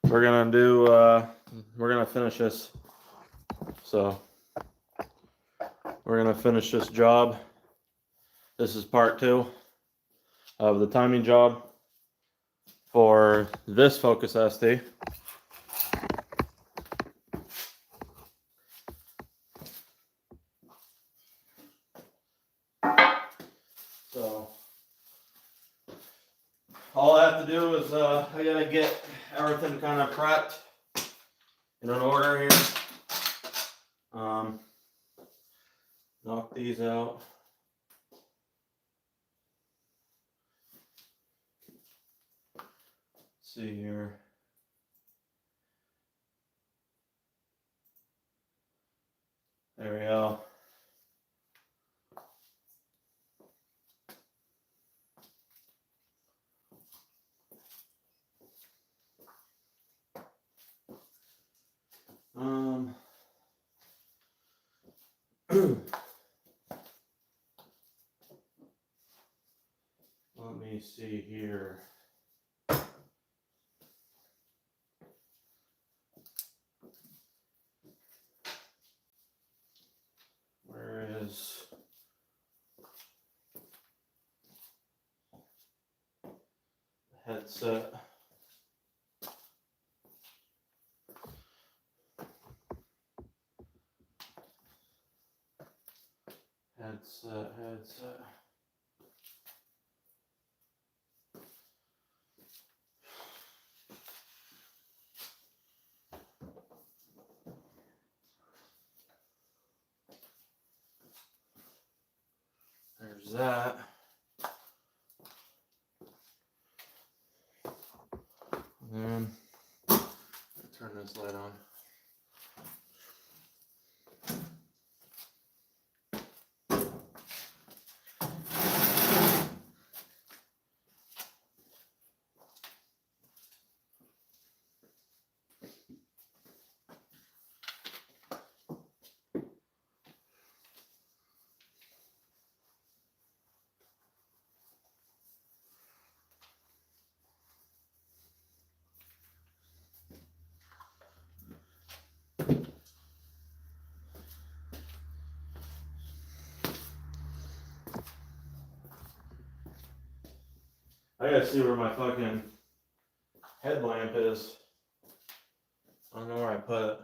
we're gonna do we're gonna finish this. So we're gonna finish this job. This is part 2 of the timing job for this Focus ST. So all I have to do is I gotta get everything kind of prepped in an order here. Knock these out. Let's see here. There we go. Let me see here. Where is the headset? Headset. There's that. And then turn this light on. I gotta see where my fucking headlamp is. I don't know where I put it.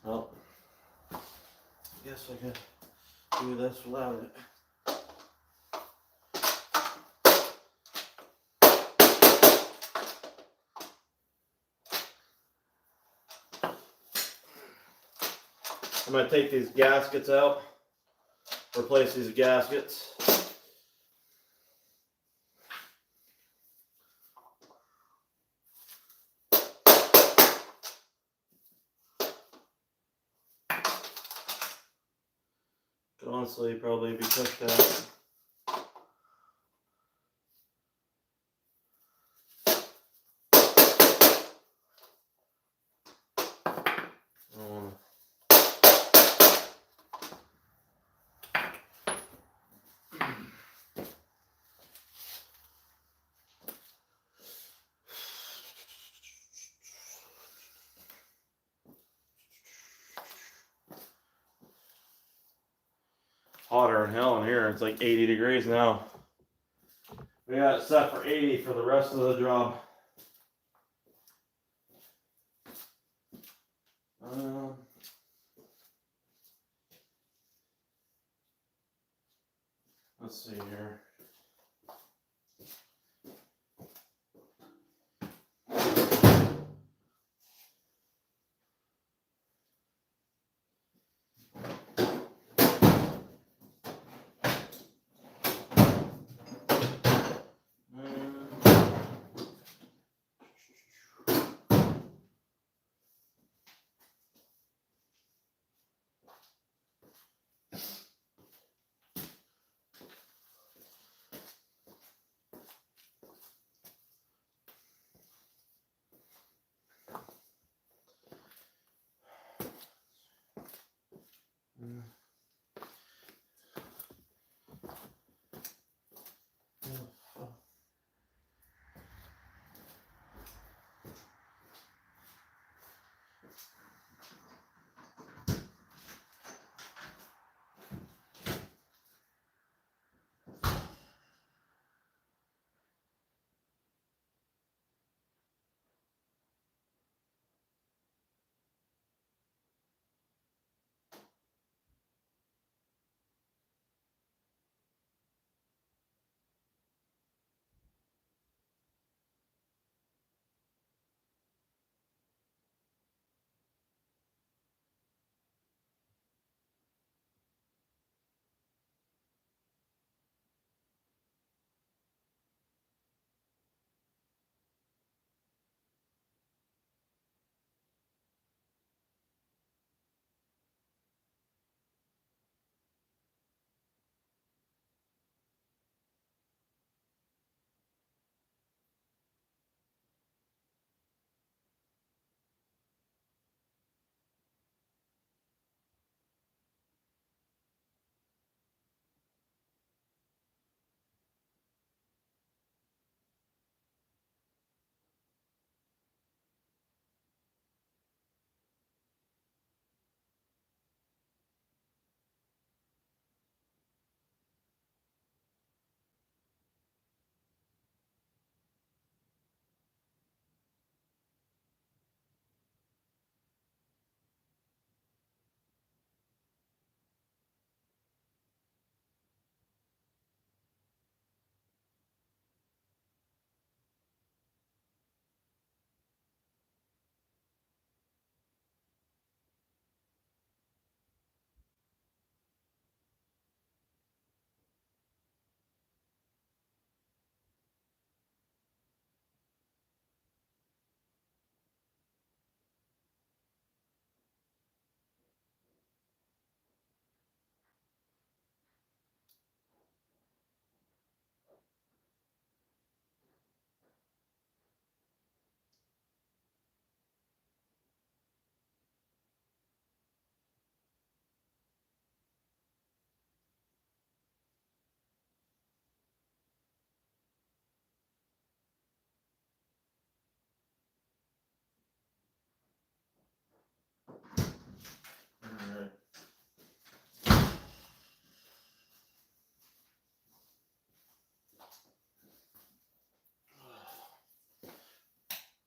Well, I guess I could do this without it. I'm going to take these gaskets out, replace these gaskets. Could honestly probably be pushed out. Hotter than hell in here. It's like 80 degrees now. We got it set for 80 for the rest of the job. Let's see here. Alright.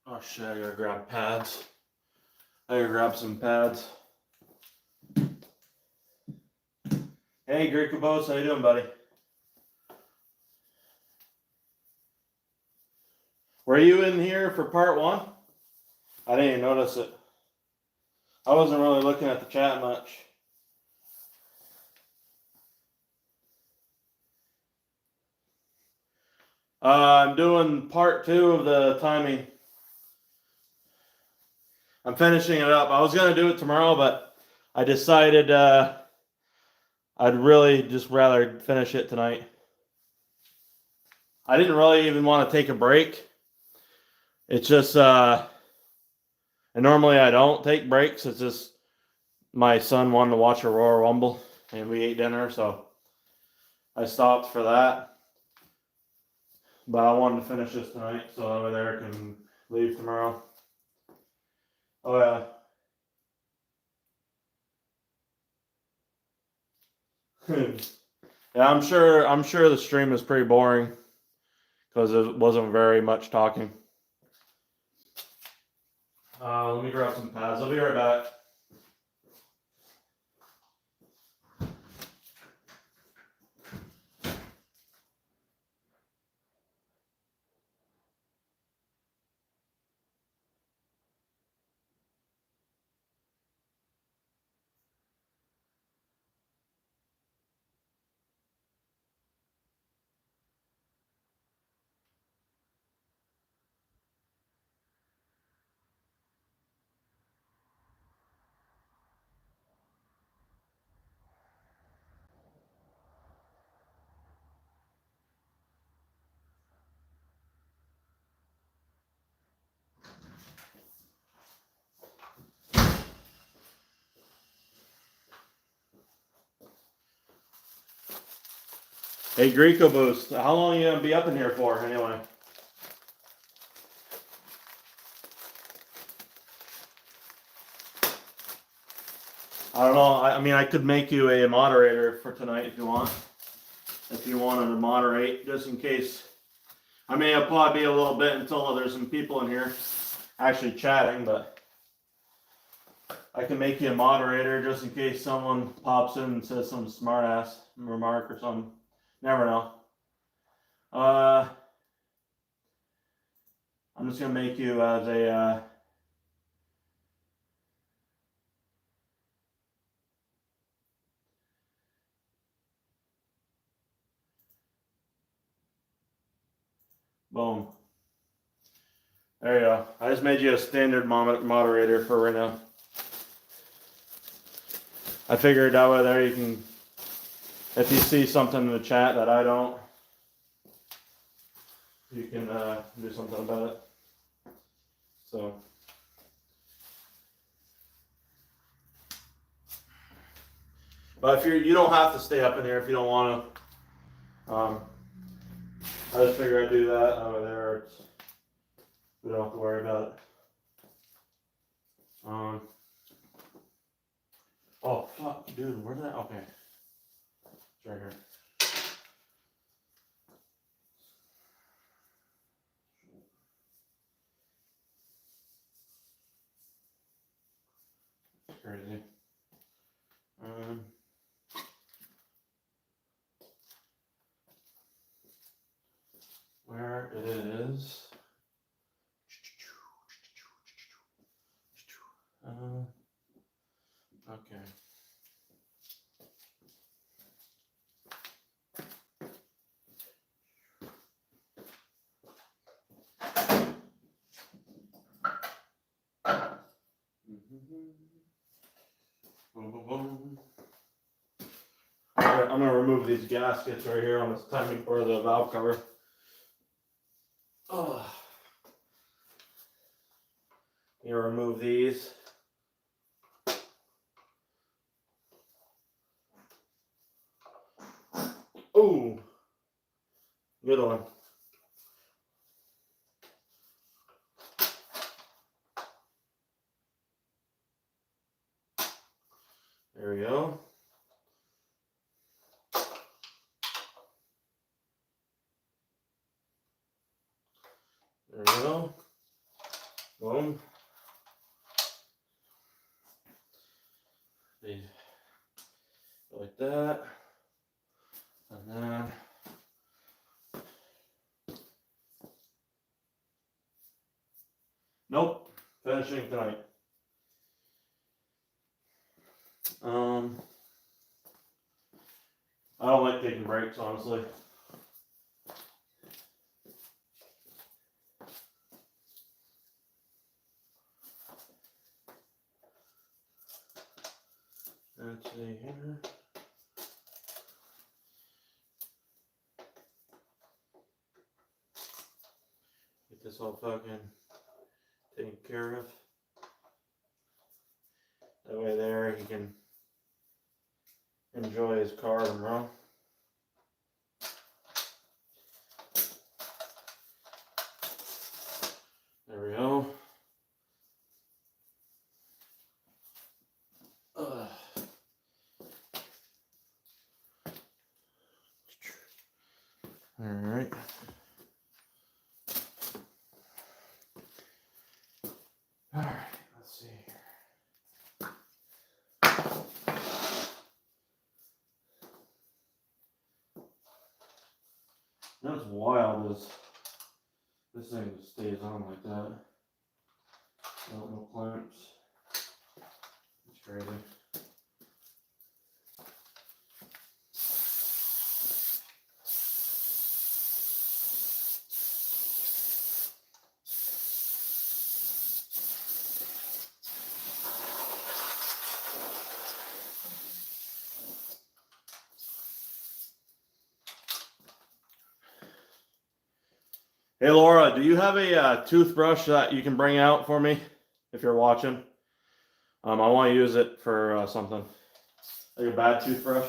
Oh shit, I gotta grab pads. I gotta grab some pads. Hey, ECOBOOST, how you doing, buddy? Were you in here for part one? I didn't even notice it. I wasn't really looking at the chat much. I'm doing part 2 of the timing. I'm finishing it up. I was going to do it tomorrow, but I decided I'd really just rather finish it tonight. I didn't really even want to take a break. It's just, and normally I don't take breaks. It's just my son wanted to watch Aurora Rumble, and we ate dinner, so I stopped for that. But I wanted to finish this tonight, so over there can leave tomorrow. Oh yeah. Yeah, I'm sure the stream is pretty boring because it wasn't very much talking. Let me grab some pads. I'll be right back. Hey, ECOBOOST, how long are you gonna be up in here for anyway? I don't know. I mean, I could make you a moderator for tonight if you want. If you wanted to moderate, just in case. I mean, it'll probably be a little bit until there's some people in here actually chatting, but I can make you a moderator just in case someone pops in and says some smart ass remark or something. Never know. I'm just gonna make you as a boom. There you go. I just made you a standard moderator for right now. I figured that way there you can, if you see something in the chat that I don't, you can do something about it. So. But if you don't have to stay up in here if you don't want to. I just figured I'd do that over there. We don't have to worry about it. Oh fuck, dude, where's that? Okay, it's right here. It's crazy. Where it is. Okay. I'm gonna remove these gaskets right here on this timing for the valve cover. Oh. You remove these. Oh, good one. There we go. There we go. Boom. They go like that. And then nope. Finishing tonight. I don't like taking breaks, honestly. Let's see here. Get this all fucking taken care of. That way there he can enjoy his car tomorrow. There we go. All right. All right. Let's see here. That's wild. This thing just stays on like that. No clamps. It's crazy. Hey Laura, do you have a toothbrush that you can bring out for me if you're watching? I want to use it for something. Like a bad toothbrush.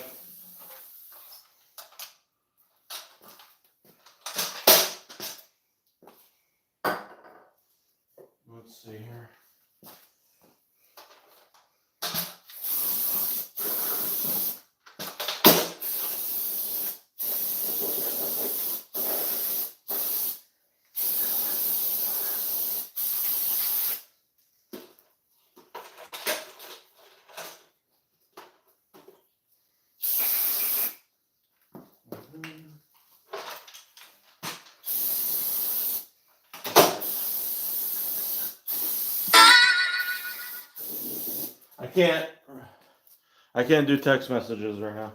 can't do text messages right now.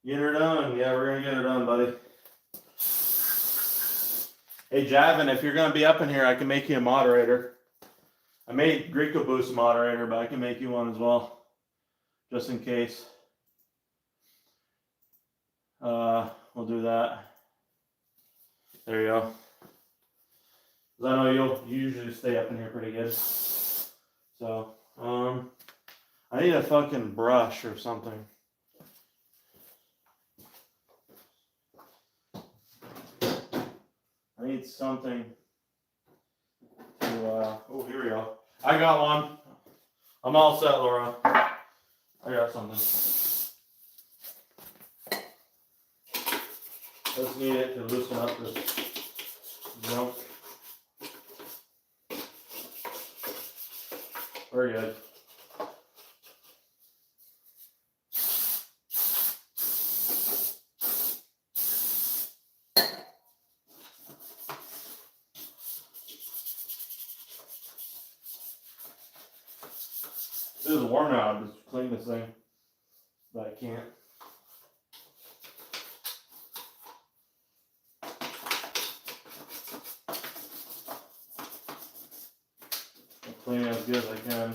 Get her done. Yeah, we're gonna get her done, buddy. Hey, Javin, if you're gonna be up in here, I can make you a moderator. I made ECOBOOST moderator, but I can make you one as well, just in case. We'll do that. There you go. I know you usually stay up in here pretty good. So, I need a fucking brush or something. I need something to, oh, here we go. I got one. I'm all set, Laura. I got something. Just need it to loosen up this junk. Very good. This is warm now. I just clean this thing, but I can't. I'll clean it as good as I can.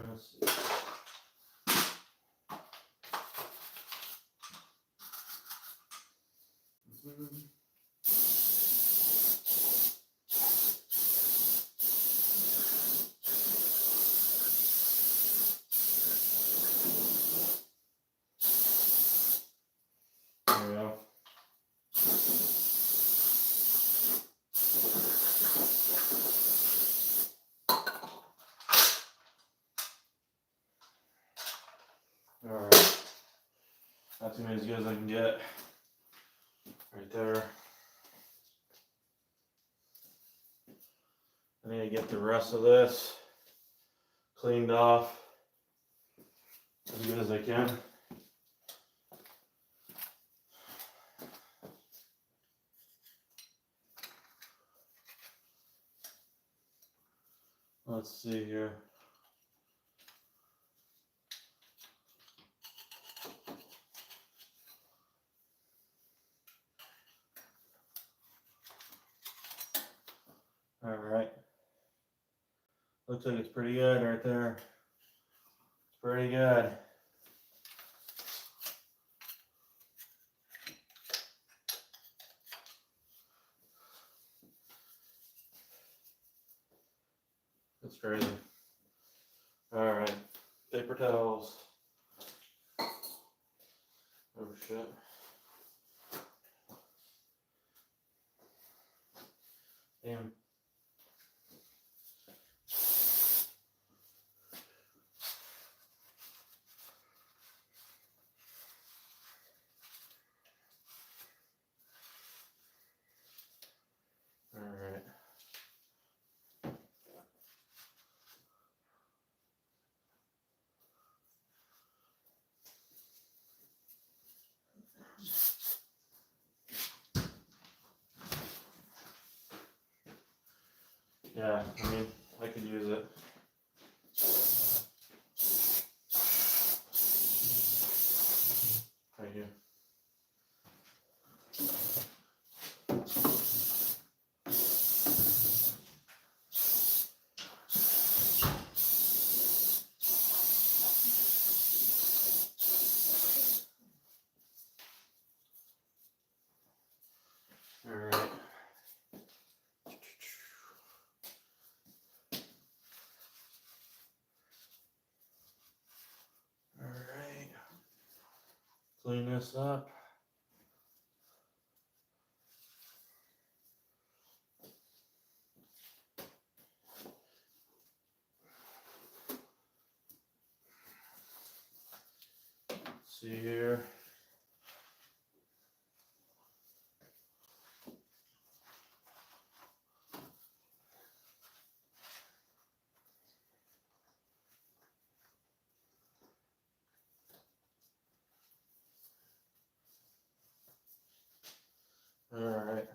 Let's see. There we go. Alright. That's gonna be as good as I can get. Right there. I need to get the rest of this cleaned off as good as I can. Let's see here. All right. Looks like it's pretty good right there. It's pretty good. It's crazy. All right. Paper towels. Oh shit. Damn. All right. Yeah, I mean, I could use it. Thank you. All right. All right. Clean this up. Let's see here. Alright.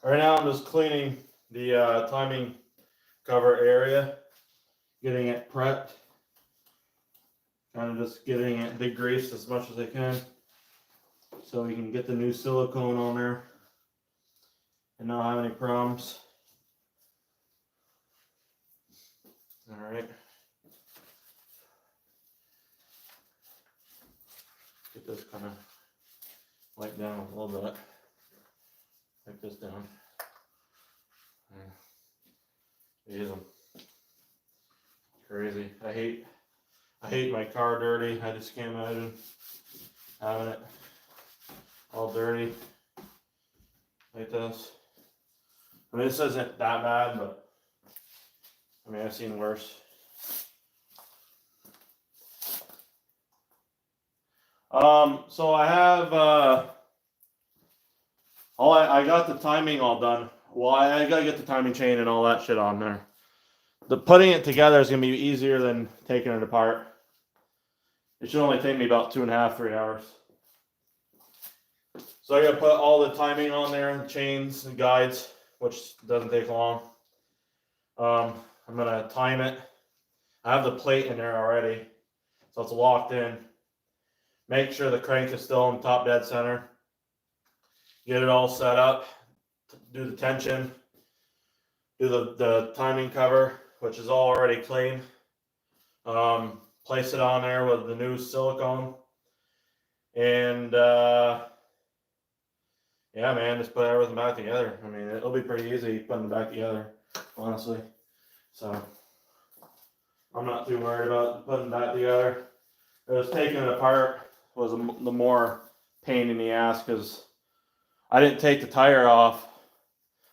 Right now I'm just cleaning the timing cover area, getting it prepped. Kind of just getting it degreased as much as I can so we can get the new silicone on there and not have any problems. Alright. Get this kind of wipe down a little bit. Wipe this down. Use them. Crazy. I hate my car dirty. I just can't imagine having it all dirty like this. I mean, this isn't that bad, but I mean, I've seen worse. So I have I got the timing all done. Well, I gotta get the timing chain and all that shit on there. The putting it together is gonna be easier than taking it apart. It should only take me about 2.5, 3 hours. So I gotta put all the timing on there, the chains and guides, which doesn't take long. I'm gonna time it. I have the plate in there already, so it's locked in. Make sure the crank is still in top dead center. Get it all set up. Do the tension. Do the timing cover, which is all already clean. Place it on there with the new silicone. And yeah, man, just put everything back together. I mean, it'll be pretty easy putting it back together, honestly. So I'm not too worried about putting it back together. It was taking it apart was the more pain in the ass because I didn't take the tire off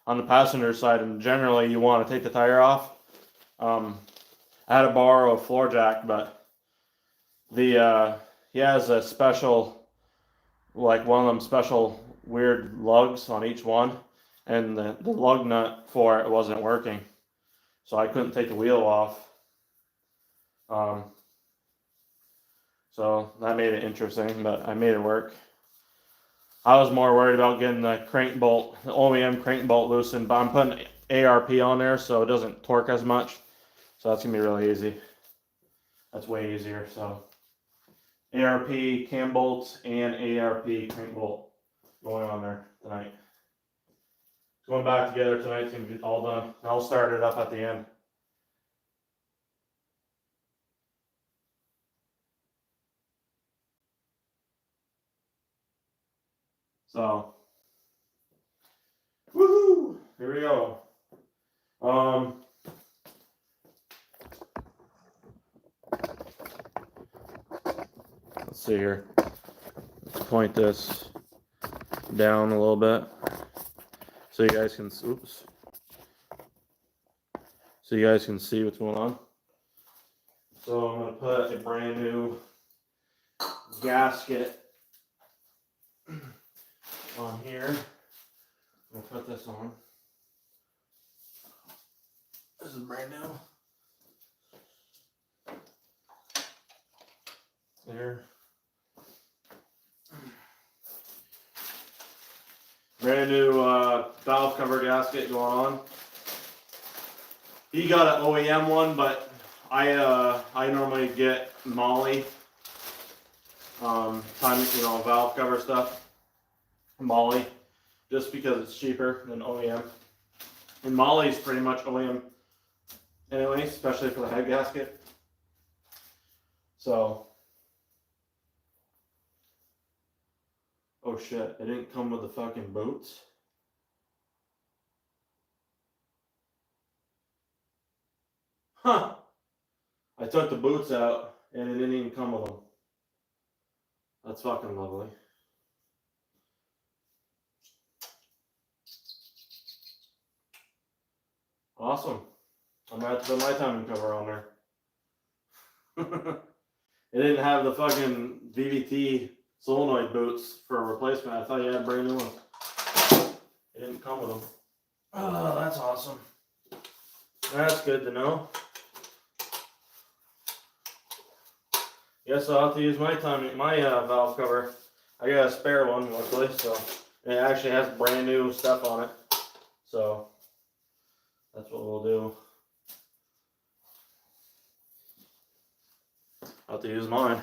on the passenger side, and generally you want to take the tire off. I had to borrow a floor jack, but he has a special, like one of them special weird lugs on each one, and the lug nut for it wasn't working, so I couldn't take the wheel off. So that made it interesting, but I made it work. I was more worried about getting the crank bolt, the OEM crank bolt loosened, but I'm putting ARP on there so it doesn't torque as much. So that's gonna be really easy. That's way easier. So ARP cam bolts and ARP crank bolt going on there tonight. It's going back together tonight. It's gonna be all done. I'll start it up at the end. So, woohoo! Here we go. Let's see here. Let's point this down a little bit so you guys can, oops. So you guys can see what's going on. So I'm gonna put a brand new gasket on here. I'll put this on. This is brand new. There. Brand new valve cover gasket going on. He got an OEM one, but I normally get Molly. Valve cover stuff. Molly, just because it's cheaper than OEM. And Molly's pretty much OEM anyway, especially for the head gasket. So, oh shit, it didn't come with the fucking boots. Huh. I took the boots out and it didn't even come with them. That's fucking lovely. Awesome. I'm gonna have to put my timing cover on there. It didn't have the fucking VVT solenoid boots for a replacement. I thought you had brand new ones. It didn't come with them. Oh, that's awesome. That's good to know. Guess I'll have to use my valve cover. I got a spare one, luckily, so it actually has brand new stuff on it. So that's what we'll do. I'll have to use mine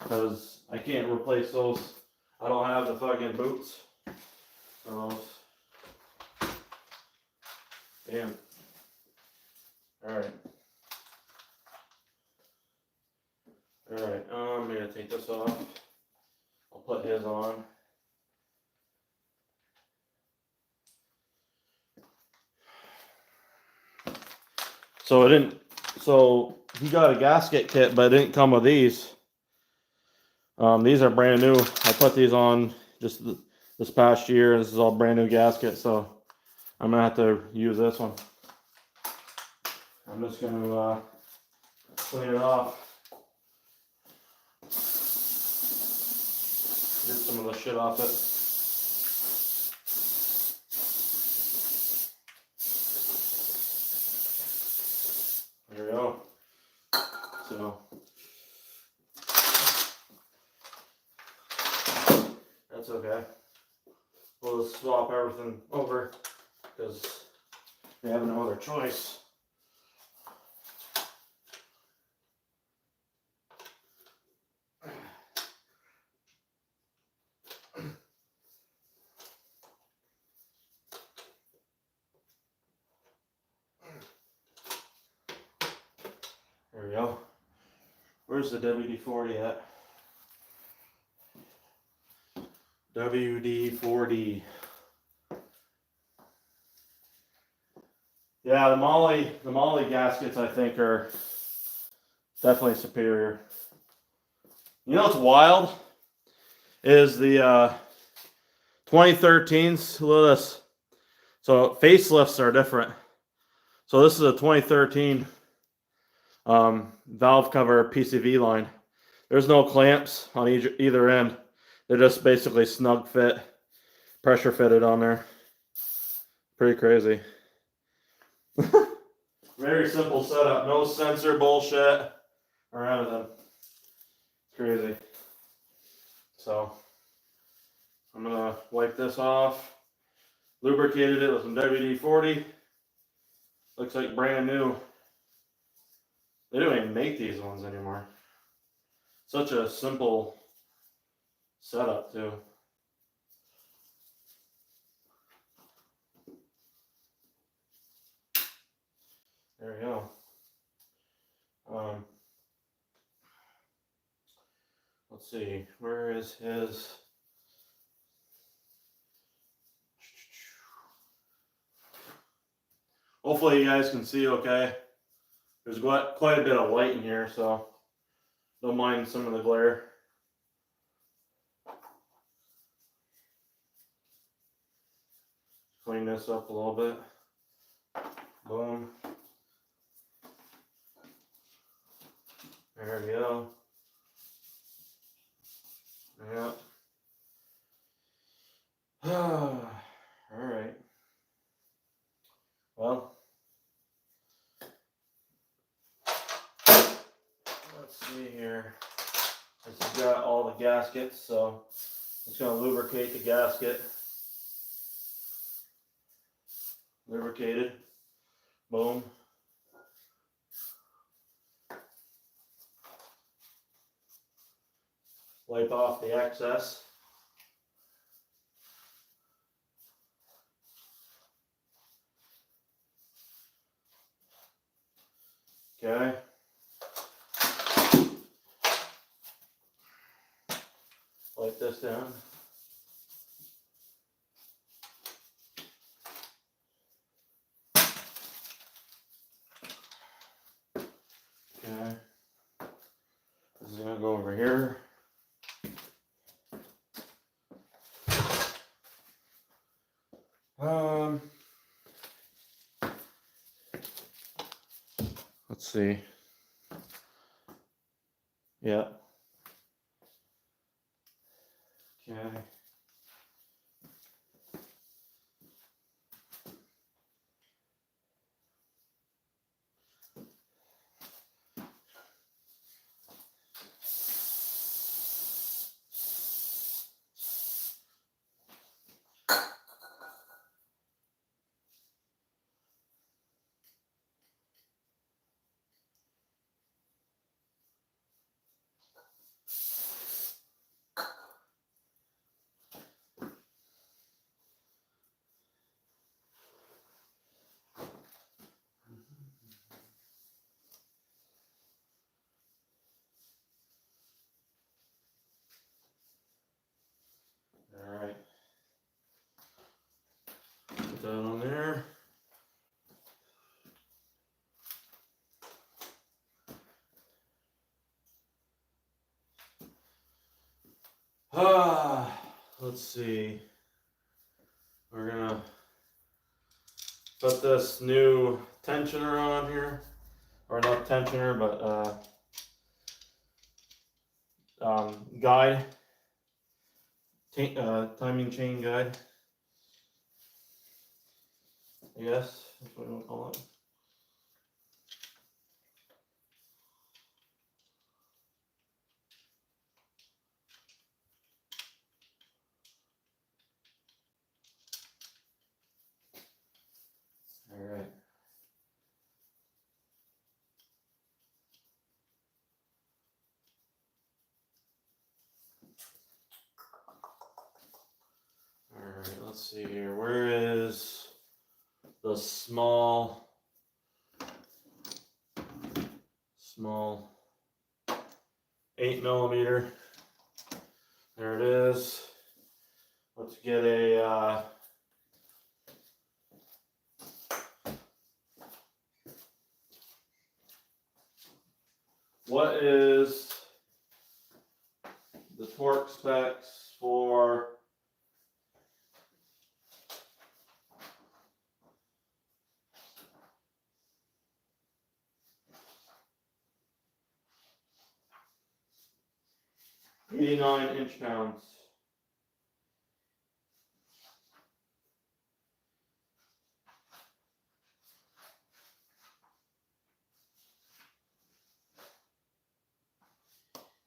because I can't replace those. I don't have the fucking boots. Damn. Alright. Alright, I'm gonna take this off. I'll put his on. So he got a gasket kit, but it didn't come with these. These are brand new. I put these on just this past year. This is all brand new gasket, so I'm gonna have to use this one. I'm just gonna clean it off. Get some of the shit off it. There we go. So that's okay. We'll just swap everything over because we have no other choice. There we go. Where's the WD-40 at? WD-40. Yeah, the Molly gaskets I think are definitely superior. You know what's wild? Is the 2013s. Look at this. So facelifts are different. So this is a 2013 valve cover PCV line. There's no clamps on either end. They're just basically snug fit, pressure fitted on there. Pretty crazy. Very simple setup. No sensor bullshit or anything. Crazy. So I'm gonna wipe this off. Lubricated it with some WD-40. Looks like brand new. They don't even make these ones anymore. Such a simple setup too. There we go. Let's see, where is his? Hopefully you guys can see okay. There's quite a bit of light in here, so don't mind some of the glare. Clean this up a little bit. Boom. There we go. Yep. All right. Well, let's see here. This has got all the gaskets, so it's going to lubricate the gasket. Lubricated. Boom. Wipe off the excess. Okay. Wipe this down. Okay. This is going to go over here. Let's see. Yeah. Okay. All right. Put that on there. Let's see. We're gonna put this new tensioner on here, or not tensioner, but guide, timing chain guide. I guess that's what we'll call it. All right. All right, let's see here. Where is the small 8mm? There it is. Let's get a what is the torque specs for (89 inch-pounds)?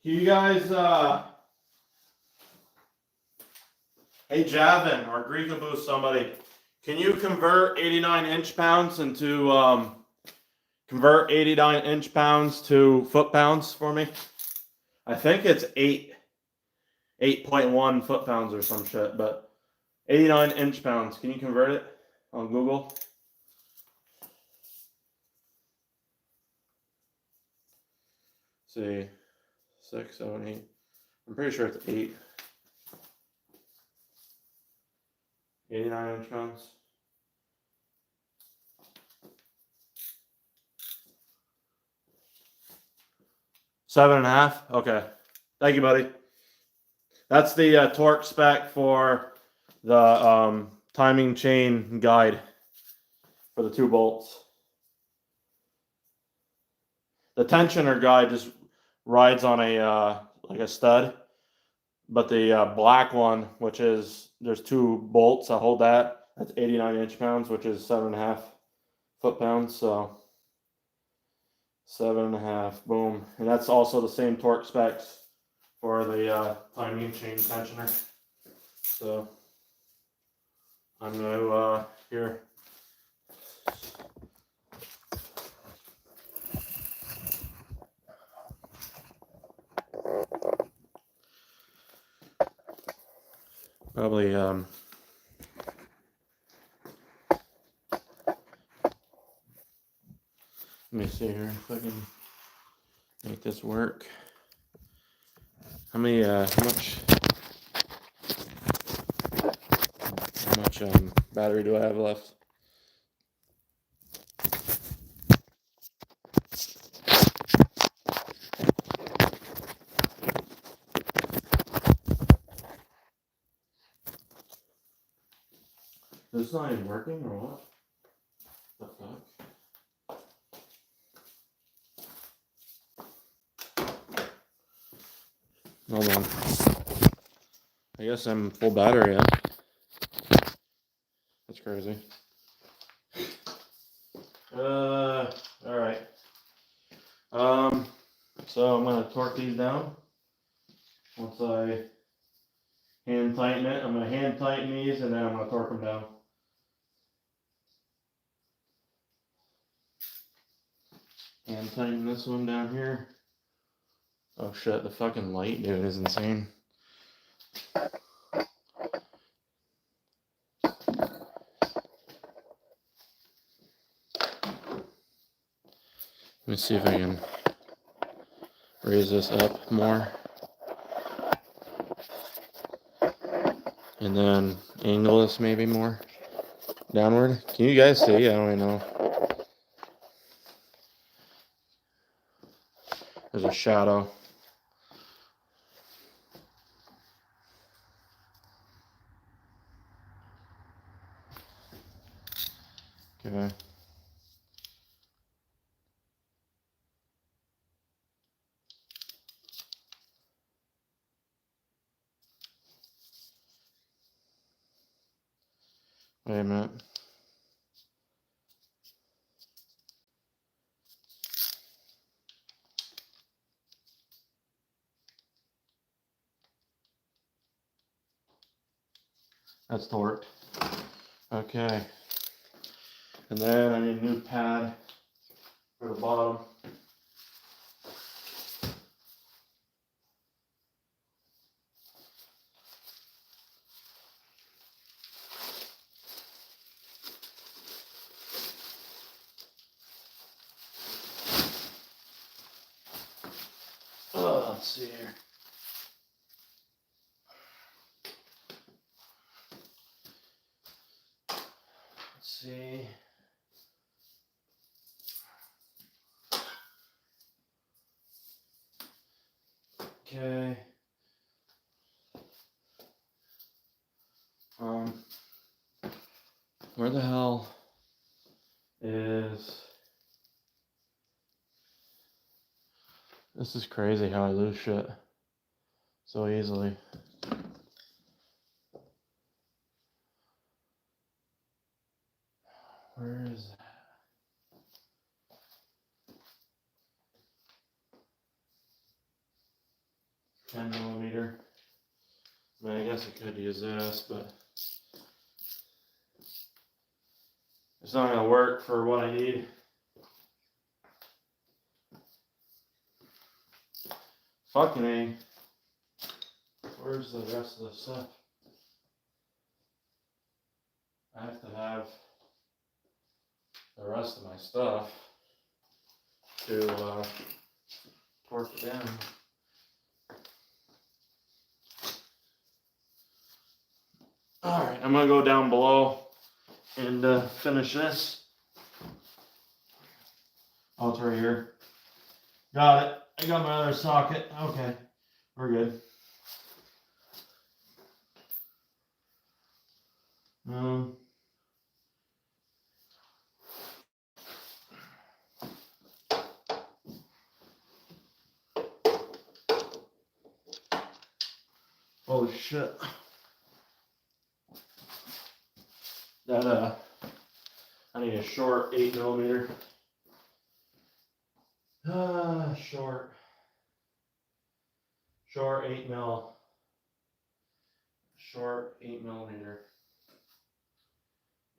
Can you guys, hey Javin or ECOBOOST, somebody, can you convert 89 inch-pounds into, convert 89 inch-pounds to foot-pounds for me? I think it's 8.1 foot-pounds or some shit, but 89 inch-pounds. Can you convert it on Google? Let's see, 6, 7, 8. I'm pretty sure it's 8. 89 inch-pounds. Seven and a half. Okay. Thank you, buddy. That's the torque spec for the timing chain guide for the 2 bolts. The tensioner guide just rides on a like a stud, but the black one, which is there's 2 bolts that hold that. That's 89 inch-pounds, which is 7.5 foot-pounds. So 7.5, boom, and that's also the same torque specs for the timing chain tensioner. So I'm gonna here. Probably let me see here if I can make this work. How much battery do I have left? This is not even working or what? The fuck? Hold on. I guess I'm full battery yet. That's crazy. Alright. So I'm gonna torque these down. Once I hand tighten it, I'm gonna hand tighten these and then I'm gonna torque them down. Hand tighten this one down here. Oh shit, the fucking light, dude, is insane. Let me see if I can raise this up more. And then angle this maybe more downward. Can you guys see? I don't even know. There's a shadow. Okay. Wait a minute. That's torqued. Okay. And then I need a new pad for the bottom. Let's see here. Let's see. Okay. Where the hell is... This is crazy how I lose shit so easily. Where is that? Ten millimeter. I mean, I guess I could use this, but it's not gonna work for what I need. Fucking A. Where's the rest of the stuff? I have to have the rest of my stuff to torque it down. Alright, I'm gonna go down below and finish this. Oh, it's right here. Got it. I got my other socket. Okay, we're good. Holy shit. That I need a short 8 millimeter. Short 8 mil. Short 8 millimeter.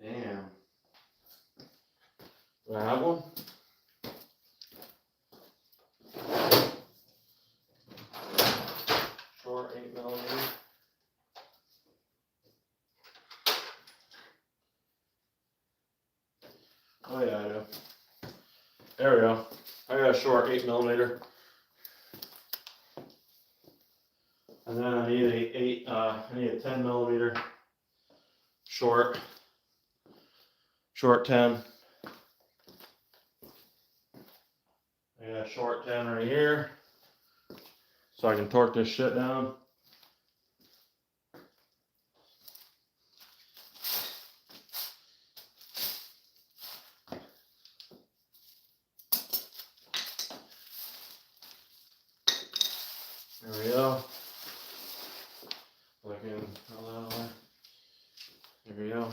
Damn. Do I have one? Short 8 millimeter. Oh yeah, I do. There we go. I got a short 8 millimeter. And then I need I need a 10 millimeter short 10. I got a short 10 right here, so I can torque this shit down. There we go. Looking a little way. There we go.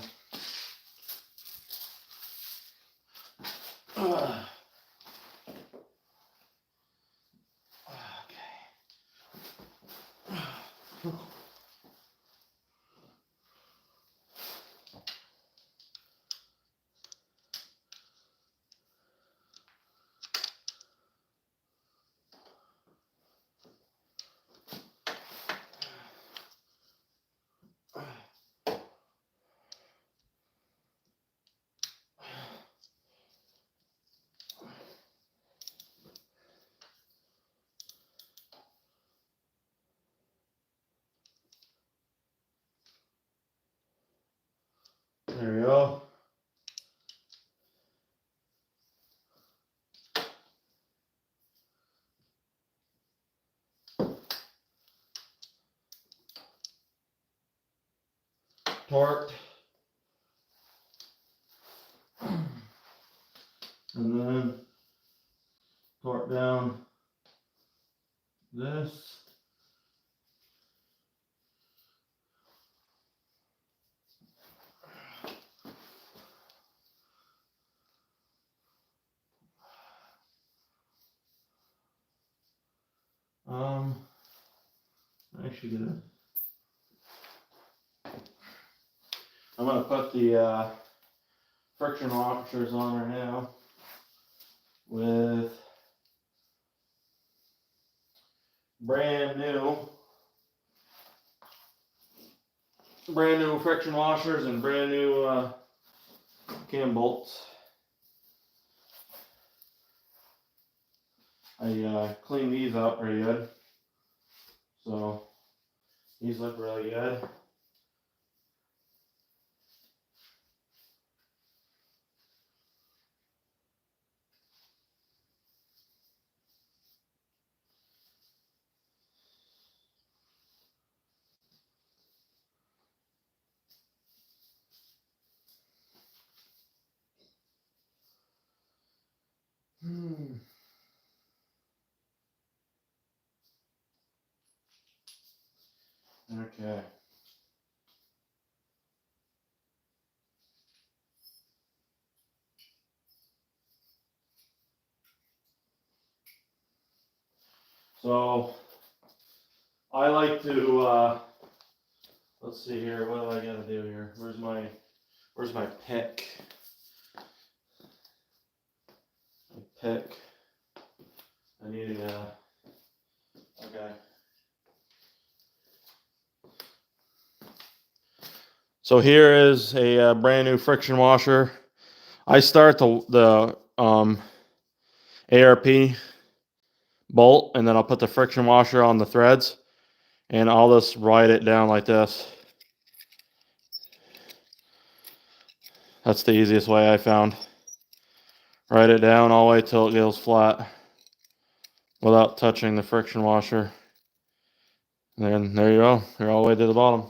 torqued. And then torque down this. Actually I'm gonna put the friction washers on right now with brand new friction washers and brand new cam bolts. I cleaned these up pretty good, so these look really good. Okay. So I like to let's see here, what do I gotta do here? Where's my pick? My pick. I need okay. So here is a brand new friction washer. I start the ARP bolt, and then I'll put the friction washer on the threads, and I'll just ride it down like this. That's the easiest way I found. Ride it down all the way till it goes flat without touching the friction washer. And then there you go. You're all the way to the bottom.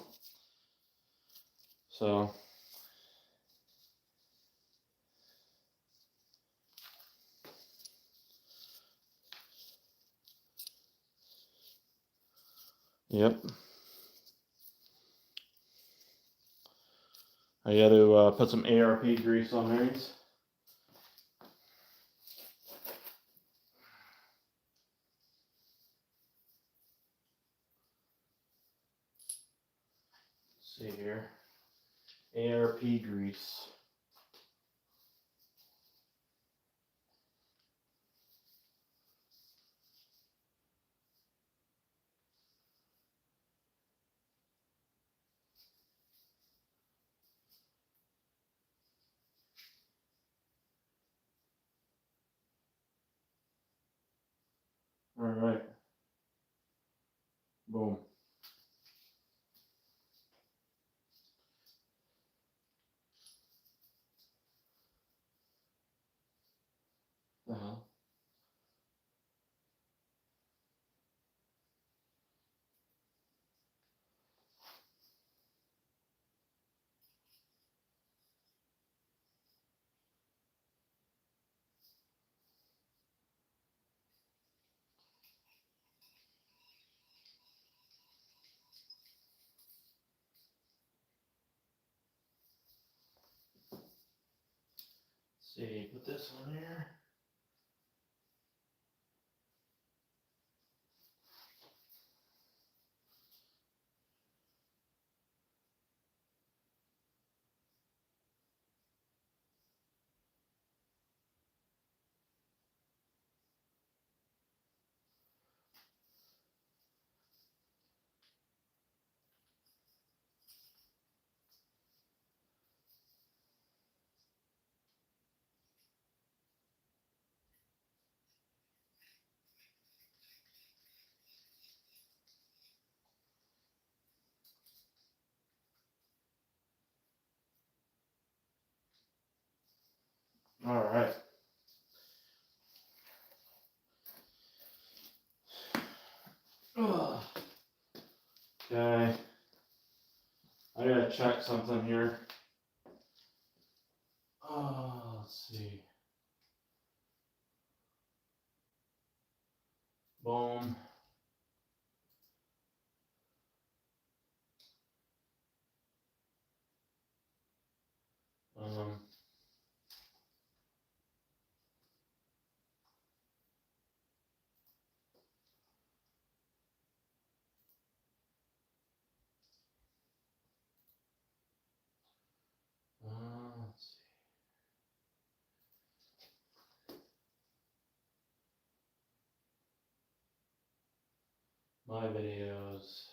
So yep. I got to put some ARP grease on these. Let's see here. ARP grease. All right. Boom. The hell? Let's see, put this on here. All right. Okay. I gotta check something here. Let's see. Boom. Let's see. My videos.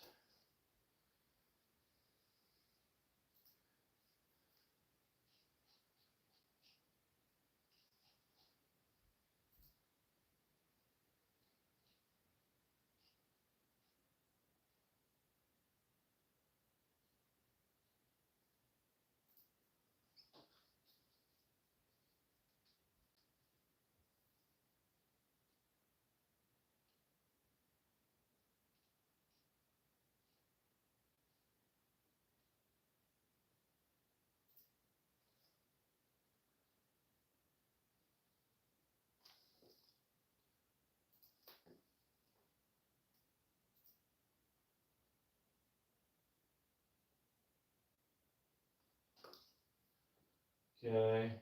Okay.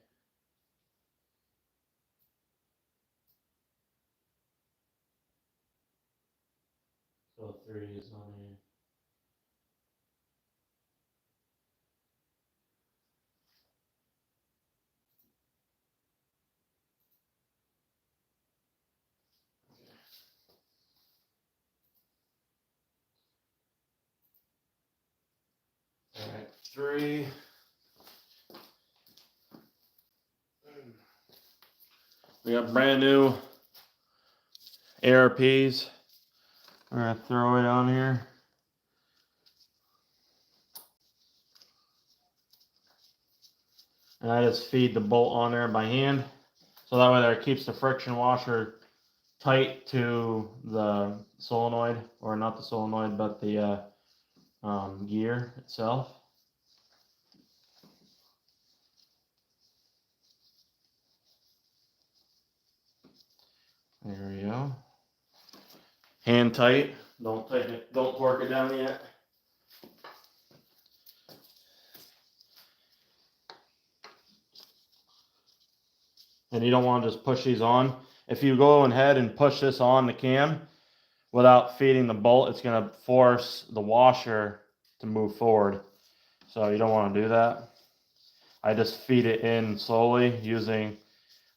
So 3 is on here. Alright, 3. We got brand new ARPs. We're gonna throw it on here. And I just feed the bolt on there by hand. So that way there it keeps the friction washer tight to the solenoid, or not the solenoid, but the gear itself. There we go. Hand tight. Don't torque it down yet. And you don't want to just push these on. If you go ahead and push this on the cam without feeding the bolt, it's going to force the washer to move forward. So you don't want to do that. I just feed it in slowly using,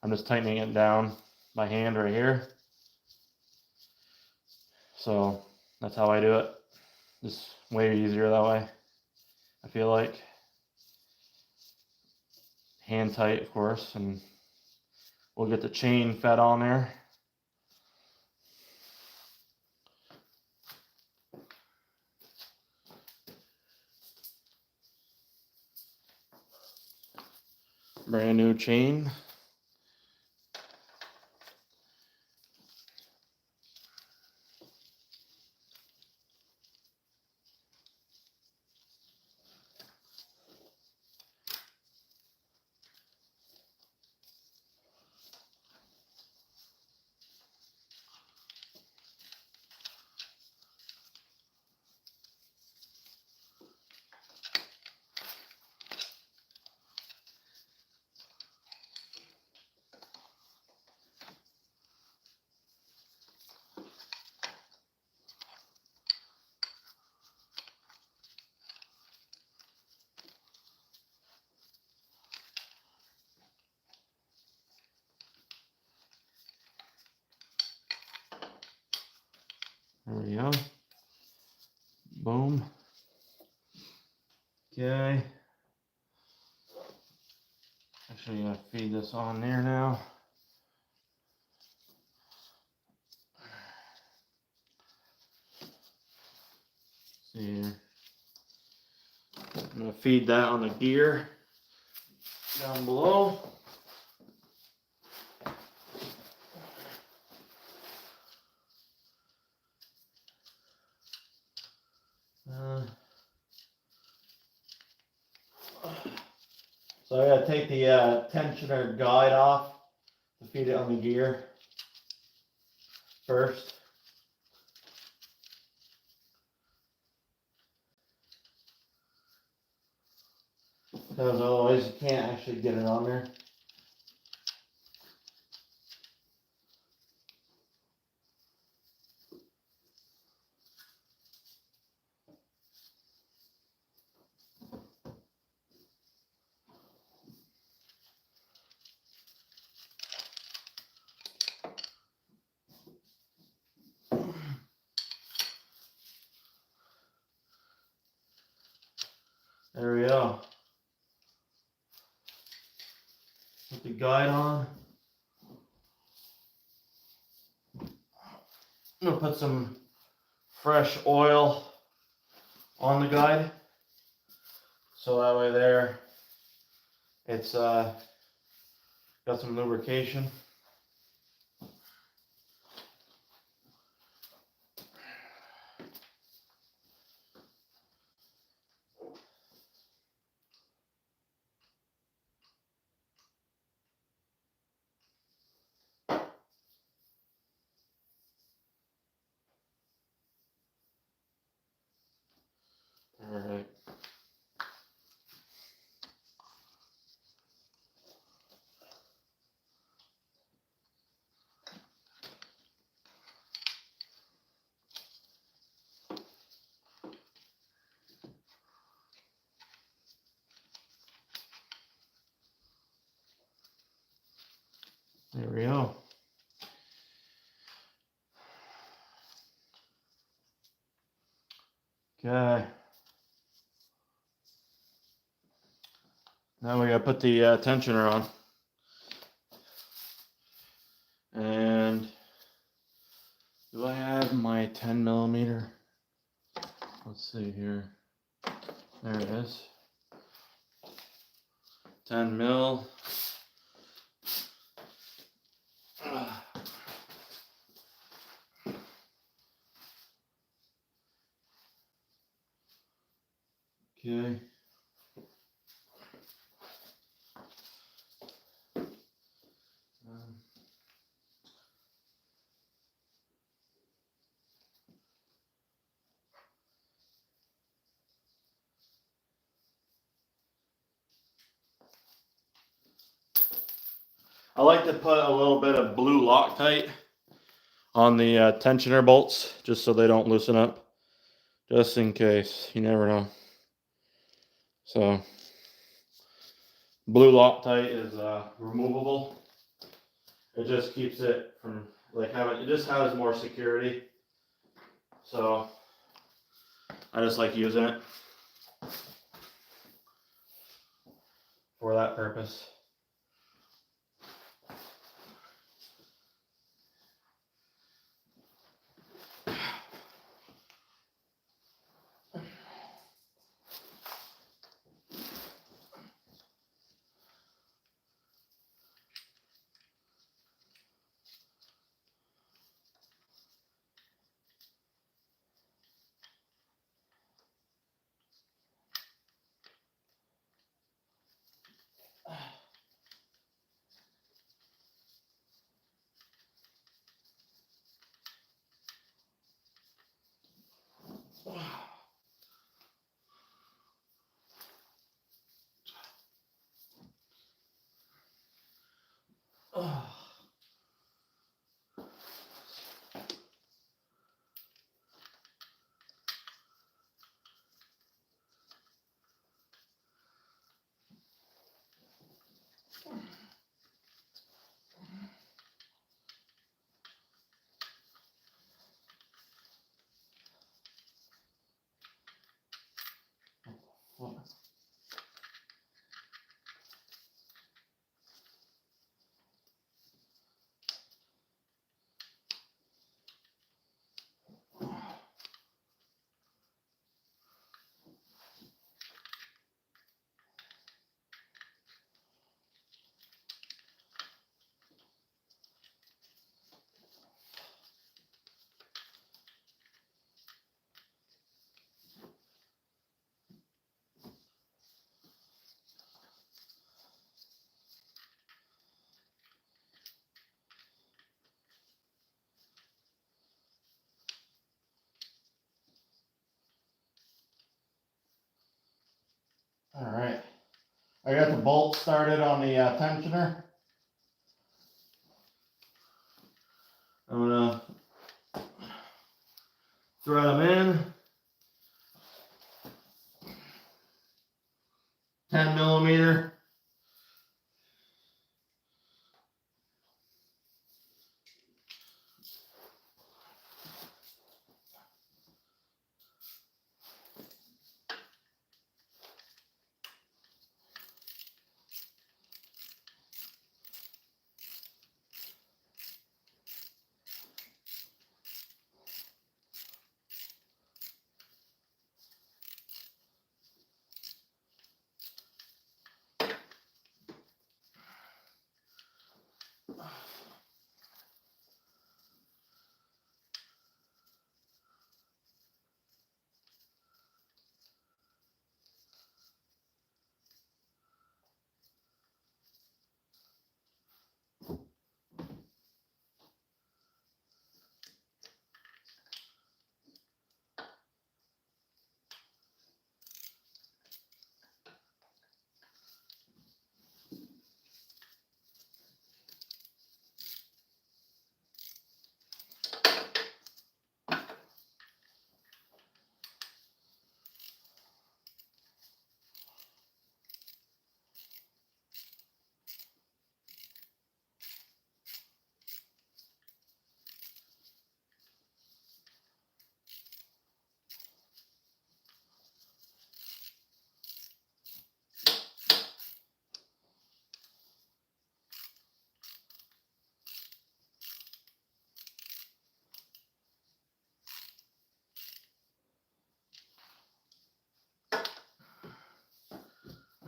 I'm just tightening it down by hand right here. So that's how I do it. Just way easier that way, I feel like. Hand tight, of course, and we'll get the chain fed on there. Brand new chain. There we go. Boom. Okay. Actually, I'm gonna feed this on there now. See here. I'm gonna feed that on the gear down below. So I gotta take the tensioner guide off to feed it on the gear first. Because otherwise you can't actually get it on there. There we go. Put the guide on. I'm gonna put some fresh oil on the guide, so that way there it's got some lubrication. All right. There we go. Okay. Now we gotta put the tensioner on. And do I have my 10 millimeter? Let's see here. There it is. 10 mil. Okay. I like to put a little bit of blue Loctite on the tensioner bolts just so they don't loosen up, just in case. You never know. So blue Loctite is removable. It just keeps it from like having, it just has more security. So I just like using it for that purpose. I got the bolt started on the tensioner. I'm gonna thread them in. 10 millimeter.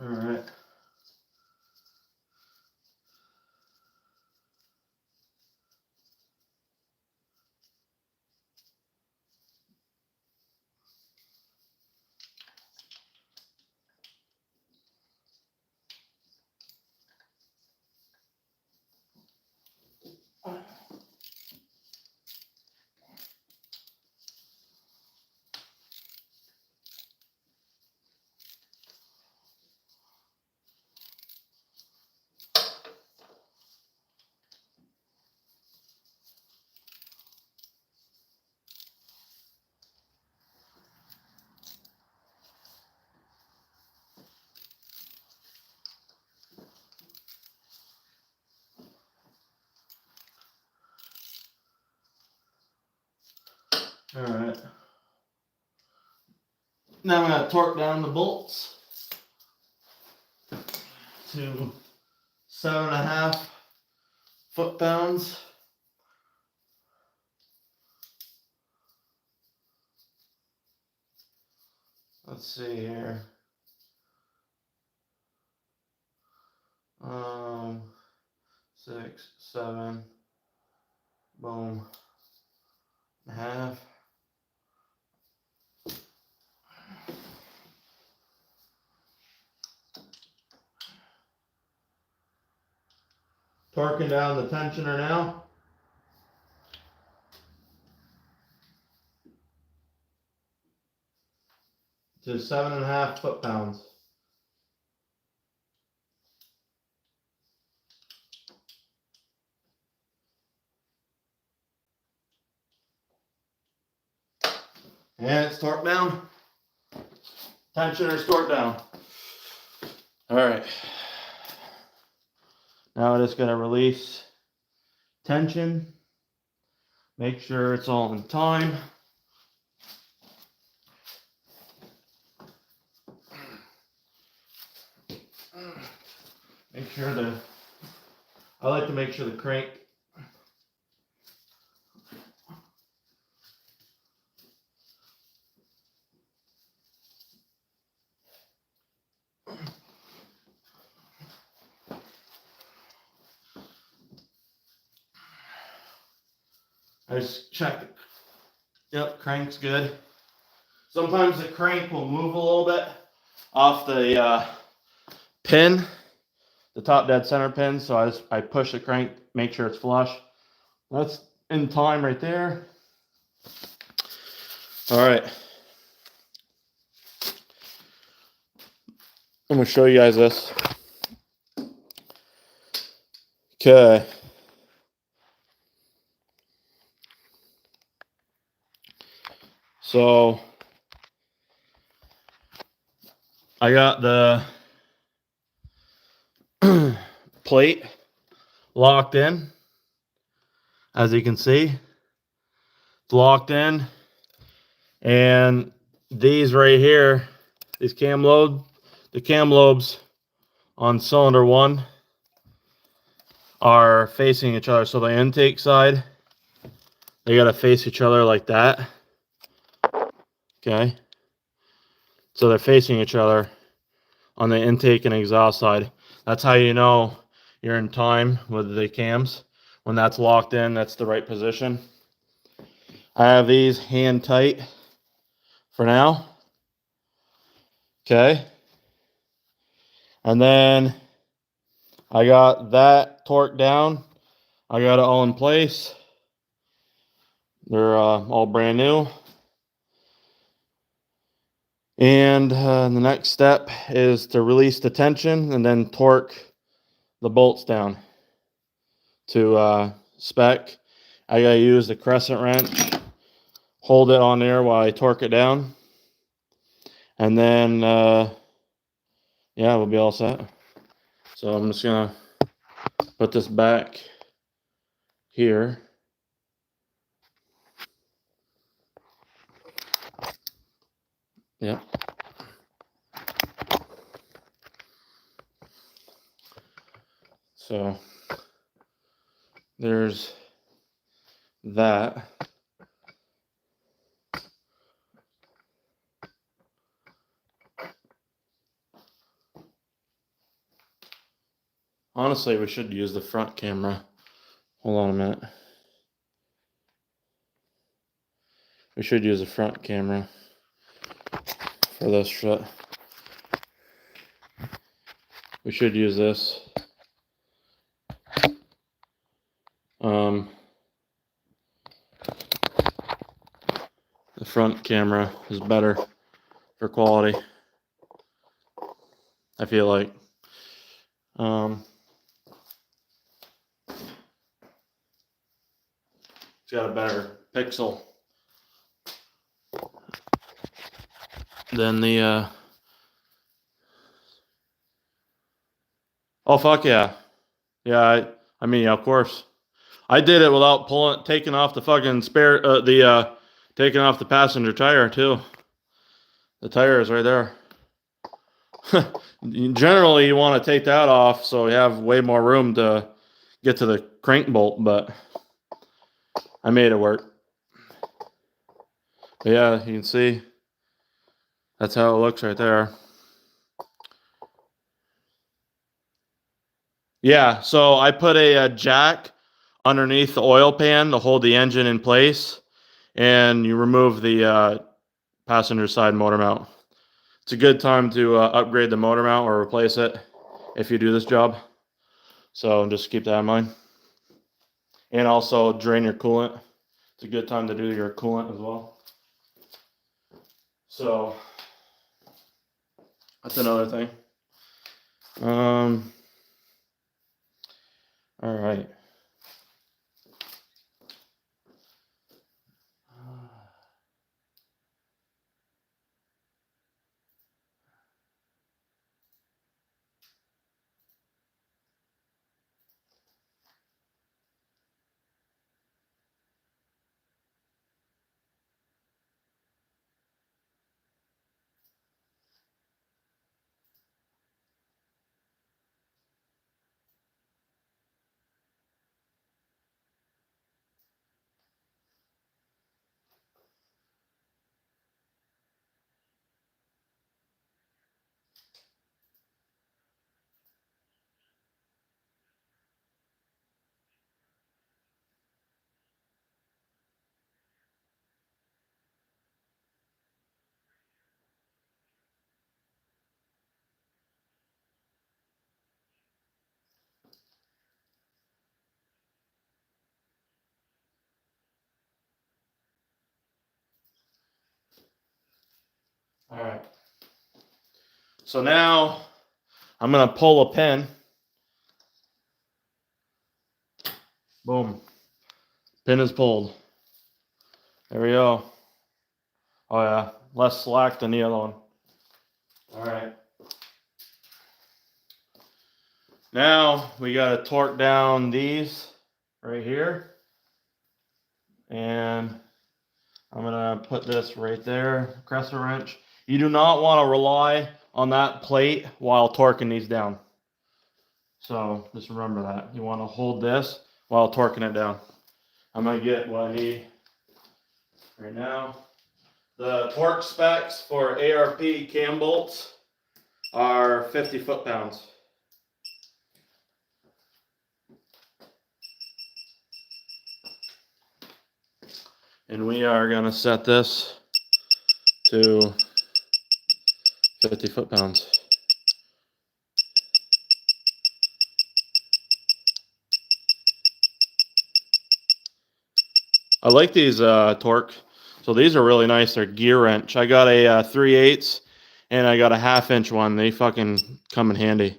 All right. All right. Now I'm going to torque down the bolts to 7.5 foot-pounds. Let's see here. 6, 7, boom, half. Torquing down the tensioner now. To 7.5 foot-pounds. And it's torqued down. Tensioner's torqued down. All right. Now I'm just going to release tension. Make sure it's all in time. Make sure I like to make sure the crank I just check it. Yep, crank's good. Sometimes the crank will move a little bit off the pin, the top dead center pin. So I push the crank, make sure it's flush. That's in time right there. All right. I'm gonna show you guys this. Okay. So I got the plate locked in. As you can see, it's locked in. And these right here, these the cam lobes on cylinder 1 are facing each other. So the intake side, they gotta face each other like that. Okay. So they're facing each other on the intake and exhaust side. That's how you know you're in time with the cams. When that's locked in, that's the right position. I have these hand tight for now. Okay. And then I got that torqued down. I got it all in place. They're all brand new. And the next step is to release the tension and then torque the bolts down to spec. I gotta use the crescent wrench, hold it on there while I torque it down. And then, yeah, we'll be all set. So I'm just gonna put this back here. Yep. So there's that. Honestly, we should use the front camera. Hold on a minute. We should use a front camera for this shot. We should use this. The front camera is better for quality, I feel like. It's got a better pixel than the oh fuck yeah. Yeah, I mean, yeah, of course. I did it without taking off the fucking taking off the passenger tire too. The tire is right there. Generally, you want to take that off so you have way more room to get to the crank bolt, but I made it work. But yeah, you can see that's how it looks right there. Yeah, so I put a jack underneath the oil pan to hold the engine in place, and you remove the passenger side motor mount. It's a good time to upgrade the motor mount or replace it if you do this job. So just keep that in mind. And also drain your coolant. It's a good time to do your coolant as well. So that's another thing. All right. All right. So now I'm going to pull a pin Boom. Pin is pulled. There we go. Oh yeah, less slack than the other one. All right. Now we got to torque down these right here. And I'm going to put this right there, crescent wrench. You do not want to rely on that plate while torquing these down. So just remember that. You want to hold this while torquing it down. I'm going to get what I need right now. The torque specs for ARP cam bolts are 50 foot-pounds. And we are going to set this to 50 foot-pounds. I like these torque. So these are really nice. They're gear wrench. I got a 3/8 and I got a 1/2 inch one. They fucking come in handy.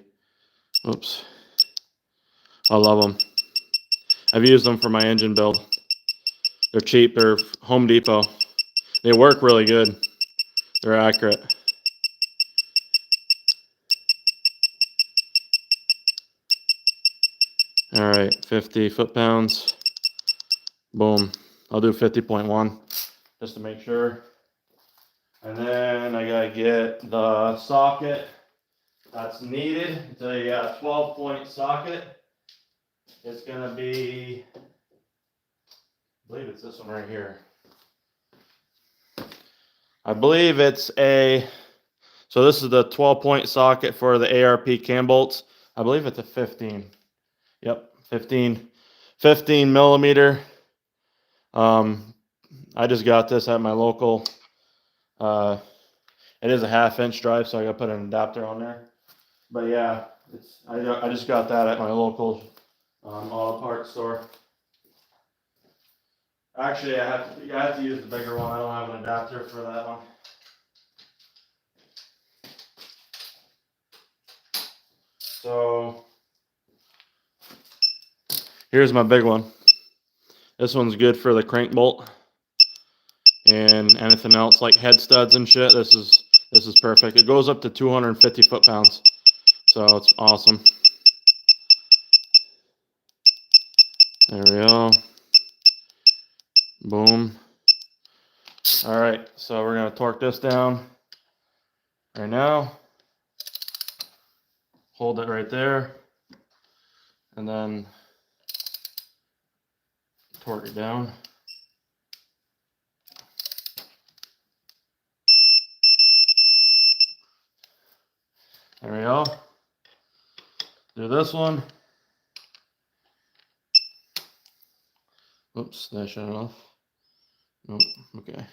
Oops. I love them. I've used them for my engine build. They're cheap. They're Home Depot. They work really good. They're accurate. All right, 50 foot-pounds. Boom. I'll do 50.1 just to make sure. And then I gotta get the socket that's needed. It's a 12-point socket. It's gonna be, I believe it's this one right here. I believe it's a, so this is the 12-point socket for the ARP cam bolts. I believe it's a 15. Yep, 15 millimeter. I just got this at my local. It is a 1/2 inch drive, so I gotta put an adapter on there. But yeah, I just got that at my local auto parts store. Actually, I have to use the bigger one. I don't have an adapter for that one. So here's my big one. This one's good for the crank bolt and anything else like head studs and shit. This is perfect. It goes up to 250 foot-pounds, so it's awesome. There we go. Boom. All right, so we're gonna torque this down right now. Hold it right there, and then torque it down. There we go. Do this one. Oops, did I shut it off? Nope, okay.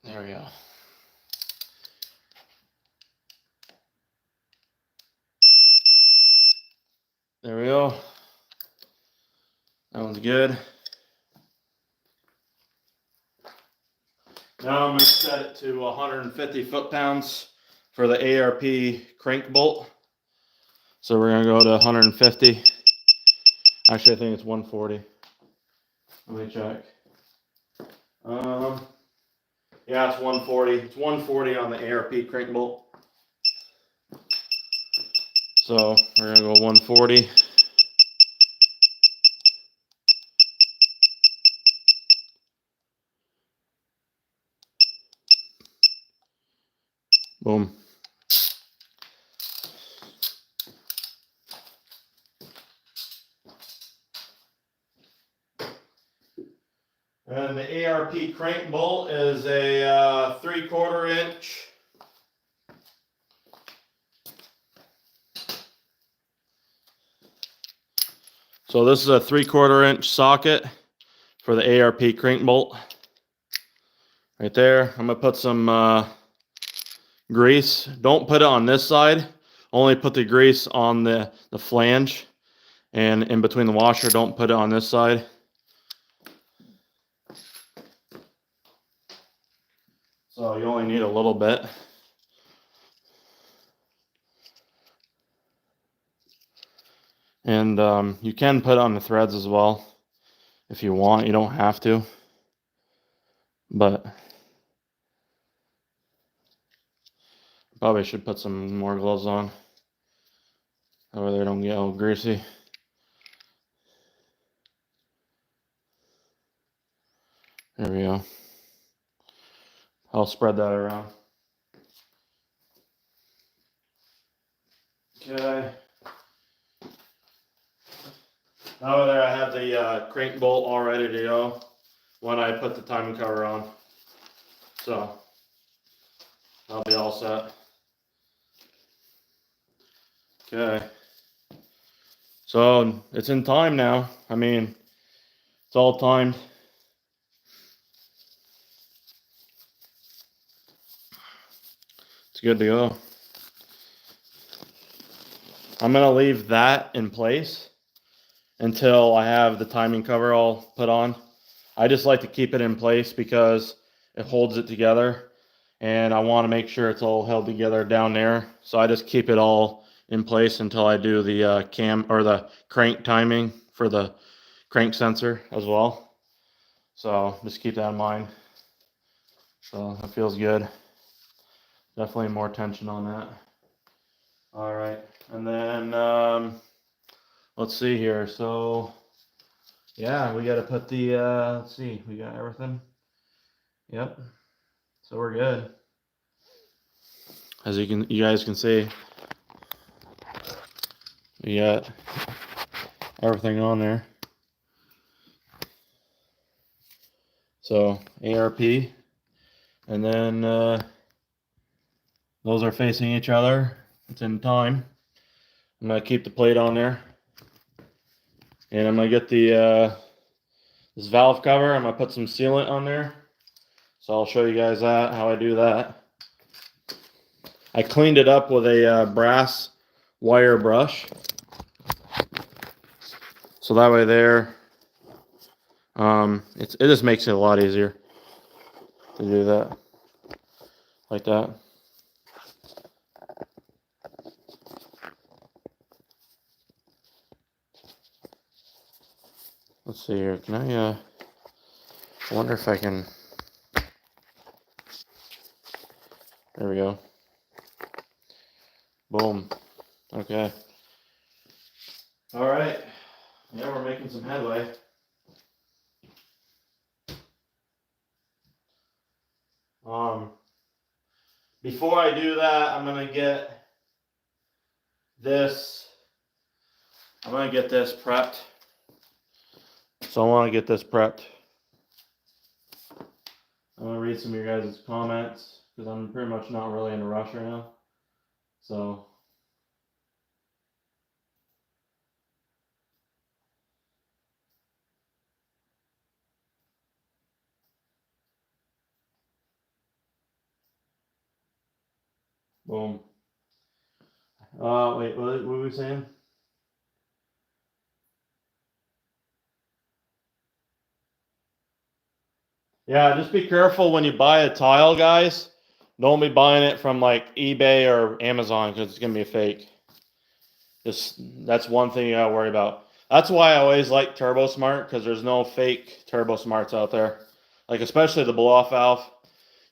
There we go. There we go. That one's good. Now I'm going to set it to 150 foot-pounds for the ARP crank bolt. So we're going to go to 150. Actually, I think it's 140. Let me check. Yeah, it's 140. It's 140 on the ARP crank bolt. So we're going to go 140. Boom. And the ARP crank bolt is a 3/4 inch. So this is a 3/4 inch socket for the ARP crank bolt. Right there. I'm gonna put some grease. Don't put it on this side. Only put the grease on the flange and in between the washer. Don't put it on this side. So you only need a little bit. And you can put on the threads as well if you want. You don't have to, but probably should put some more gloves on. That way they don't get all greasy. There we go. I'll spread that around. Okay. Now there I have the crank bolt all ready to go when I put the timing cover on. So I'll be all set. Okay. So it's in time now. I mean, it's all timed. It's good to go. I'm going to leave that in place until I have the timing cover all put on. I just like to keep it in place because it holds it together, and I want to make sure it's all held together down there. So I just keep it all in place until I do the cam or the crank timing for the crank sensor as well. So just keep that in mind. So that feels good. Definitely more tension on that. All right, and then let's see here. So yeah, we got to put the let's see, we got everything. Yep. So we're good. As you guys can see, we got everything on there. So ARP, and then those are facing each other. It's in time. I'm gonna keep the plate on there, and I'm gonna get the this valve cover. I'm gonna put some sealant on there. So I'll show you guys that, how I do that. I cleaned it up with a brass wire brush. So that way there, it just makes it a lot easier to do that, like that. Let's see here, can I wonder if I can, there we go. Boom. Okay. All right. Yeah, we're making some headway. Before I do that, I'm gonna get this. I'm gonna get this prepped. So I want to get this prepped. I'm gonna read some of your guys' comments because I'm pretty much not really in a rush right now. So. Boom. Wait, what were we saying? Yeah, just be careful when you buy a tile, guys. Don't be buying it from like eBay or Amazon because it's gonna be a fake. That's one thing you gotta worry about. That's why I always like Turbo Smart, because there's no fake Turbo Smarts out there. Like especially the blow-off valve.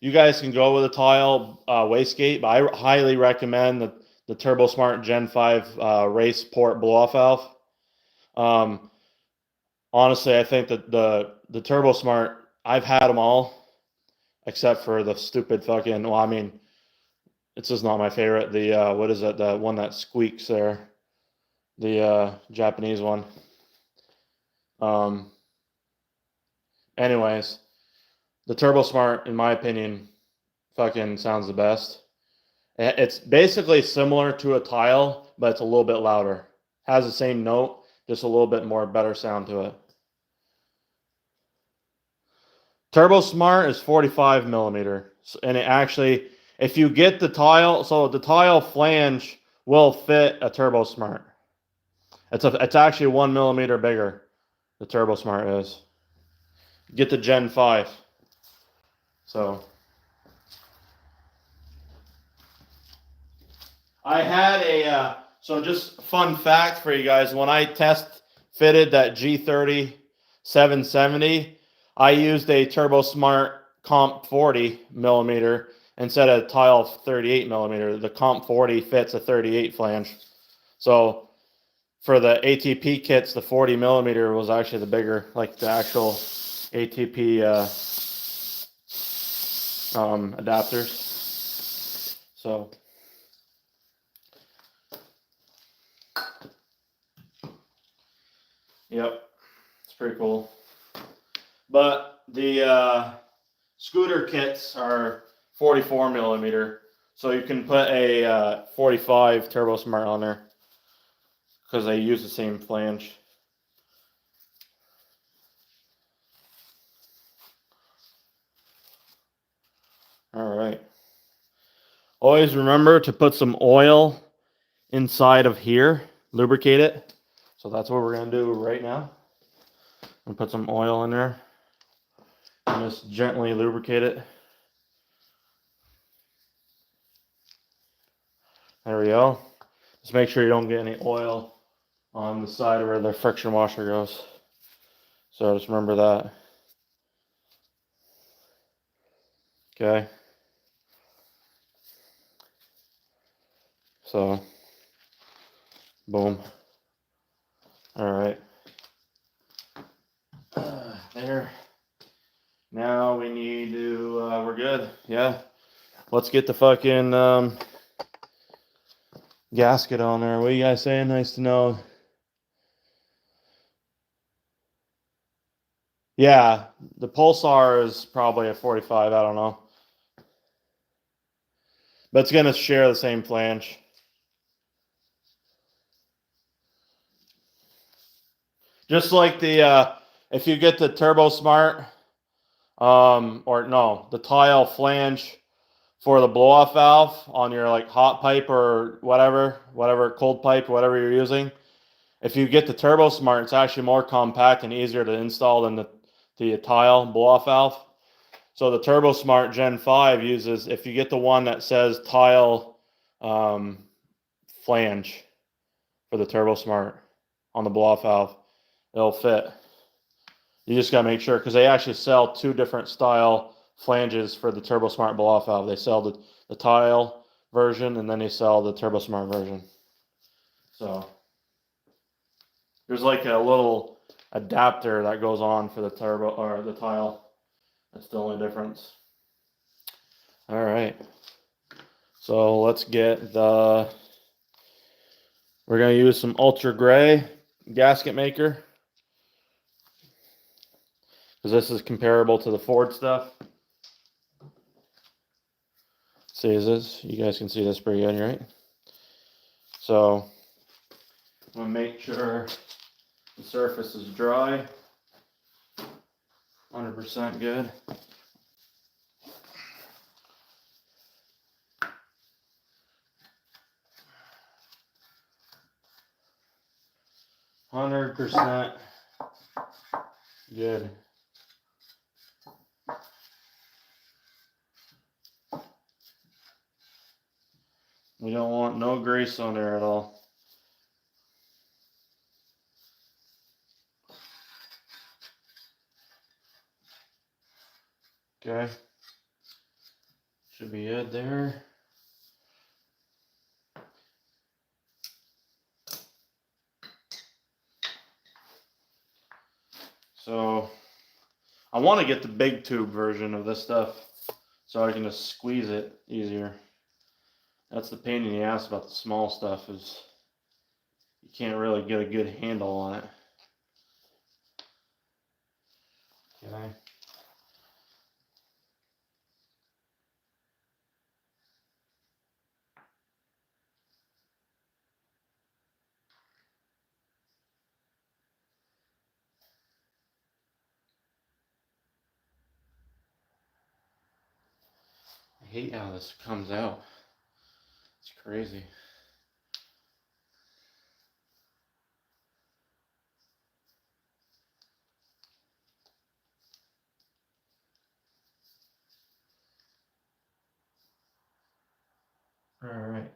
You guys can go with a tile wastegate, but I highly recommend the Turbo Smart Gen 5 race port blow-off valve. Honestly, I think that the Turbo Smart, I've had them all, except for the stupid fucking. Well, I mean, it's just not my favorite. The what is it? The one that squeaks there, the Japanese one. Anyways, the Turbo Smart, in my opinion, fucking sounds the best. It's basically similar to a tile, but it's a little bit louder. Has the same note, just a little bit more better sound to it. Turbo Smart is 45 millimeter, and it actually, if you get the tile, so the tile flange will fit a Turbo Smart. It's actually 1 millimeter bigger. The Turbo Smart is. Get the Gen 5. So I had a So just fun fact for you guys, when I test fitted that G30 770, I used a TurboSmart Comp 40 millimeter instead of tile 38 millimeter. The Comp 40 fits a 38 flange. So for the ATP kits, the 40 millimeter was actually the bigger, like the actual ATP adapters. So yep, it's pretty cool. But the scooter kits are 44 millimeter, so you can put a 45 TurboSmart on there because they use the same flange. All right. Always remember to put some oil inside of here, lubricate it. So that's what we're gonna do right now. And put some oil in there and just gently lubricate it. There we go. Just make sure you don't get any oil on the side where the friction washer goes. So just remember that. Okay. So, boom. All right. There. Now we need to, we're good. Yeah. Let's get the fucking gasket on there. What are you guys saying? Nice to know. Yeah, the Pulsar is probably a 45. I don't know. But it's going to share the same flange. Just like the, if you get the TurboSmart, or no, the tile flange for the blow-off valve on your like hot pipe or whatever cold pipe, whatever you're using. If you get the TurboSmart, it's actually more compact and easier to install than the tile blow-off valve. So the TurboSmart Gen 5 uses, if you get the one that says tile flange for the TurboSmart on the blow-off valve, it'll fit. You just gotta make sure, because they actually sell two different style flanges for the TurboSmart blow-off valve. They sell the tile version, and then they sell the TurboSmart version. So there's like a little adapter that goes on for the turbo or the tile. That's the only difference. All right. So let's get the, we're gonna use some ultra gray gasket maker, because this is comparable to the Ford stuff. See, is this, you guys can see this pretty good, right? So I'm gonna make sure the surface is dry, 100% good. %, good. We don't want no grease on there at all. Okay. Should be good there. So I want to get the big tube version of this stuff so I can just squeeze it easier. That's the pain in the ass about the small stuff, is you can't really get a good handle on it. Okay. I hate how this comes out. It's crazy. All right.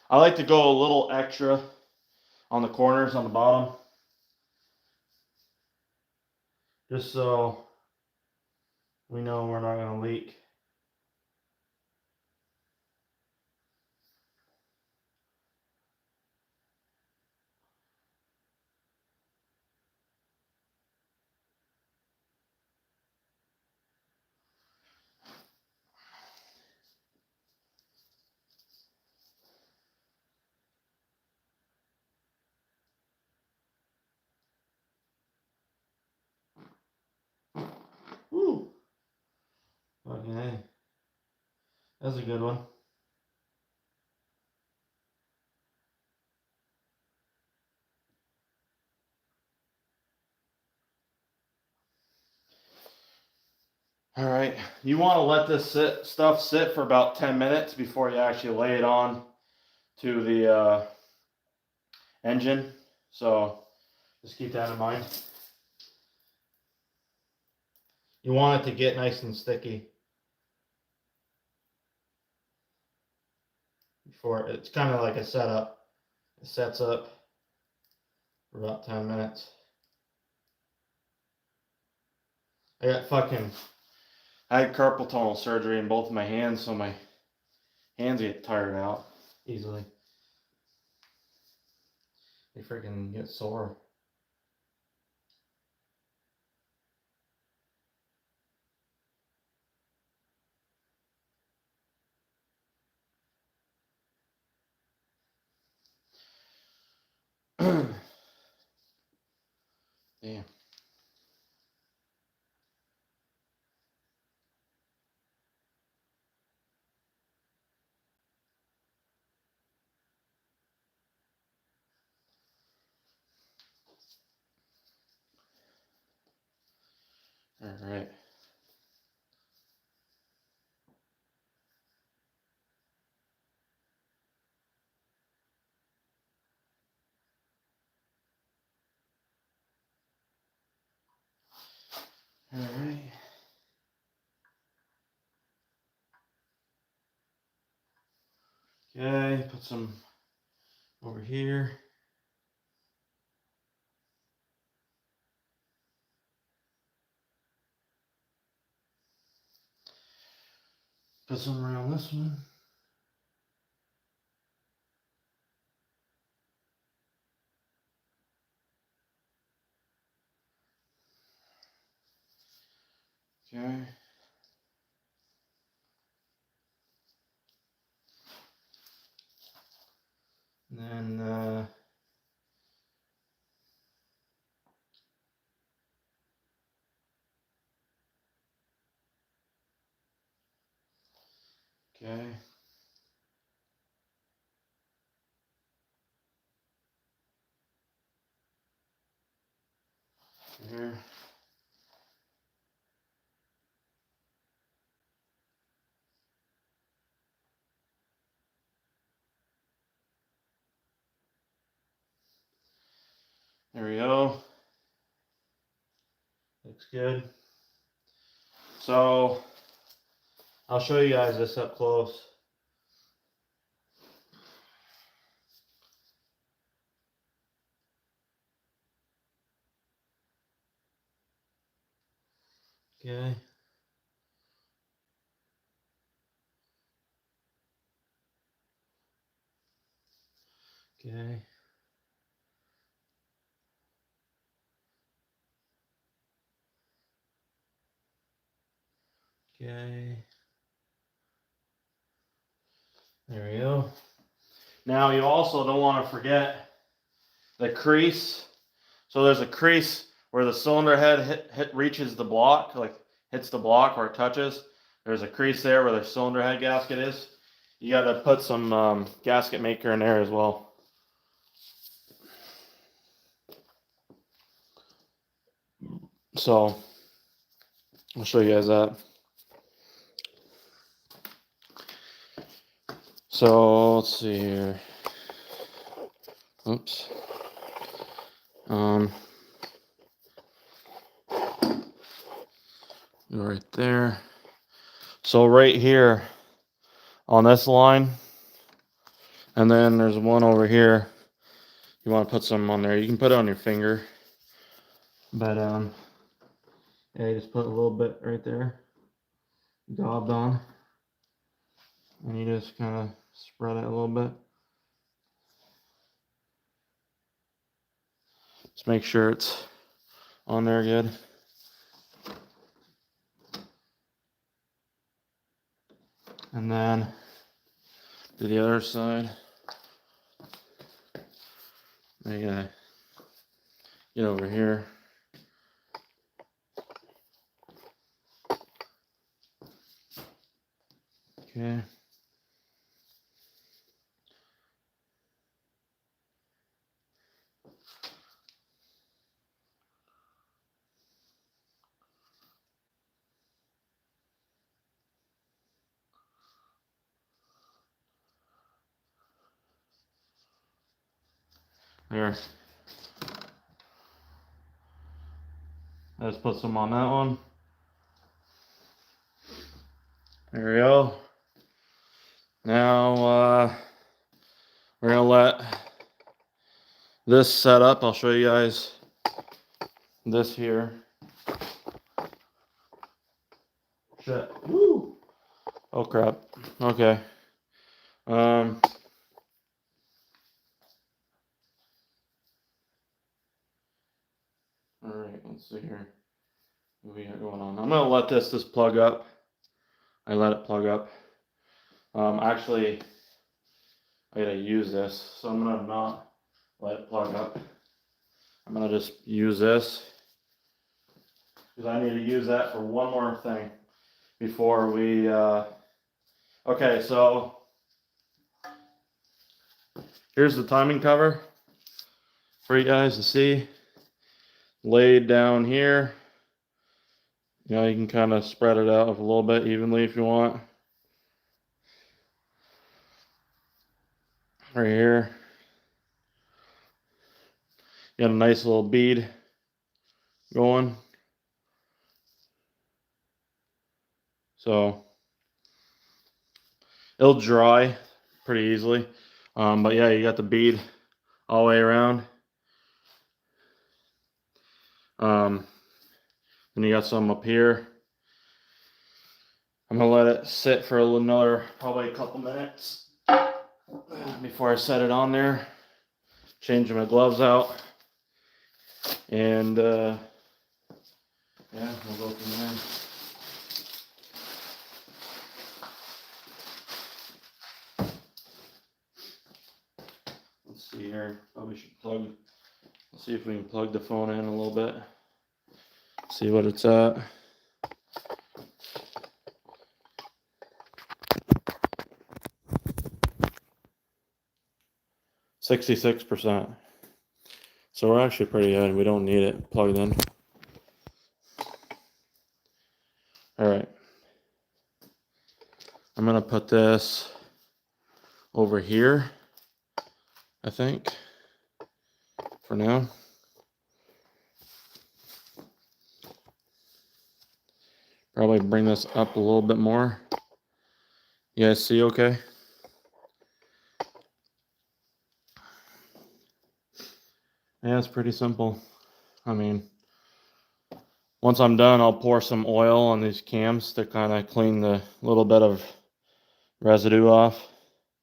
I like to go a little extra on the corners on the bottom, just so we know we're not going to leak. Woo! Okay. That's a good one. All right, you want to let this stuff sit for about 10 minutes before you actually lay it on to the engine. So just keep that in mind. You want it to get nice and sticky before it's kind of like a setup. It sets up for about 10 minutes. I had carpal tunnel surgery in both of my hands, so my hands get tired out easily. They freaking get sore. Damn. All right. All right. Okay, put some over here. Put some around this one. Okay. And then okay. Here. There we go. Looks good. So I'll show you guys this up close. Okay. Okay. Okay. There we go. Now you also don't want to forget the crease. So there's a crease where the cylinder head reaches the block, like hits the block or it touches. There's a crease there where the cylinder head gasket is. You got to put some gasket maker in there as well. So I'll show you guys that. So let's see here. Oops. Right there. So right here on this line, And then there's one over here. You want to put some on there. You can put it on your finger. But yeah, you just put a little bit right there. Daubed on. And you just kind of spread it a little bit. Just make sure it's on there good. And then to the other side. I gotta get over here. Okay. There. Let's put some on that one. There we go. Now we're gonna let this set up. I'll show you guys this here. Shit. Woo. Oh crap. Okay. All right, let's see here. What we got going on? I'm gonna let this plug up. I let it plug up. Actually, I gotta use this, so I'm gonna not let it plug up. I'm gonna just use this because I need to use that for one more thing before we. Okay, so here's the timing cover for you guys to see. Laid down here. You know, you can kind of spread it out a little bit evenly if you want. Right here. You got a nice little bead going. So it'll dry pretty easily. But yeah, you got the bead all the way around. Then you got some up here. I'm gonna let it sit for another probably a couple minutes before I set it on there. Change my gloves out, and yeah, we'll go from there. Let's see here. Probably should plug. Let's see if we can plug the phone in a little bit. See what it's at. %66%. So we're actually pretty good. We don't need it plugged in. All right. I'm gonna put this over here, I think, for now. Probably bring this up a little bit more. You guys see okay? Yeah, it's pretty simple. I mean, once I'm done, I'll pour some oil on these cams to kind of clean the little bit of residue off.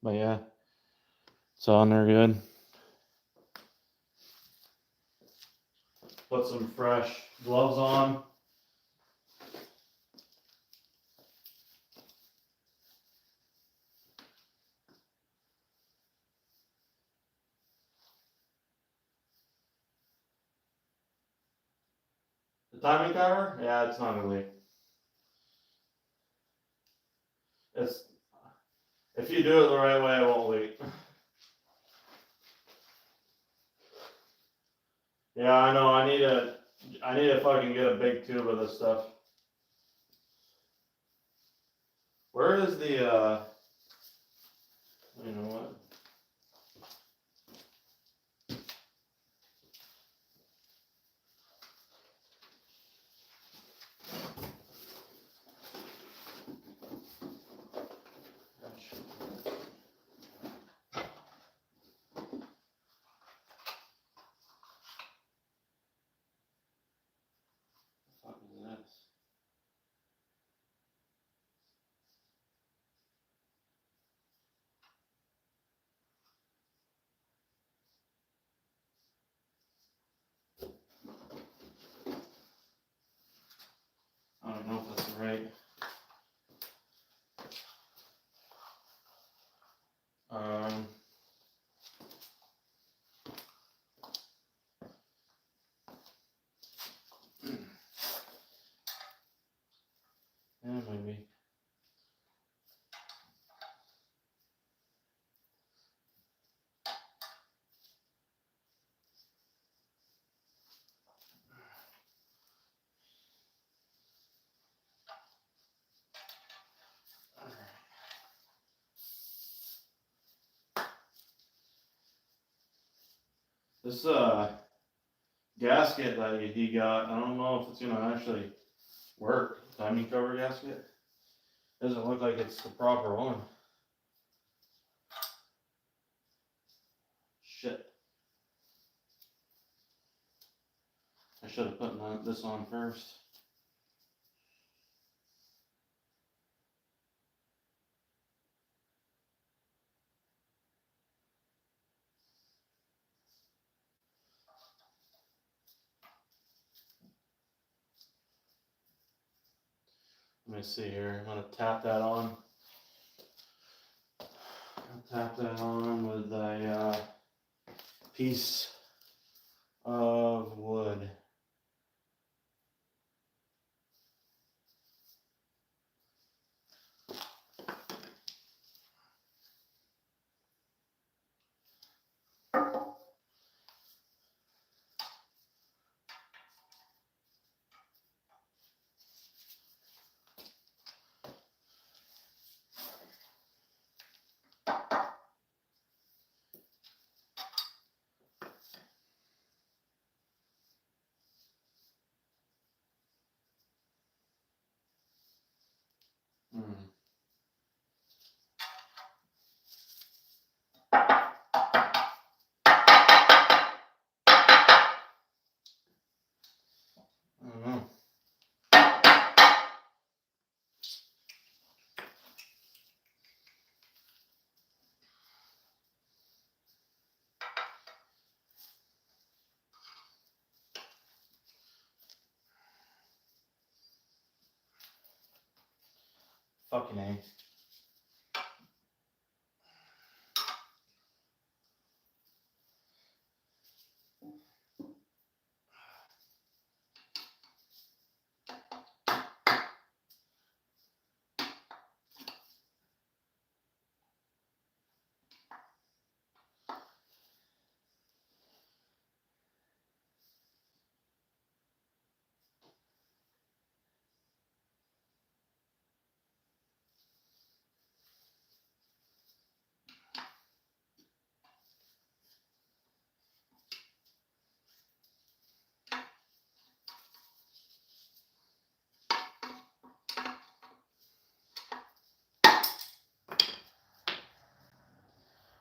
But yeah, it's on there good. Put some fresh gloves on. The timing cover? Yeah, it's not gonna leak. It's, if you do it the right way, it won't leak. Yeah, I know. I need to fucking get a big tube of this stuff. Where is the you know what? Right. Yeah, maybe. This gasket that he got, I don't know if it's gonna actually work. Timing cover gasket doesn't look like it's the proper one. Shit. I should have put this on first. Let me see here. I'm gonna tap that on. I'll tap that on with a piece of wood. I don't know. Fucking A.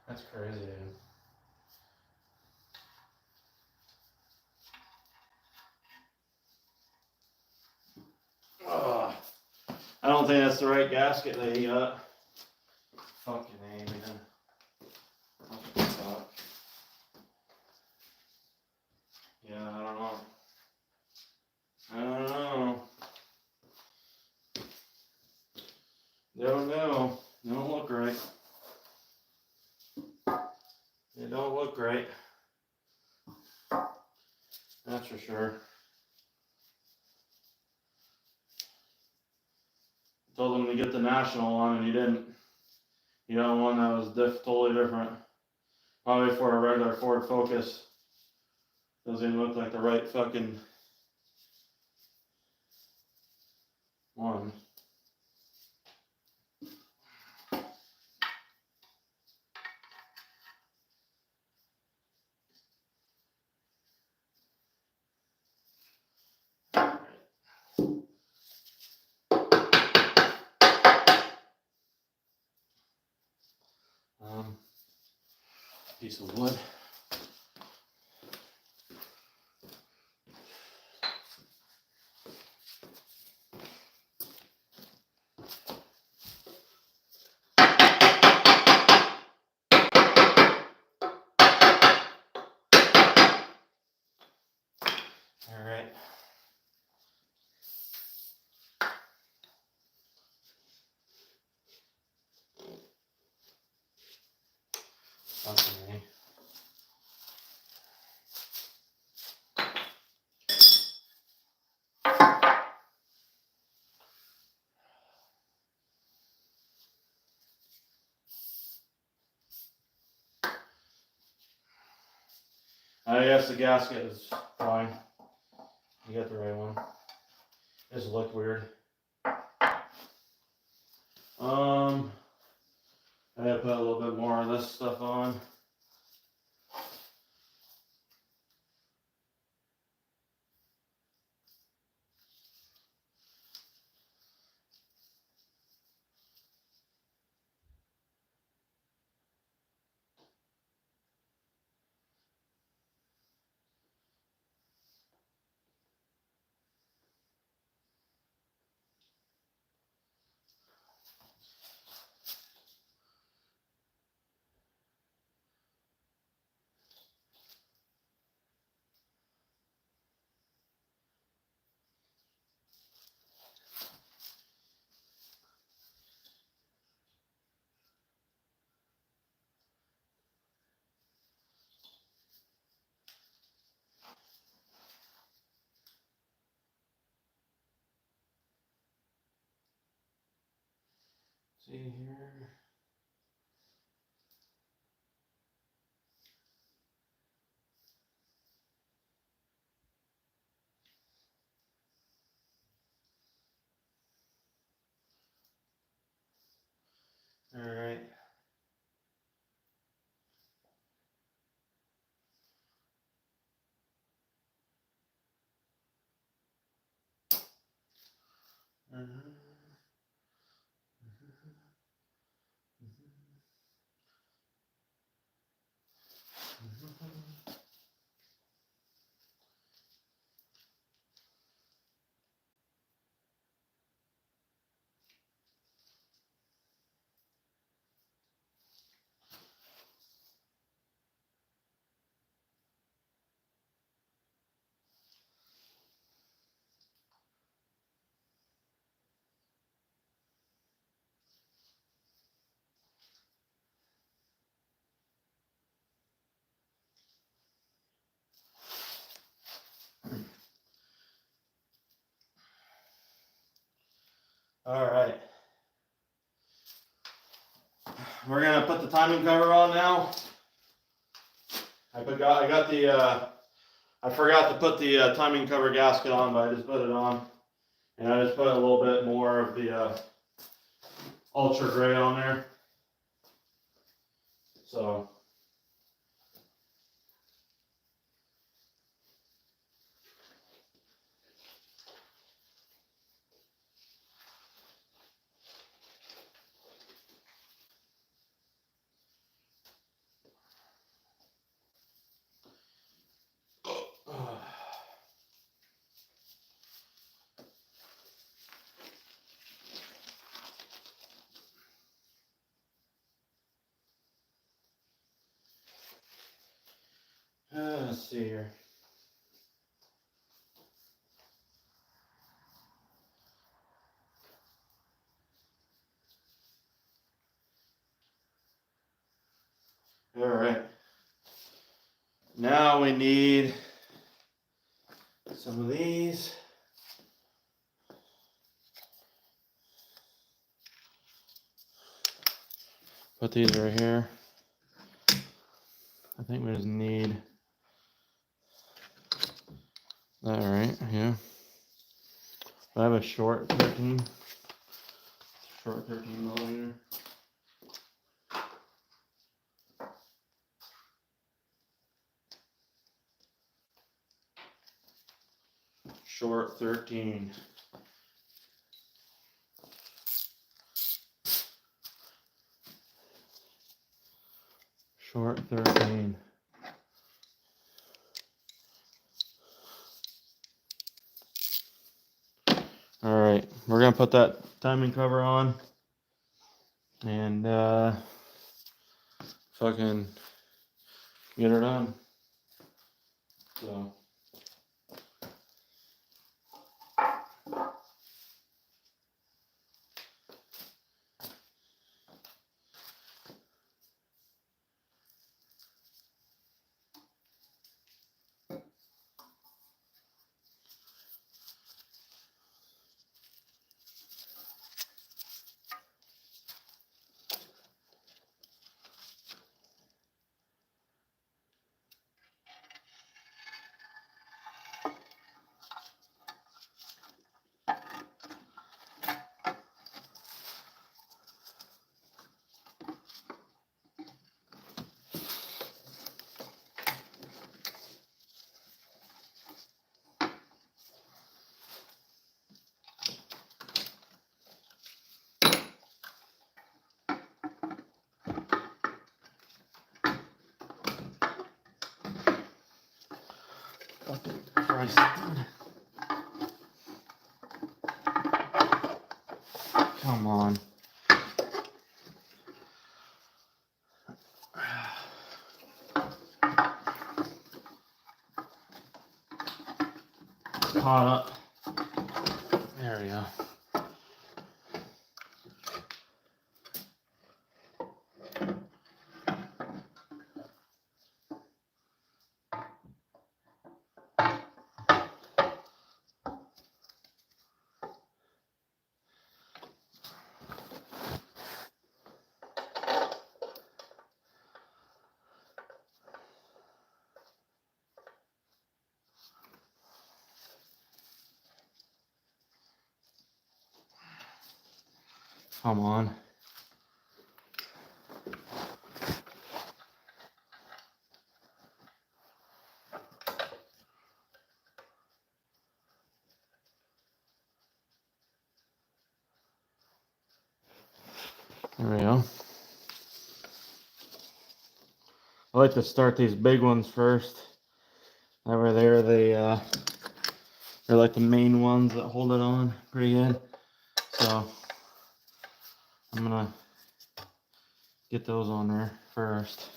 That's crazy, dude. Ugh. I don't think that's the right gasket that he got. Fucking A, man. What the fuck? Yeah, I don't know. I don't know. Don't know. Don't look right. It don't look right. That's for sure. Told him to get the national on and he didn't. He got one that was totally different. Probably for a regular Ford Focus. Doesn't even look like the right fucking one. Piece of wood. All right. I guess the gasket is fine. You got the right one. This looked weird. I had to put a little bit more of this stuff on. See here. All right. All right. We're gonna put the timing cover on now. I forgot to put the timing cover gasket on, but I just put it on, and I just put a little bit more of the ultra gray on there. So. Let's see here. All right. Now we need some of these. Put these right here. I think we just need that, right? Yeah. I have a short 13 millimeter. Short 13. Short 13. All right, we're gonna put that timing cover on and fucking get her done. So. Fucking Christ, dude. Come on. Caught up. There we go. Come on. There we go. I like to start these big ones first. Over there, they're like the main ones that hold it on pretty good. So I'm gonna get those on there first.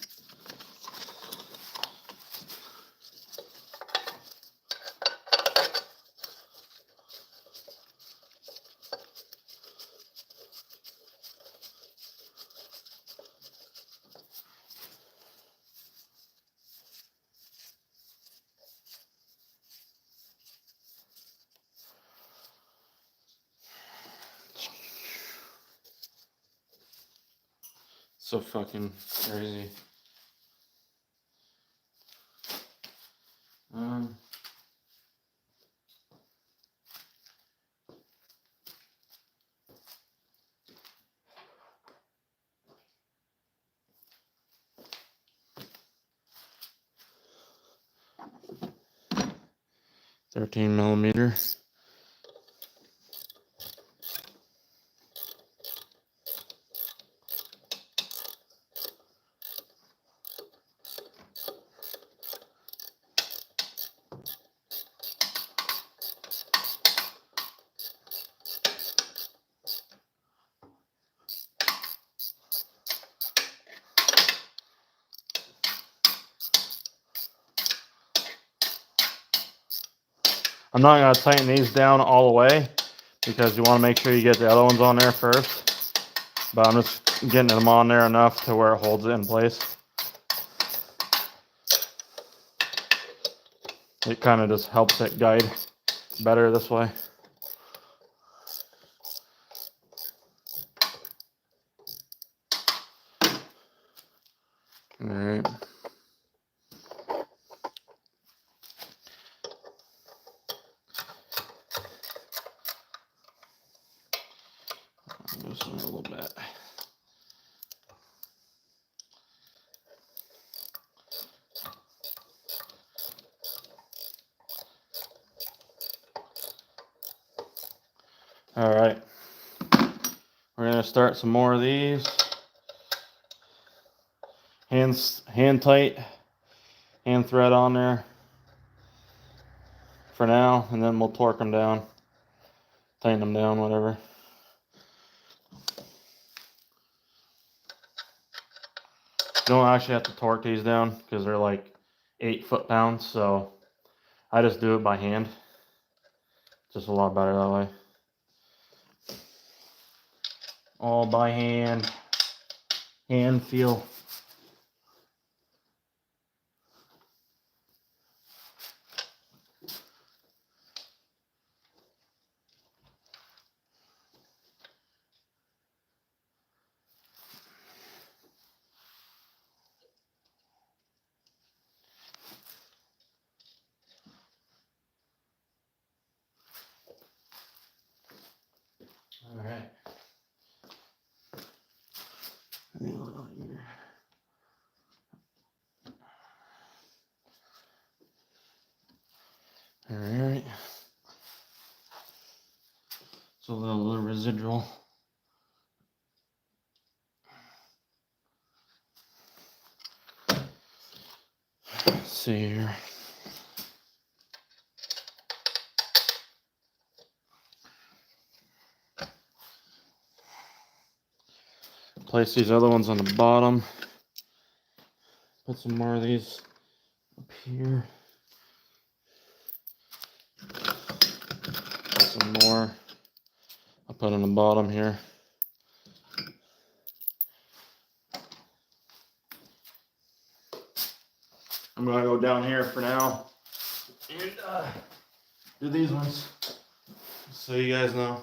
So fucking crazy. 13 millimeter. I'm not going to tighten these down all the way because you want to make sure you get the other ones on there first. But I'm just getting them on there enough to where it holds it in place. It kind of just helps it guide better this way. All right. Just a little bit. All right. We're gonna start some more of these. Hand tight, hand thread on there for now, and then we'll torque them down, tighten them down, whatever. You don't actually have to torque these down because they're like 8 foot-pounds, so I just do it by hand. Just a lot better that way. All by hand. Hand feel. All right. All right. So a little residual. Let's see here. Place these other ones on the bottom. Put some more of these up here. Some more. I'll put on the bottom here. I'm gonna go down here for now and do these ones so you guys know.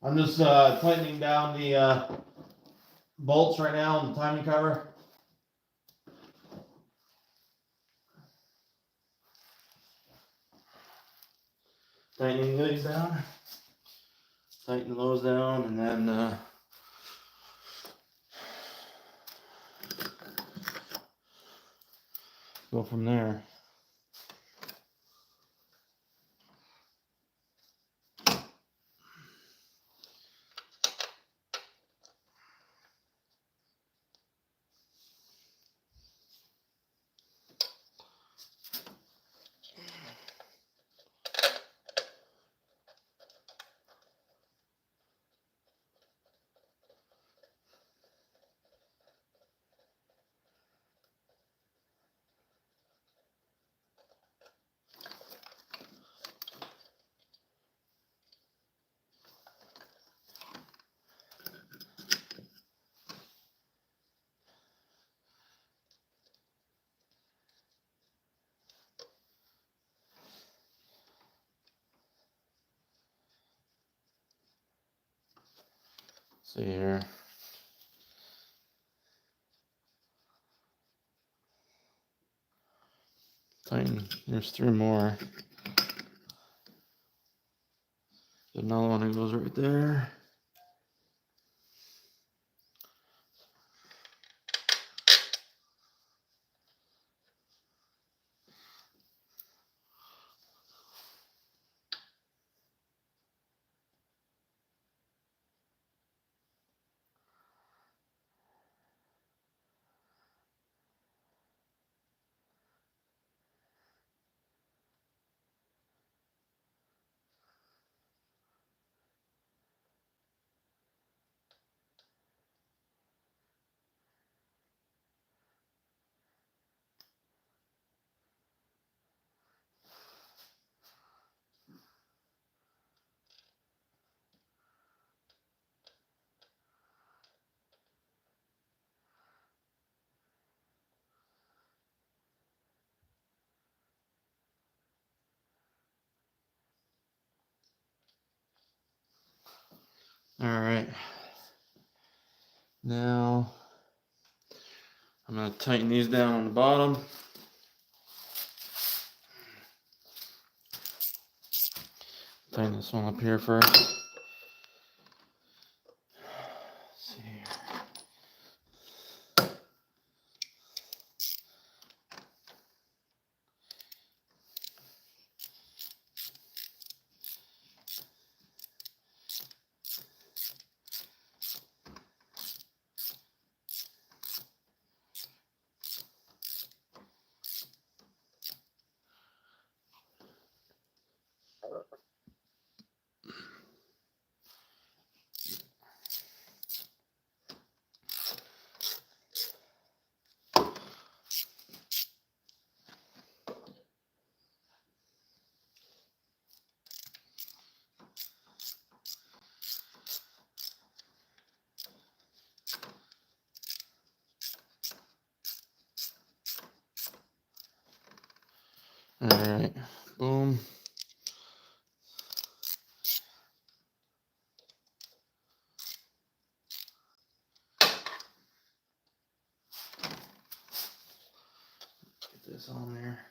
I'm just tightening down the bolts right now on the timing cover. Tightening these down. Tighten those down, and then go from there. See here. Tighten. There's 3 more. Another one that goes right there. All right. Now I'm going to tighten these down on the bottom. Tighten this one up here first. Let's see here. All right, boom. Get this on there.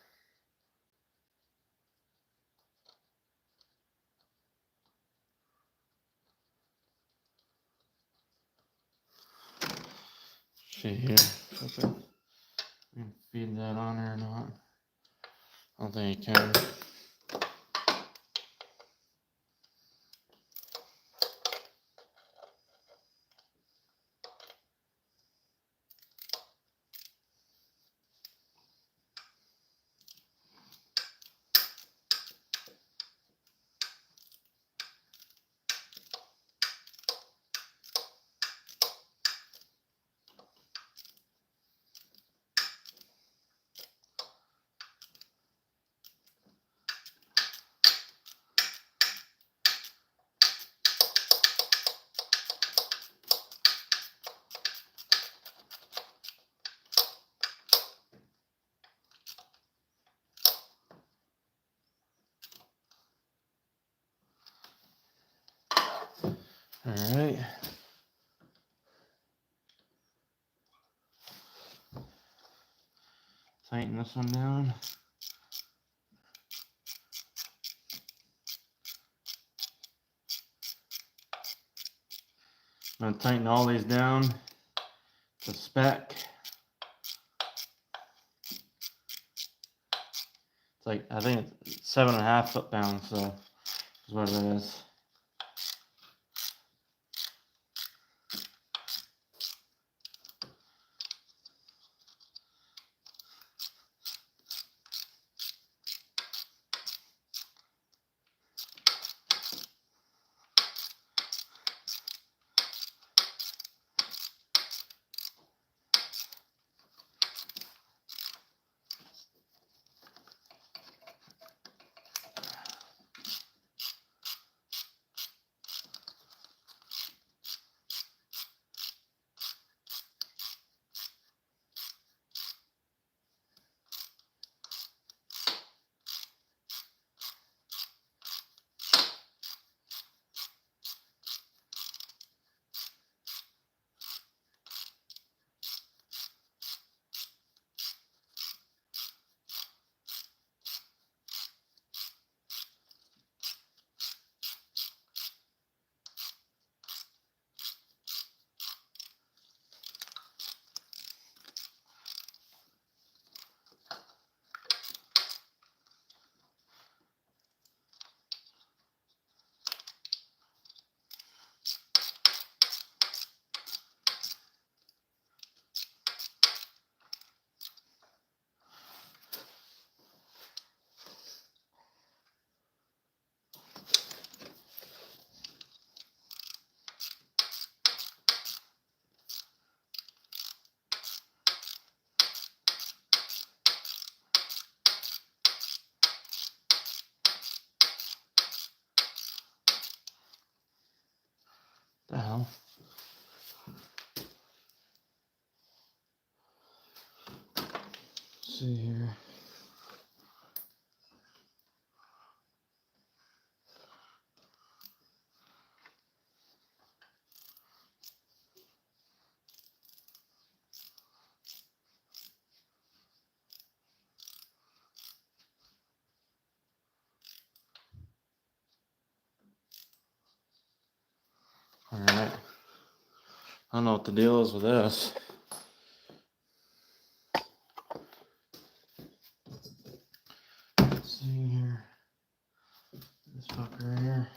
See here, if I can feed that on there or not. I don't think you can. All right. Tighten this one down. I'm going to tighten all these down to spec. It's like, I think it's 7.5 foot-pounds, so is what it is. The hell? Let's see here. I don't know what the deal is with this. Let's see here. This fucker here.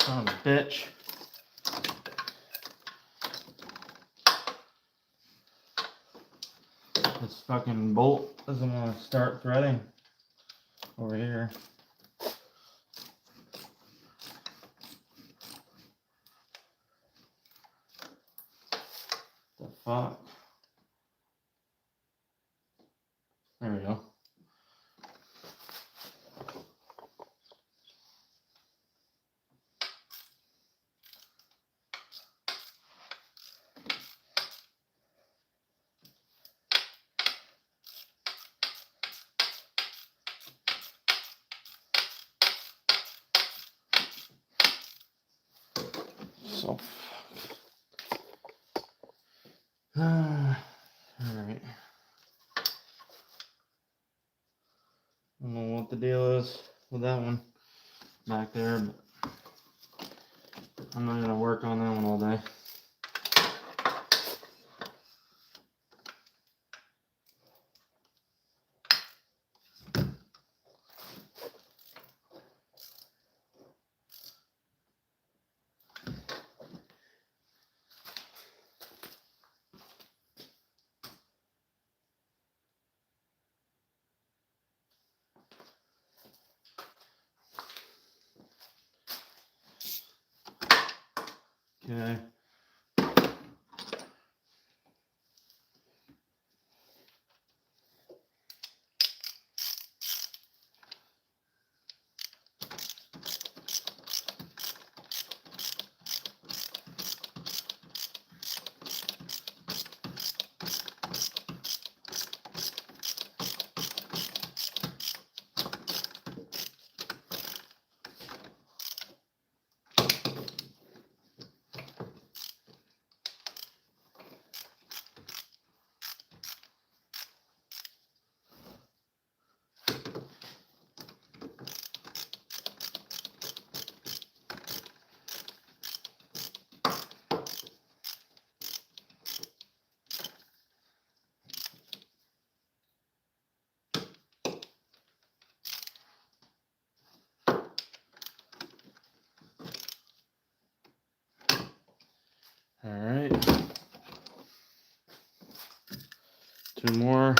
Son of a bitch. This fucking bolt doesn't want to start threading over here. The fuck? There we go. So, all right. I don't know what the deal is with that one back there, but I'm not gonna work on that one all day. Okay. All right. 2 more.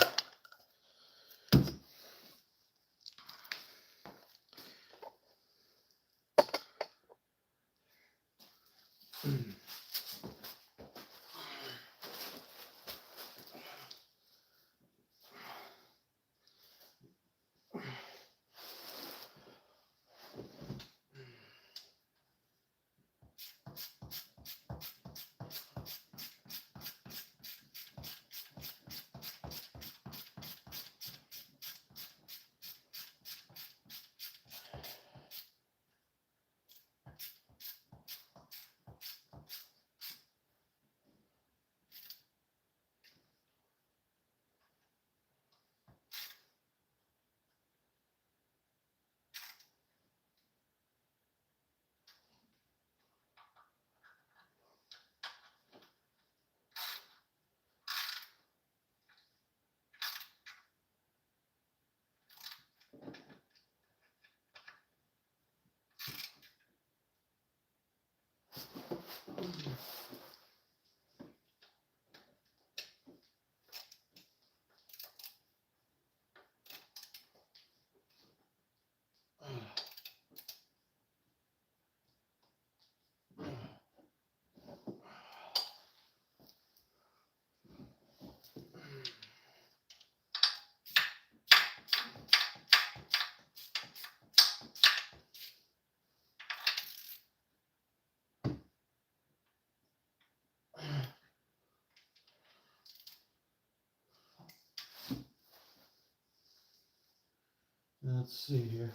Let's see here.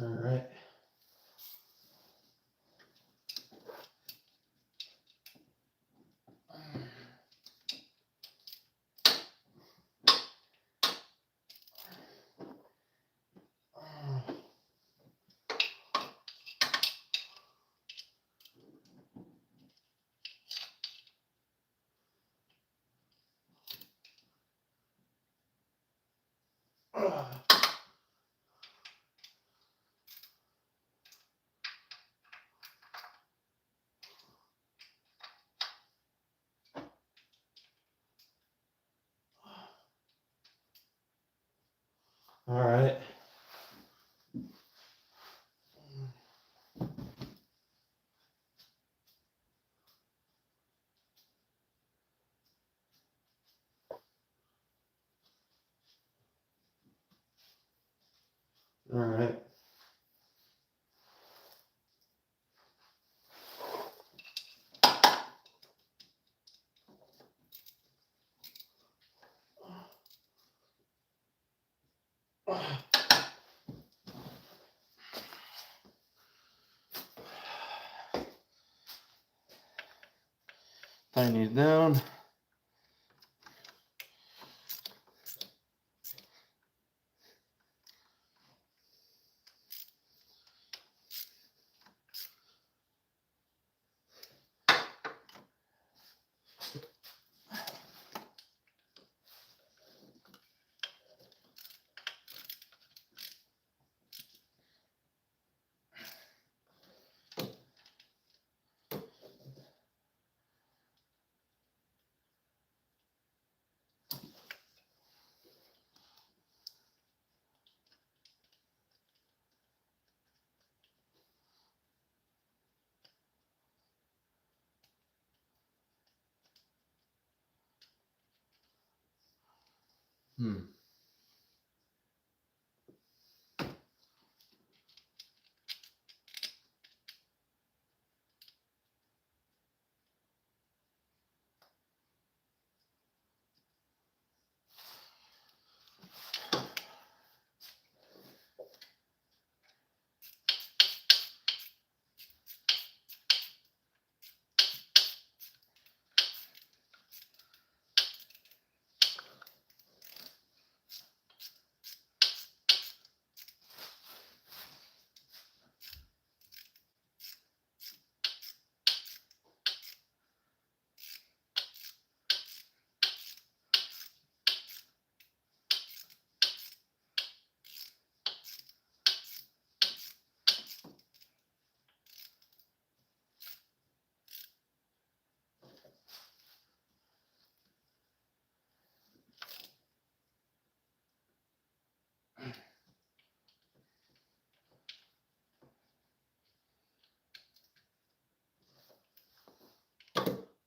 All right. All right. All right. Tighten these down.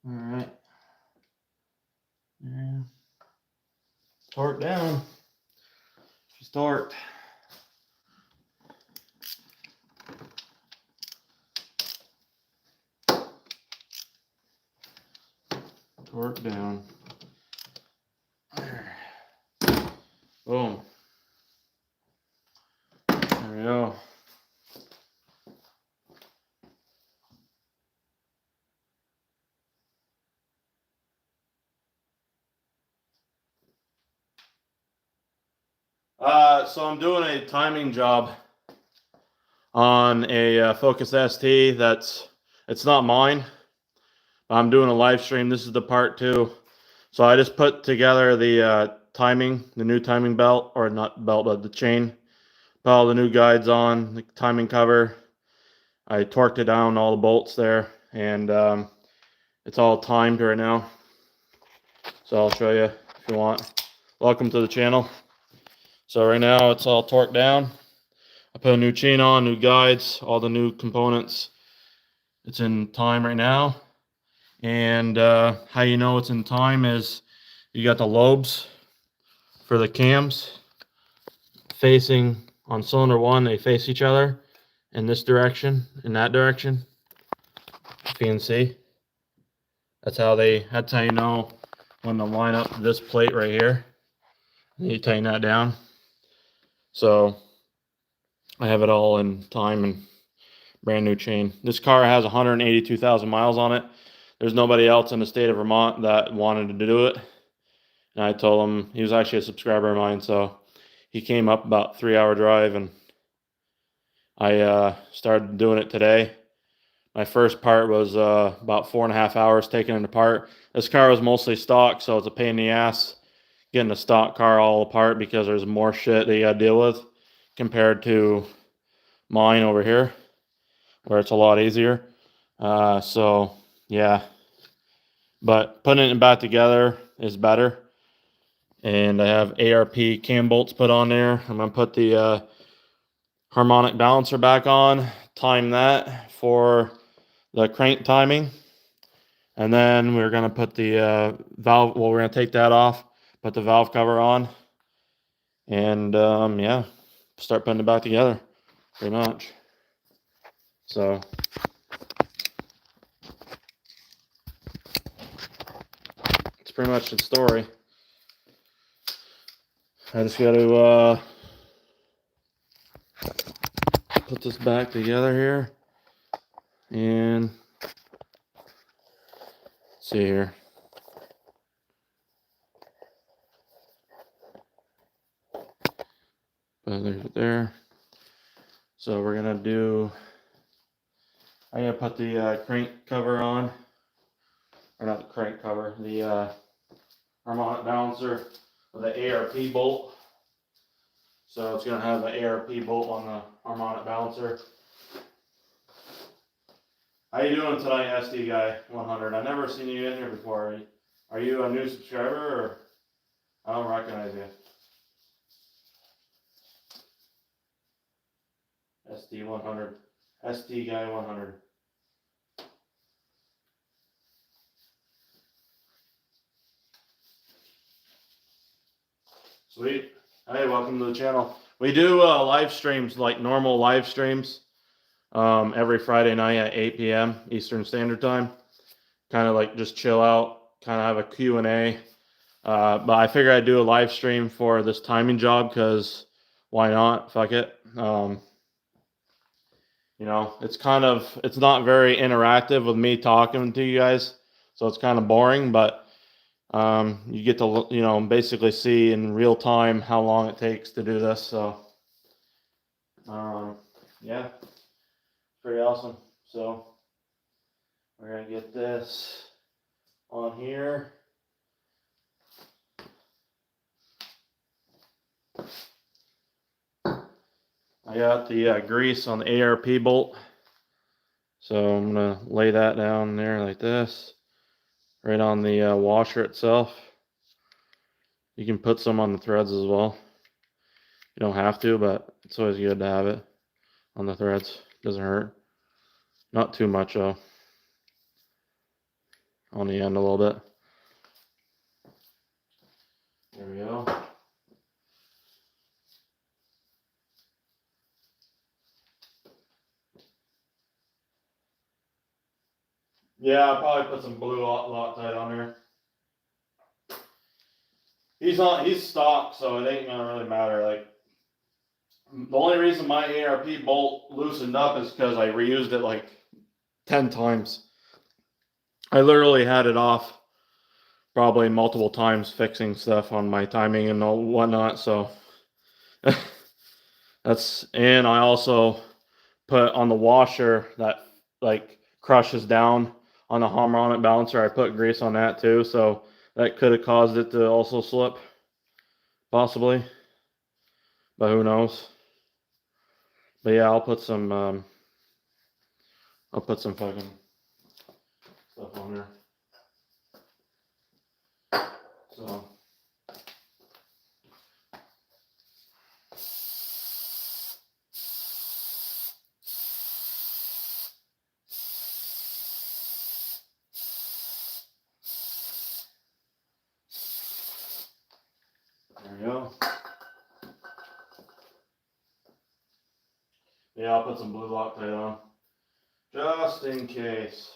All right. Yeah. Torque down. She's torqued. Torque down. There. Boom. There we go. So I'm doing a timing job on a Focus ST. It's not mine. I'm doing a live stream. This is the part 2. So I just put together the the new timing belt, or not belt, but the chain. Put all the new guides on, the timing cover. I torqued it down, all the bolts there, and it's all timed right now. So I'll show you if you want. Welcome to the channel. So right now it's all torqued down. I put a new chain on, new guides, all the new components. It's in time right now. And how you know it's in time is you got the lobes for the cams facing on cylinder 1. They face each other in this direction, in that direction. If you can see, that's how you know when to line up this plate right here. And you tighten that down. So I have it all in time and brand new chain. This car has 182,000 miles on it. There's nobody else in the state of Vermont that wanted to do it. And I told him, he was actually a subscriber of mine, so he came up about 3-hour drive, and I started doing it today. My first part was about 4.5 hours taking it apart. This car was mostly stock, so it's a pain in the ass getting a stock car all apart because there's more shit that you gotta deal with compared to mine over here, where it's a lot easier. So yeah, but putting it back together is better. And I have ARP cam bolts put on there. I'm gonna put the harmonic balancer back on, time that for the crank timing, and then we're gonna put the valve, well, we're gonna take that off, put the valve cover on, and yeah, start putting it back together pretty much. So it's pretty much the story. I just got to put this back together here, and see here. But there's it there. So we're gonna do, I'm gonna put the crank cover on, or not the crank cover, the harmonic balancer with the ARP bolt. So it's gonna have an ARP bolt on the harmonic balancer. How you doing tonight, SD guy 100? I've never seen you in here before. Are you a new subscriber, or I don't recognize you? SD 100, SD guy 100. Sweet. Hey, welcome to the channel. We do live streams, like normal live streams, every Friday night at 8 p.m. Eastern Standard Time. Kind of like just chill out, kind of have a Q&A. But I figured I'd do a live stream for this timing job because why not? Fuck it. You know, it's not very interactive with me talking to you guys, so it's kind of boring, but you get to, you know, basically see in real time how long it takes to do this. So, yeah, pretty awesome. So we're gonna get this on here. I got the grease on the ARP bolt, so I'm gonna lay that down there like this, right on the washer itself. You can put some on the threads as well. You don't have to, but it's always good to have it on the threads. Doesn't hurt. Not too much though. On the end a little bit. There we go. Yeah, I'll probably put some blue Loctite on there. He's stock, so it ain't gonna really matter. Like, the only reason my ARP bolt loosened up is because I reused it like 10 times. I literally had it off probably multiple times fixing stuff on my timing and whatnot, so and I also put on the washer that like crushes down on the harmonic balancer. I put grease on that too, so that could have caused it to also slip, possibly, but who knows. But yeah, I'll put some fucking stuff on there. So there we go. Yeah, I'll put some blue Loctite on, just in case.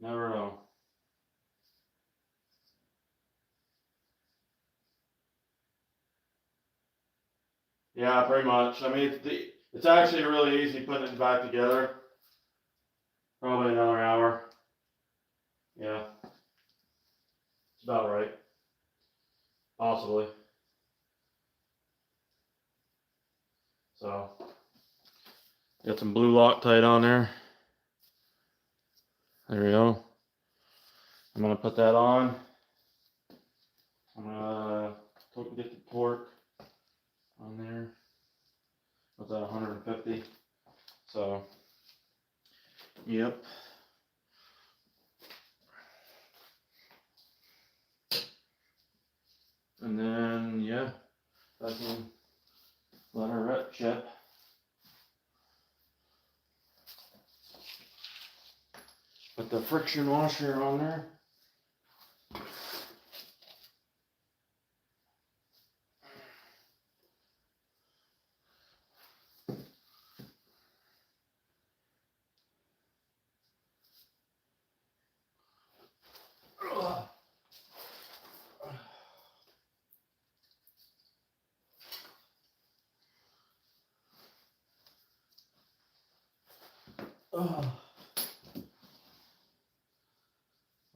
Never know. Yeah, pretty much. I mean, it's actually really easy putting it back together. Probably another hour. Yeah. It's about right. Possibly. So, got some blue Loctite on there. There we go. I'm going to put that on. I'm going to get the torque on there. What's that, 150? So, yep. And then, yeah, I can let her rip chip. Put the friction washer on there.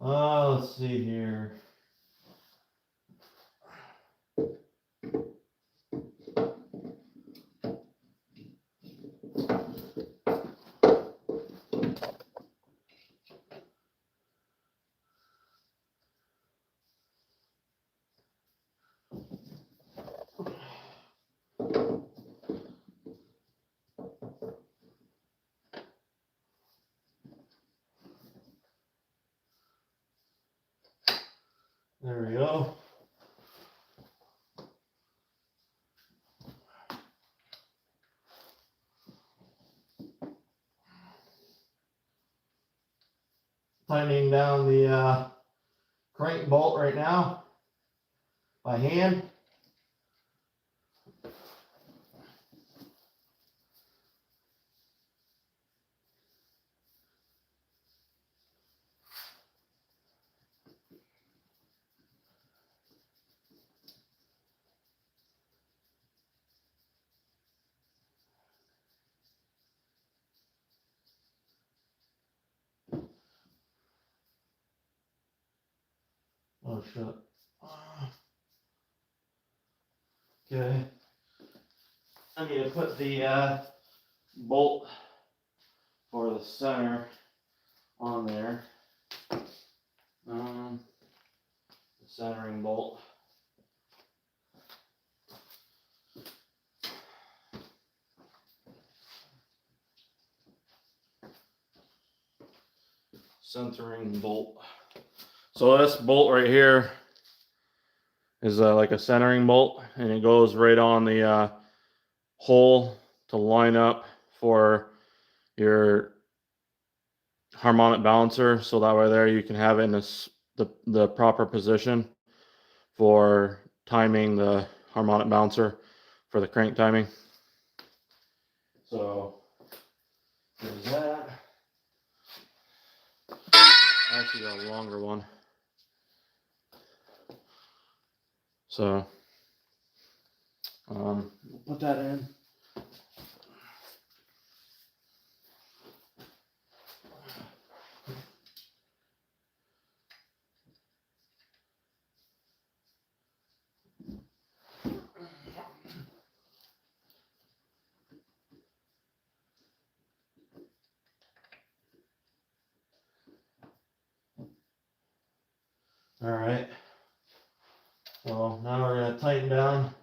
Let's see here. There we go. tightening down the crank bolt right now by hand. Oh shit. Okay. I need to put the bolt for the center on there. The centering bolt. Centering bolt. So this bolt right here is like a centering bolt, and it goes right on the hole to line up for your harmonic balancer, so that way there you can have it in the proper position for timing the harmonic balancer for the crank timing. So there's that. I actually got a longer one. So we'll put that in. All right. So now we're going to tighten down.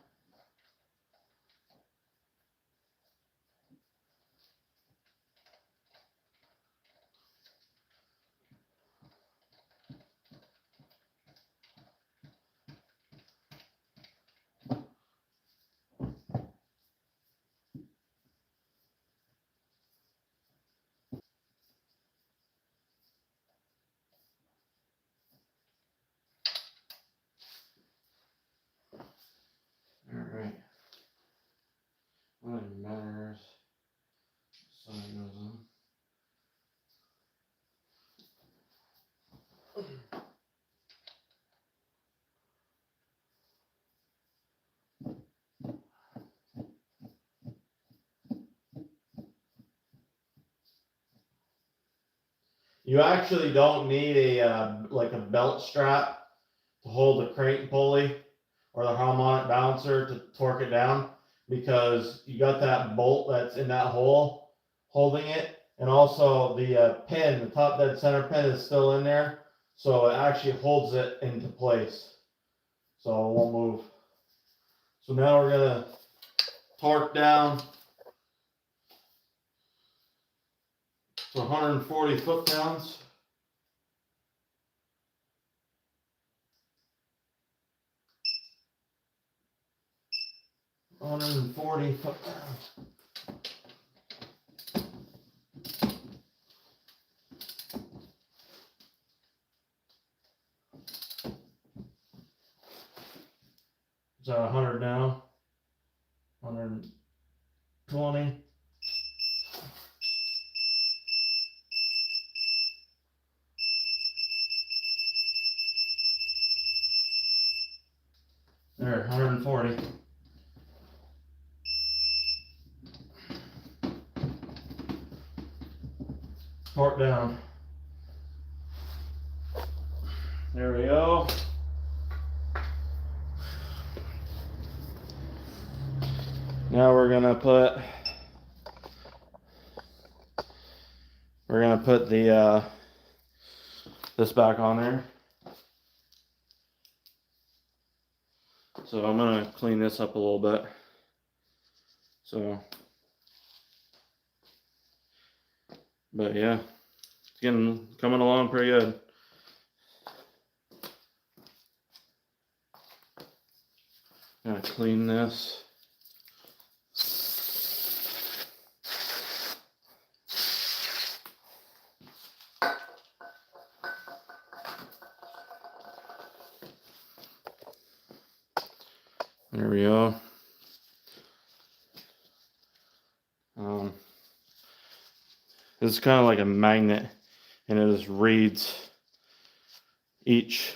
All right. What matters? So it goes on. You actually don't need a like a belt strap to hold the crank pulley or the harmonic balancer to torque it down, because you got that bolt that's in that hole holding it, and also the pin, the top dead center pin is still in there, so it actually holds it into place, so it won't move. So now we're gonna torque down to 140 foot-pounds. Is that 100 now? 120. There, 140. Torque down. There we go. Now we're gonna put the this back on there. So I'm gonna clean this up a little bit. So, but yeah, it's coming along pretty good. Gonna clean this. There we go. This is kind of like a magnet, and it just reads each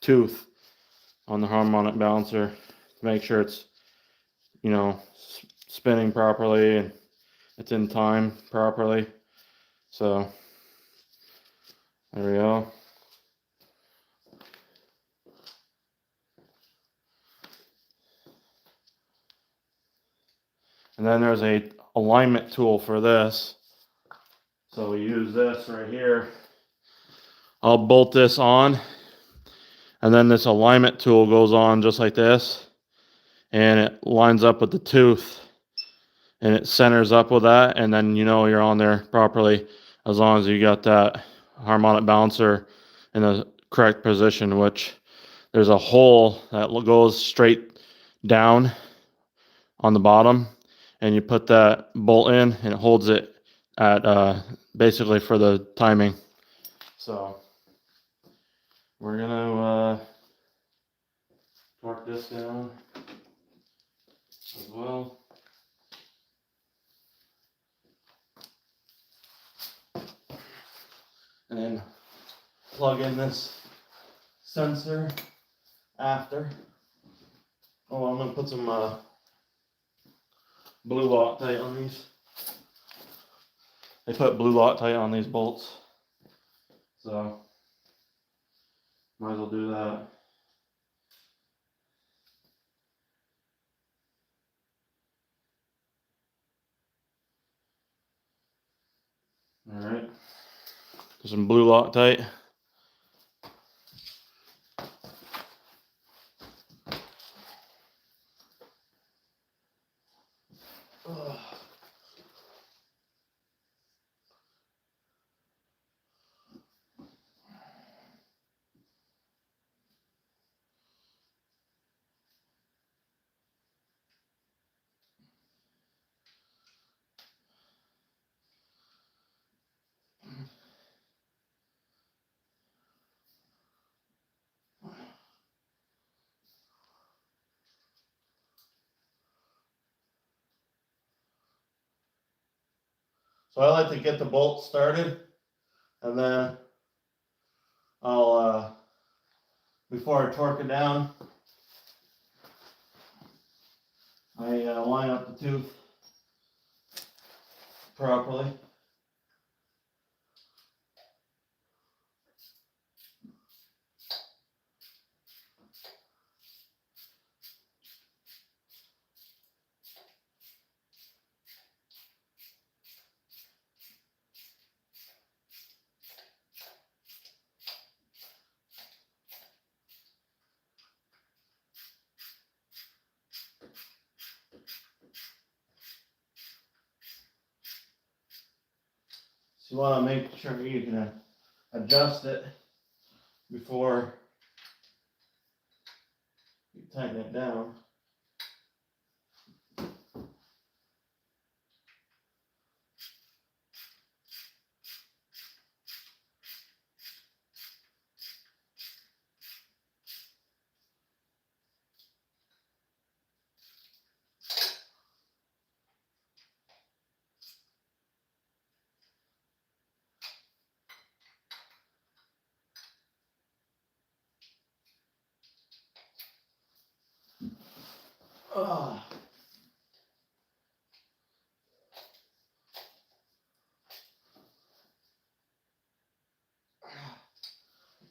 tooth on the harmonic balancer to make sure it's, you know, spinning properly and it's in time properly. So there we go. And then there's a alignment tool for this. So we use this right here. I'll bolt this on, and then this alignment tool goes on just like this, and it lines up with the tooth, and it centers up with that, and then you know you're on there properly as long as you got that harmonic balancer in the correct position, which there's a hole that goes straight down on the bottom, and you put that bolt in and it holds it at basically for the timing. So we're gonna torque this down as well. And then plug in this sensor after. Oh, I'm gonna put some blue Loctite on these. They put blue Loctite on these bolts, so might as well do that. All right, there's some blue Loctite. So I like to get the bolt started, and then I'll, before I torque it down, I line up the tooth properly. So you want to make sure you can adjust it before you tighten it down.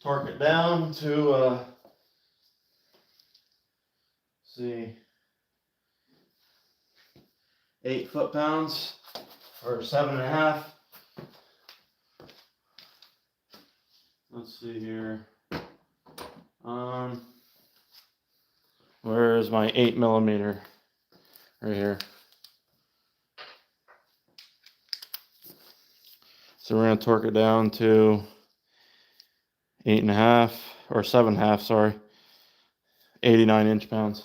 Torque it down to see 8 foot-pounds or 7.5. Let's see here. Where is my 8mm? Right here. So we're gonna torque it down to 8.5 or 7.5, sorry, 89 inch-pounds.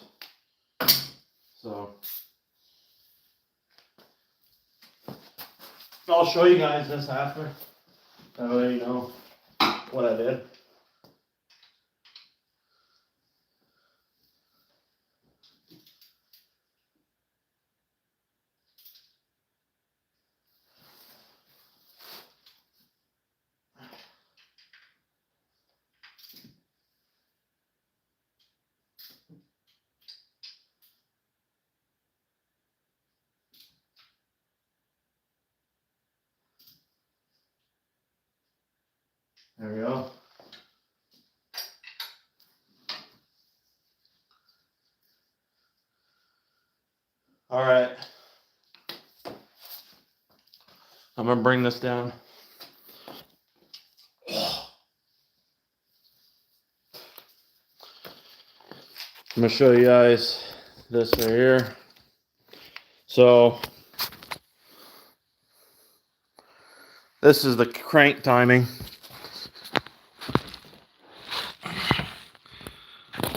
So I'll show you guys this after. That way you know what I did. There we go. All right. I'm gonna bring this down. I'm gonna show you guys this right here. So this is the crank timing.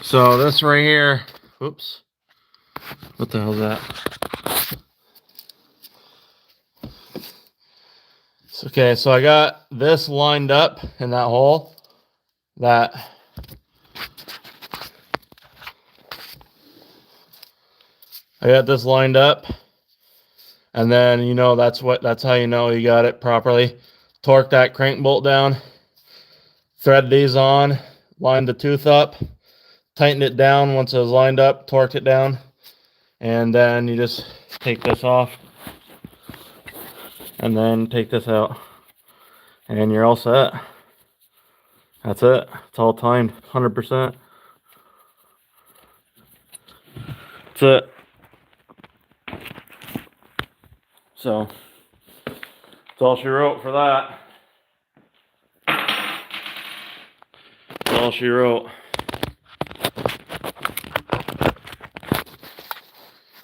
So this right here, whoops, what the hell is that? Okay, so I got this lined up in that hole. I got this lined up, and then that's how you know you got it properly. Torque that crank bolt down, thread these on, line the tooth up, tighten it down once it was lined up, torqued it down, and then you just take this off, and then take this out, and you're all set. That's it. It's all timed, 100%. That's it. So that's all she wrote for that. That's all she wrote.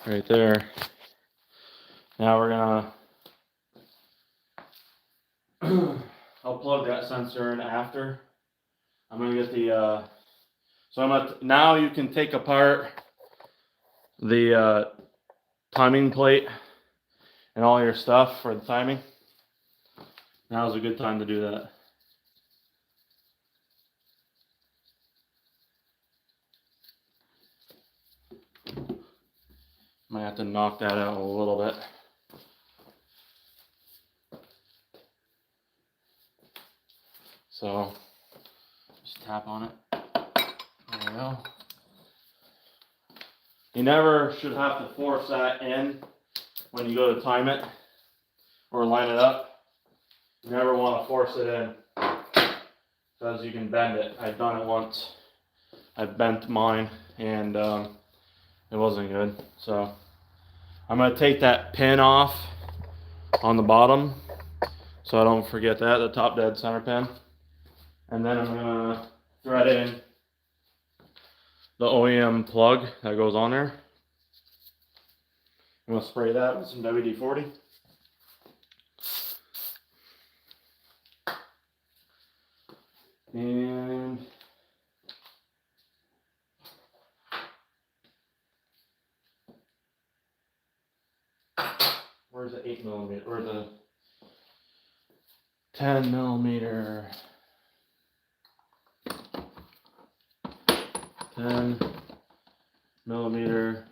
Right there. Now we're gonna I'll plug that sensor in after. I'm gonna get the now you can take apart the timing plate and all your stuff for the timing. Now's a good time to do that. Might have to knock that out a little bit. So just tap on it. There we go. You never should have to force that in when you go to time it or line it up. You never want to force it in because you can bend it. I've done it once. I bent mine and it wasn't good. So I'm going to take that pin off on the bottom so I don't forget that, the top dead center pin. And then I'm going to thread in the OEM plug that goes on there. I'm going to spray that with some WD-40. And where's the 8mm or the 10mm? 10mm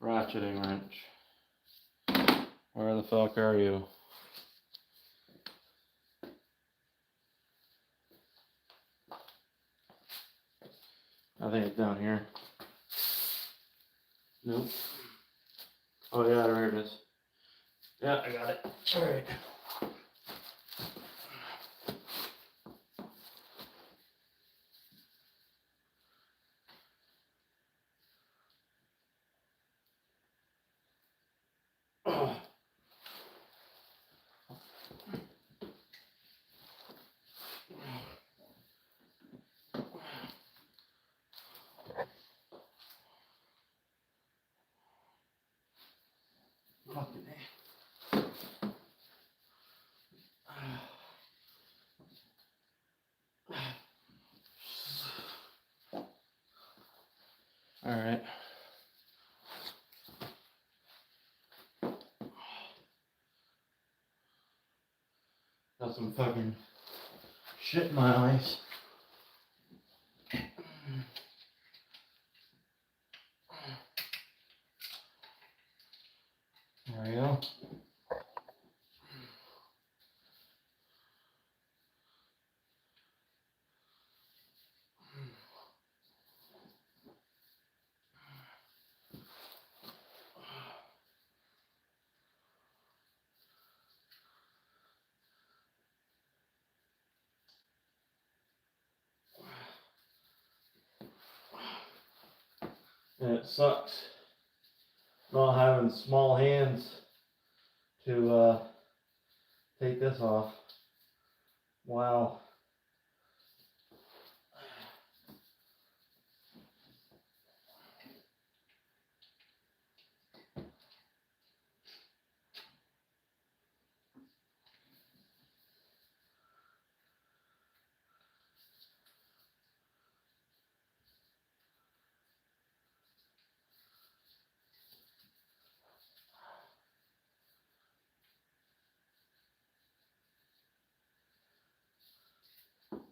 ratcheting wrench. Where the fuck are you? I think it's down here. Nope. Oh yeah, there it is. Yeah, I got it. All right. Oh. All right. Got some fucking shit in my eyes. There we go. And it sucks not having small hands to take this off. Wow.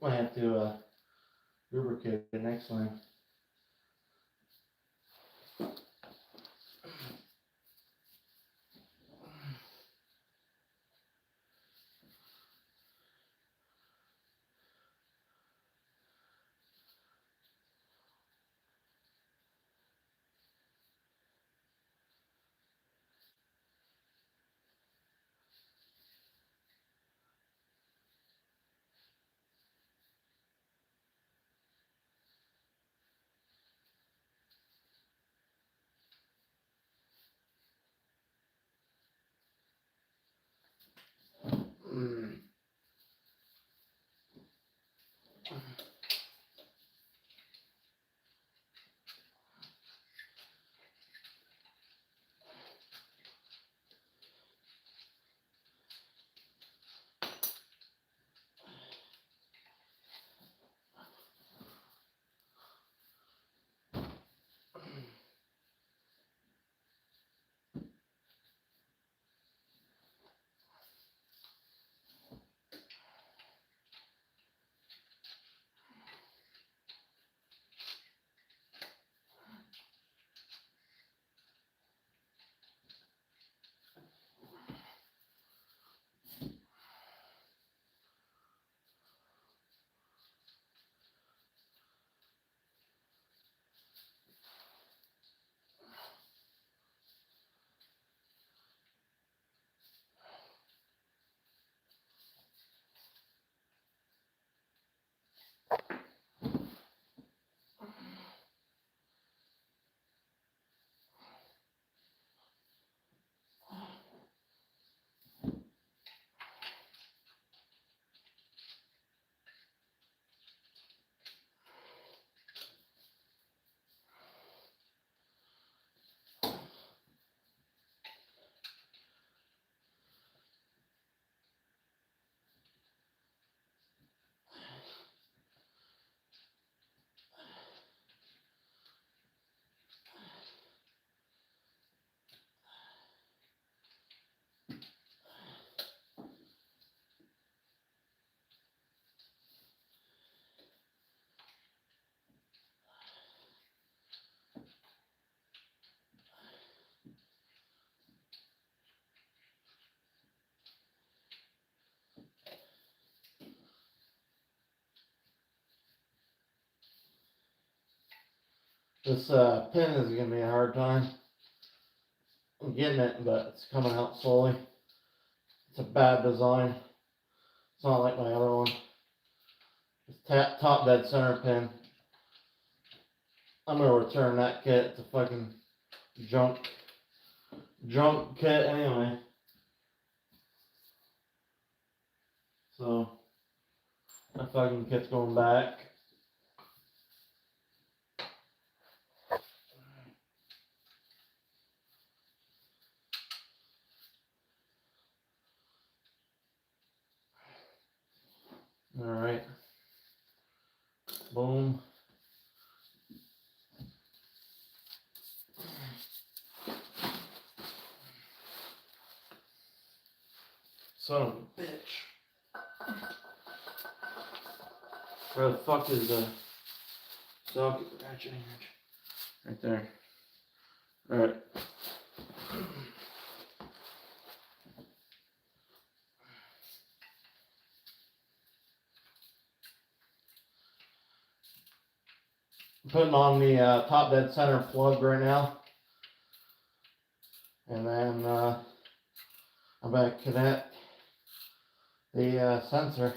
I have to lubricate it next time. This pin is going to be a hard time. I'm getting it, but it's coming out slowly. It's a bad design. It's not like my other one. It's top dead center pin. I'm going to return that kit. It's a fucking junk kit anyway. So, that fucking kit's going back. Alright. Boom. Son of a bitch. Where the fuck is the socket ratchet? Right there. Alright. Putting on the top dead center plug right now. And then I'm going to connect the sensor.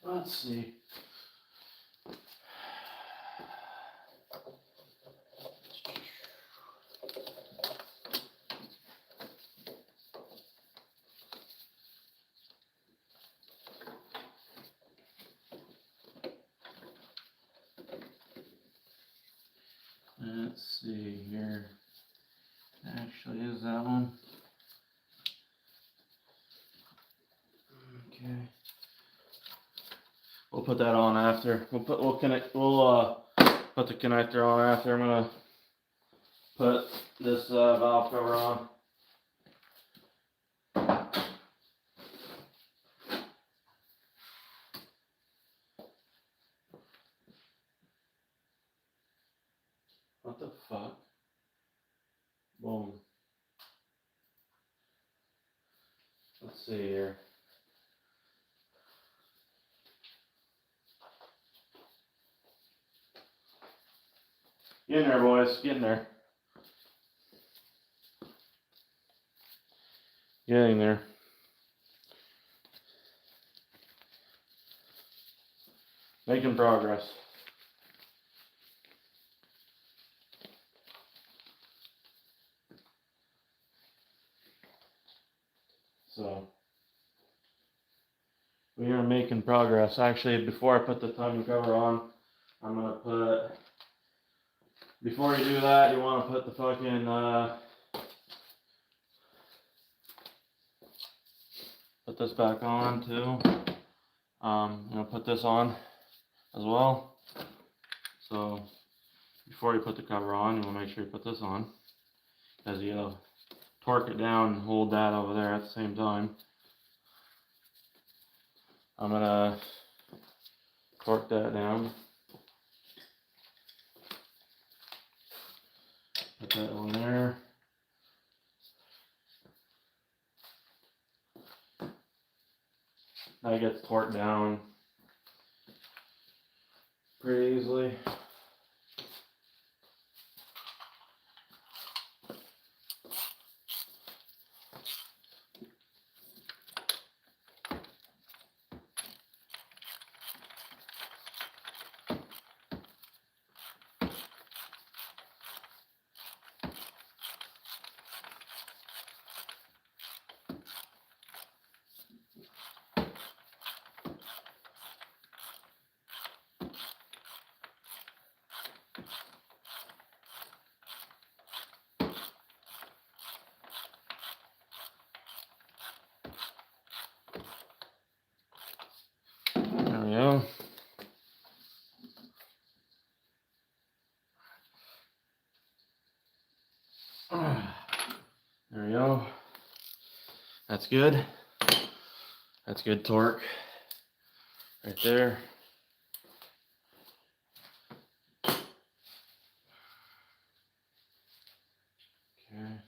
Let's see. Let's see here. Actually, is that one? Okay. We'll put that on after. We'll put the connector on after. I'm gonna put this valve cover on. What the fuck? Boom. Let's see here. Get in there, boys. Get in there. Getting there. Making progress. So we are making progress. Actually, before I put the timing cover on, I'm gonna put. Before you do that, you want to put the fucking put this back on too. I'm gonna put this on as well. So before you put the cover on, you want to make sure you put this on, because you gotta torque it down and hold that over there at the same time. I'm gonna torque that down. Put that on there. That gets torqued down pretty easily. There we go. There we go. That's good. That's good torque right there. Okay.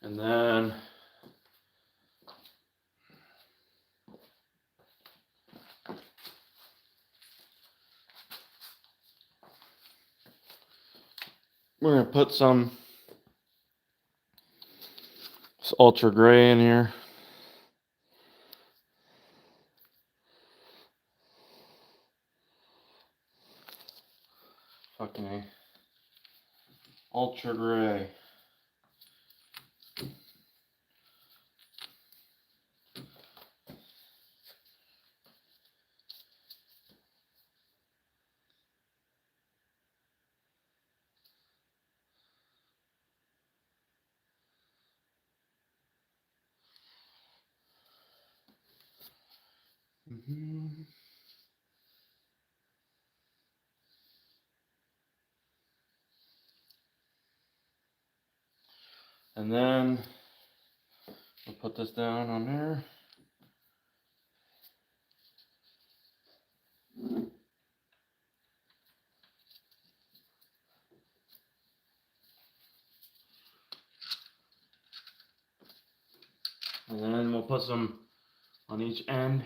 And then we're gonna put some ultra gray in here. Fucking A. Ultra gray. And then we'll put this down on there. And then we'll put some on each end.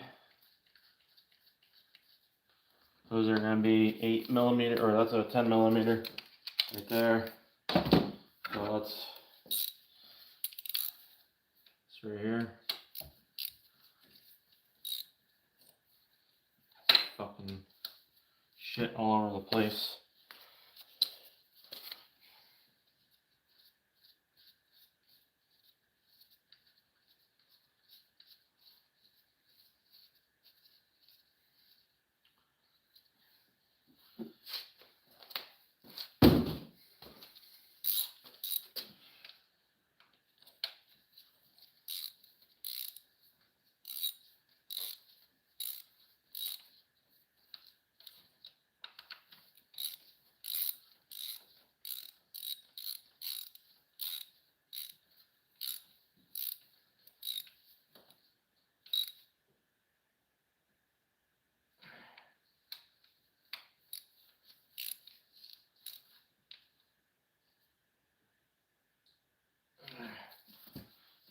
Those are going to be 8mm, or that's a 10mm. right there. So it's right here. Fucking shit all over the place.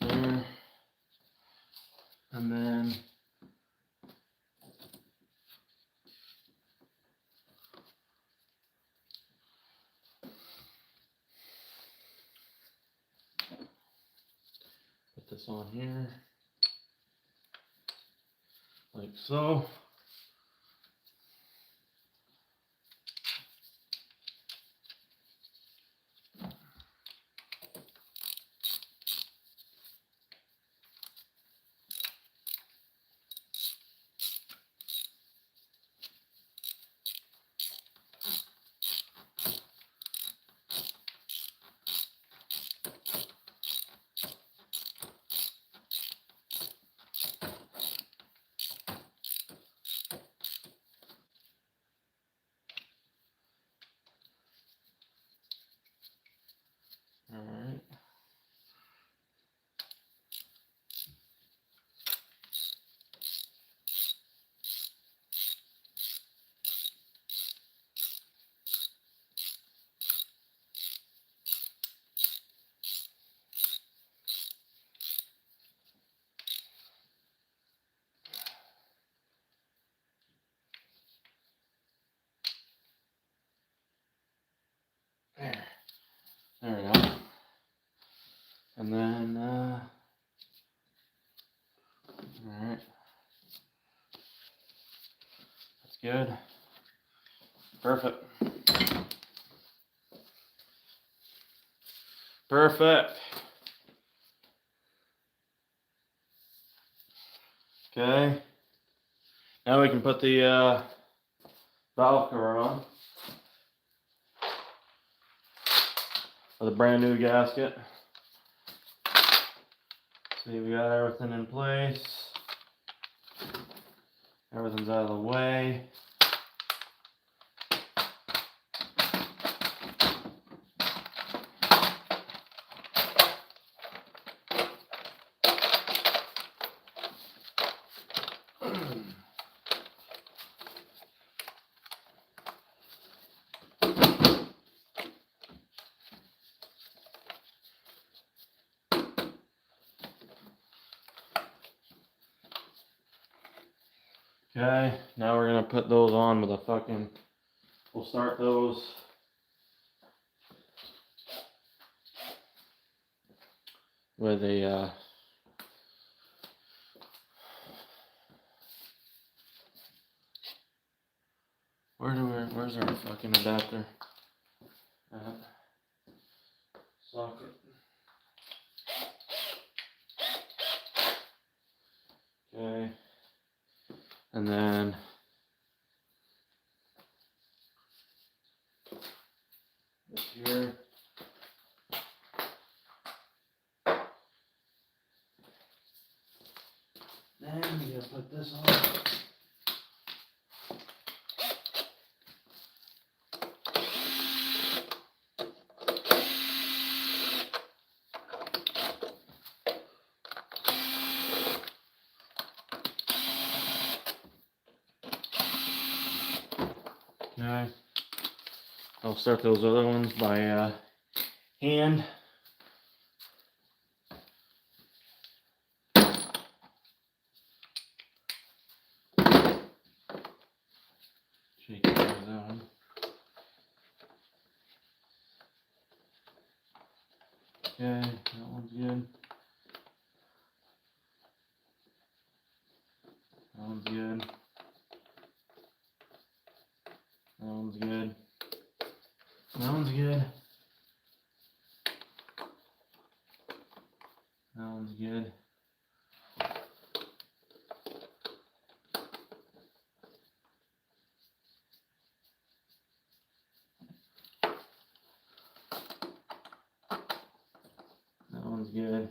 There. And then put this on here, like so. All right. There we go. And then, alright. That's good. Perfect. Perfect. Okay. Now we can put the valve cover on with a brand new gasket. See, we got everything in place. Everything's out of the way. Okay, now we're gonna put those on with a fucking, we'll start those with a where's our fucking adapter? Socket. Okay, and then this here. Then we gotta put this on. Okay, I'll start those other ones by hand. Shake it down. Okay, that one's good. That one's good. That one's good. That one's good. That one's good. That one's good.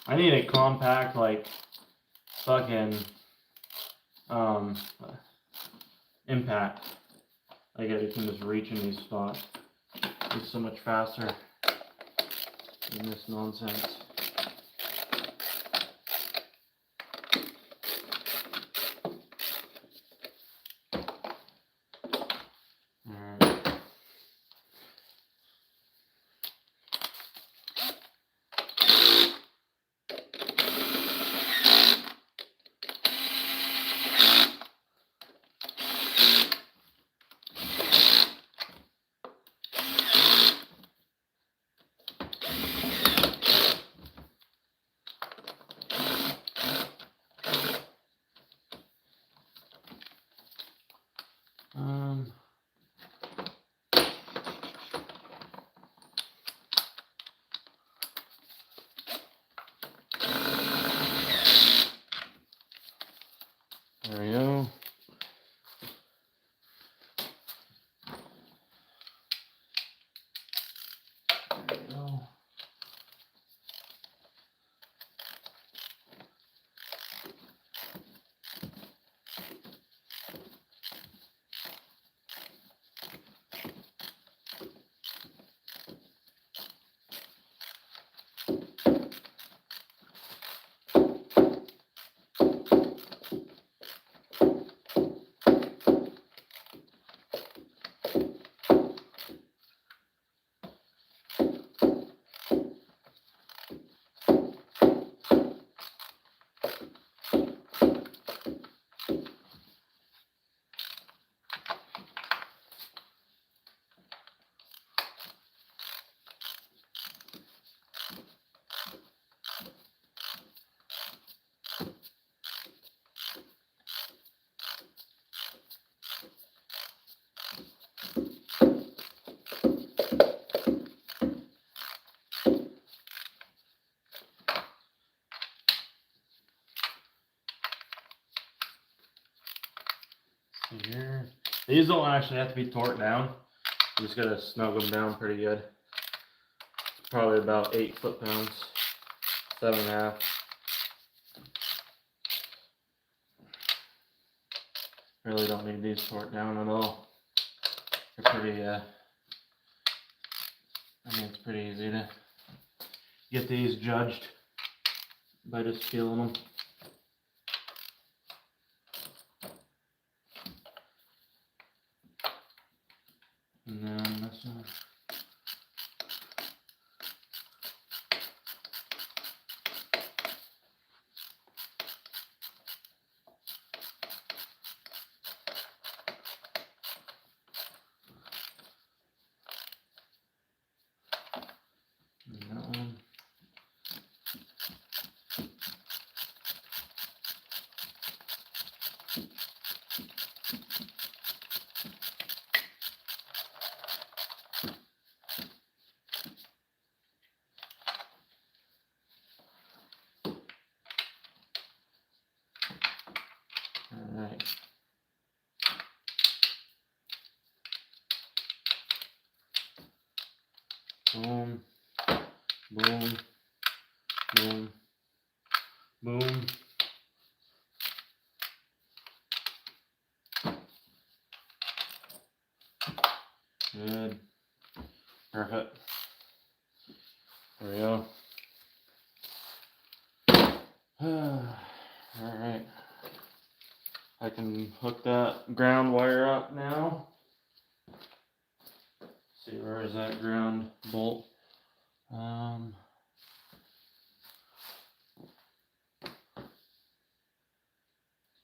I need a compact, like, fucking, impact. Like, it can just reach in these spots. It's so much faster than this nonsense. Alright. There we go. There we go. Here. These don't actually have to be torqued down. You just gotta snug them down pretty good. Probably about 8 foot-pounds, 7.5. Really don't need these torqued down at all. They're pretty, I mean, it's pretty easy to get these judged by just feeling them. And then this one. And that one. Alright. Boom, boom, boom, boom. Good. Perfect. There we go. Alright. I can hook that ground wire up now. See, where is that ground bolt?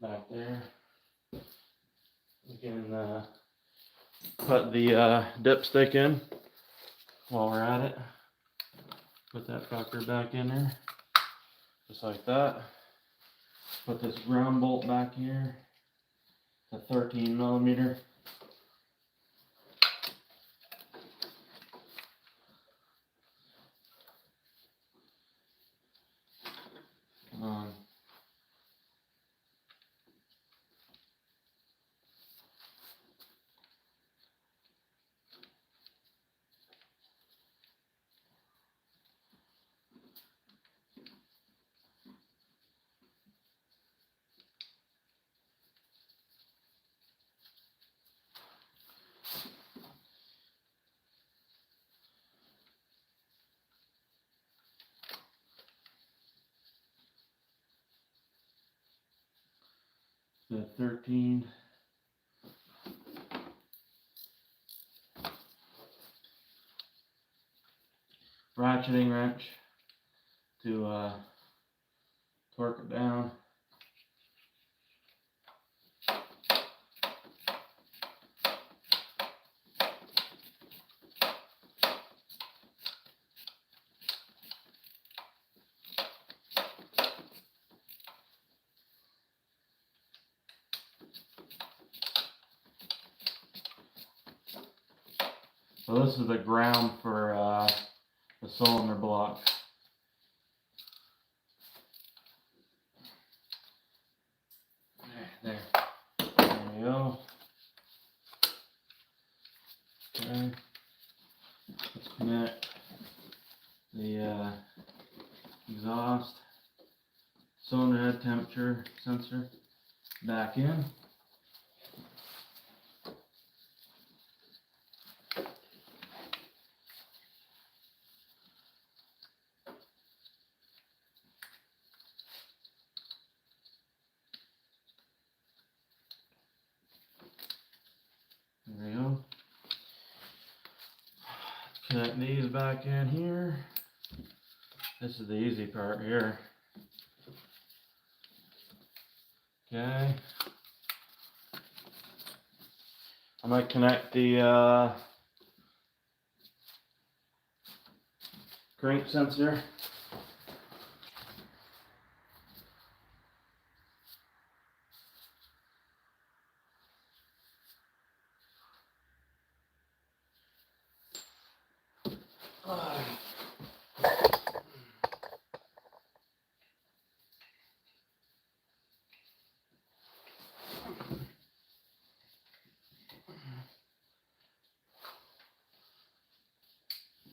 Back there. We can put the dipstick in while we're at it. Put that fucker back in there, just like that. Put this ground bolt back here, a 13 millimeter. The 13. Ratcheting wrench to torque it down. So this is the ground for the cylinder block. There we go. Okay, let's connect the exhaust cylinder head temperature sensor back in. There we go. Connect these back in here. This is the easy part here. Okay. I'm going to connect the crank sensor.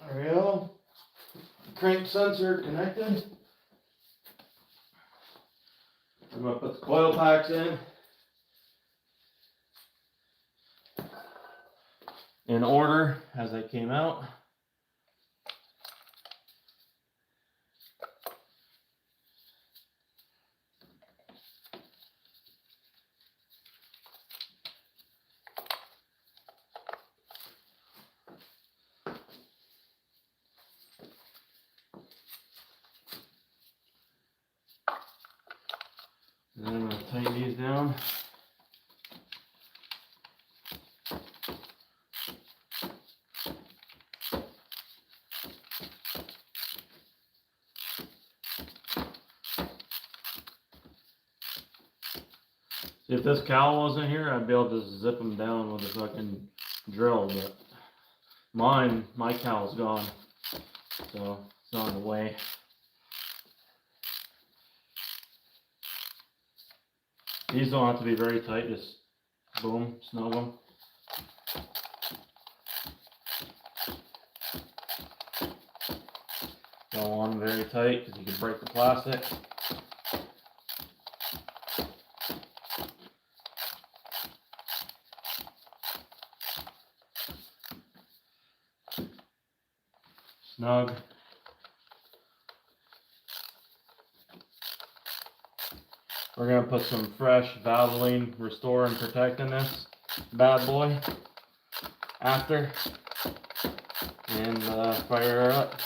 There we go. Crank sensor connected. I'm going to put the coil packs in order as they came out. And then I'm going to tighten these down. See, if this cowl wasn't here, I'd be able to zip them down with a fucking drill, but my cowl's gone, so it's on the way. These don't have to be very tight, just boom, snug them. Don't want them very tight because you can break the plastic. Snug. We're going to put some fresh Vaseline Restore and Protect in this bad boy after and fire her up.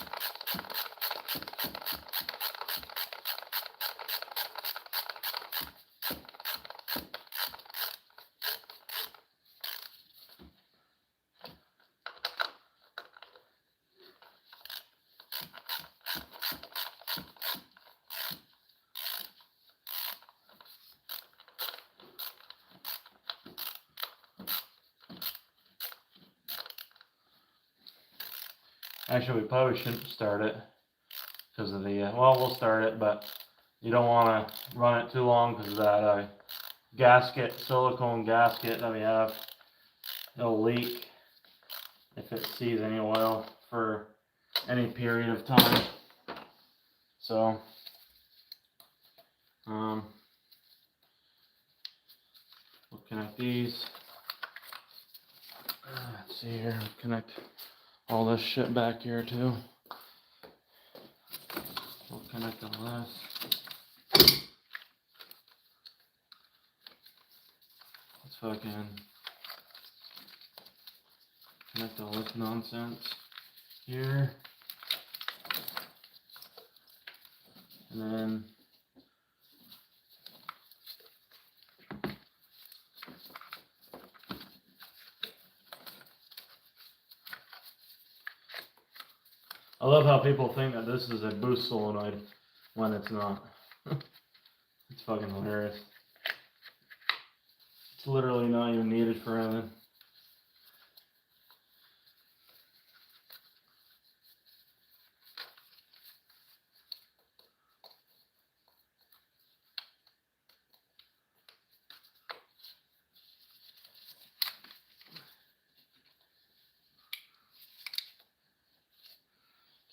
Actually, we probably shouldn't start it because of the, well, we'll start it, but you don't want to run it too long because of that gasket, silicone gasket that we have. It'll leak if it sees any oil for any period of time. So, we'll connect these. Let's see here, we'll connect all this shit back here too. We'll connect all this. Let's fucking connect all this nonsense here. And then I love how people think that this is a boost solenoid when it's not. It's fucking hilarious. It's literally not even needed for anything.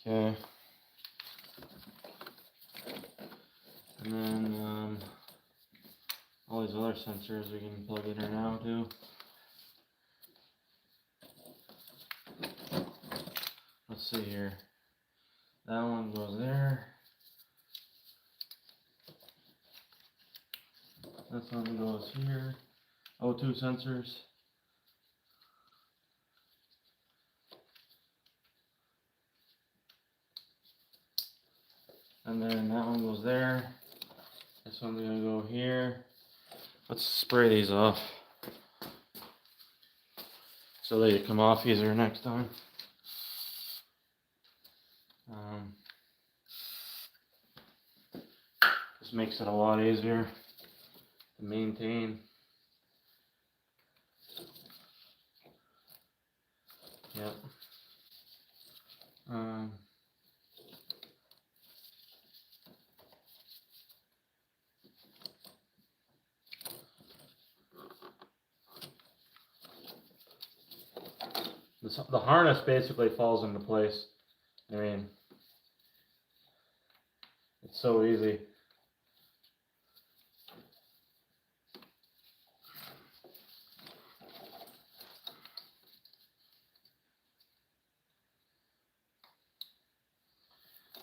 Okay. And then all these other sensors we can plug in here now too. Let's see here. That one goes there. This one goes here. O2 sensors. And then that one goes there. This one's gonna go here. Let's spray these off so they come off easier next time. This makes it a lot easier to maintain. Yep. The harness basically falls into place. I mean, it's so easy.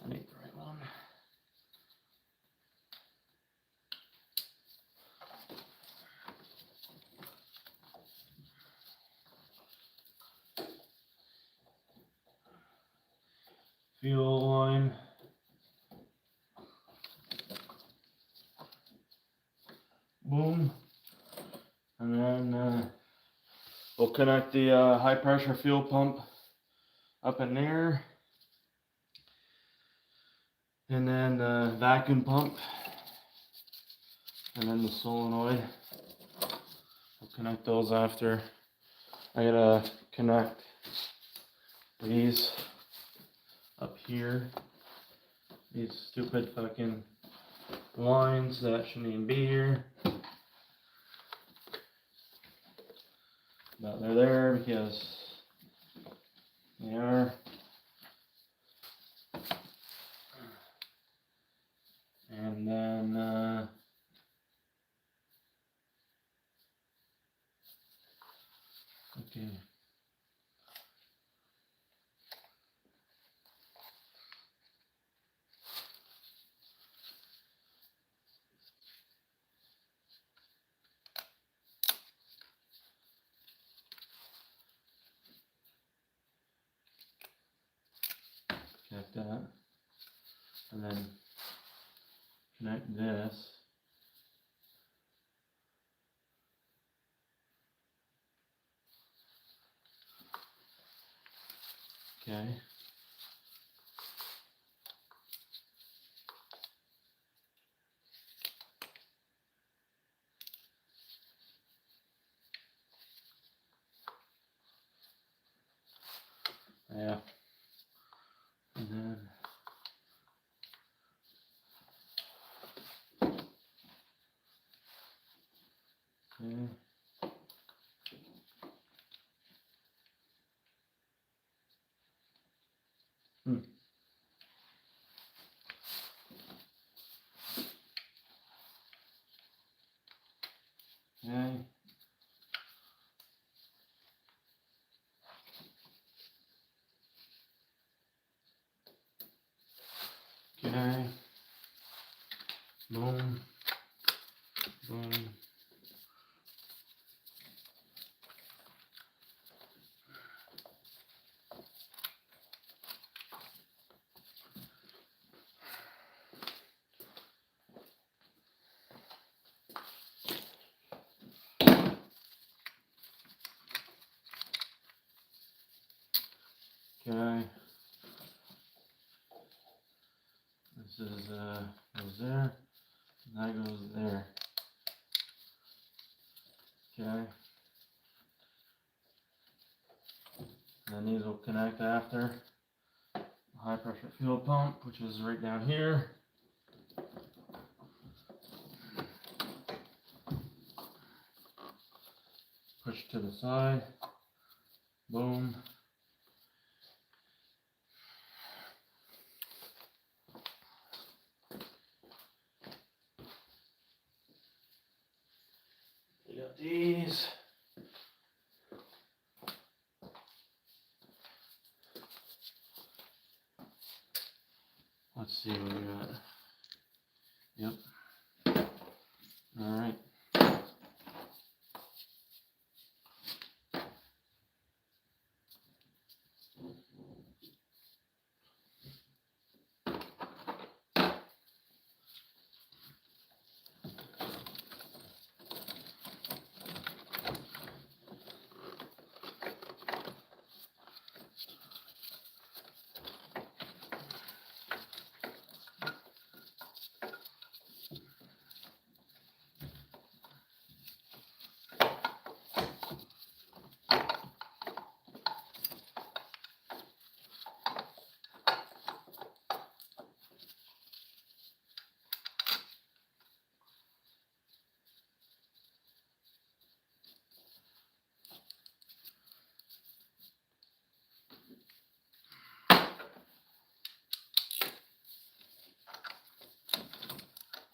I need the right one. Fuel line. Boom. And then we'll connect the high pressure fuel pump up in there. And then the vacuum pump. And then the solenoid. We'll connect those after. I gotta connect these up here. These stupid fucking lines that shouldn't even be here. But they're there because they are. And then okay. Connect that, and then connect this. Okay. Yeah. then okay. Okay. Okay. Boom. Boom. Okay. This is goes there. And that goes there. Okay. And then these will connect after the high pressure fuel pump, which is right down here. Push to the side. Boom. We got these. Let's see what we got. Yep. All right.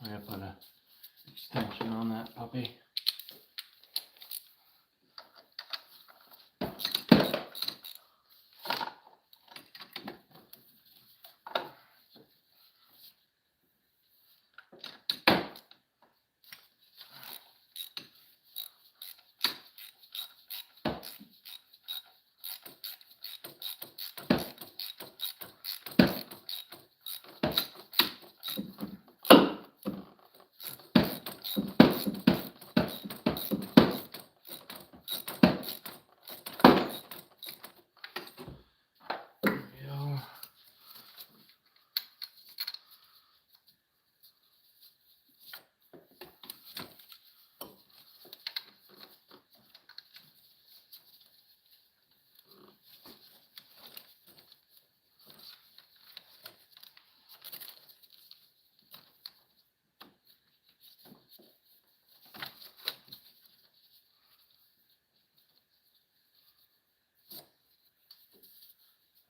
I gotta put a extension on that puppy.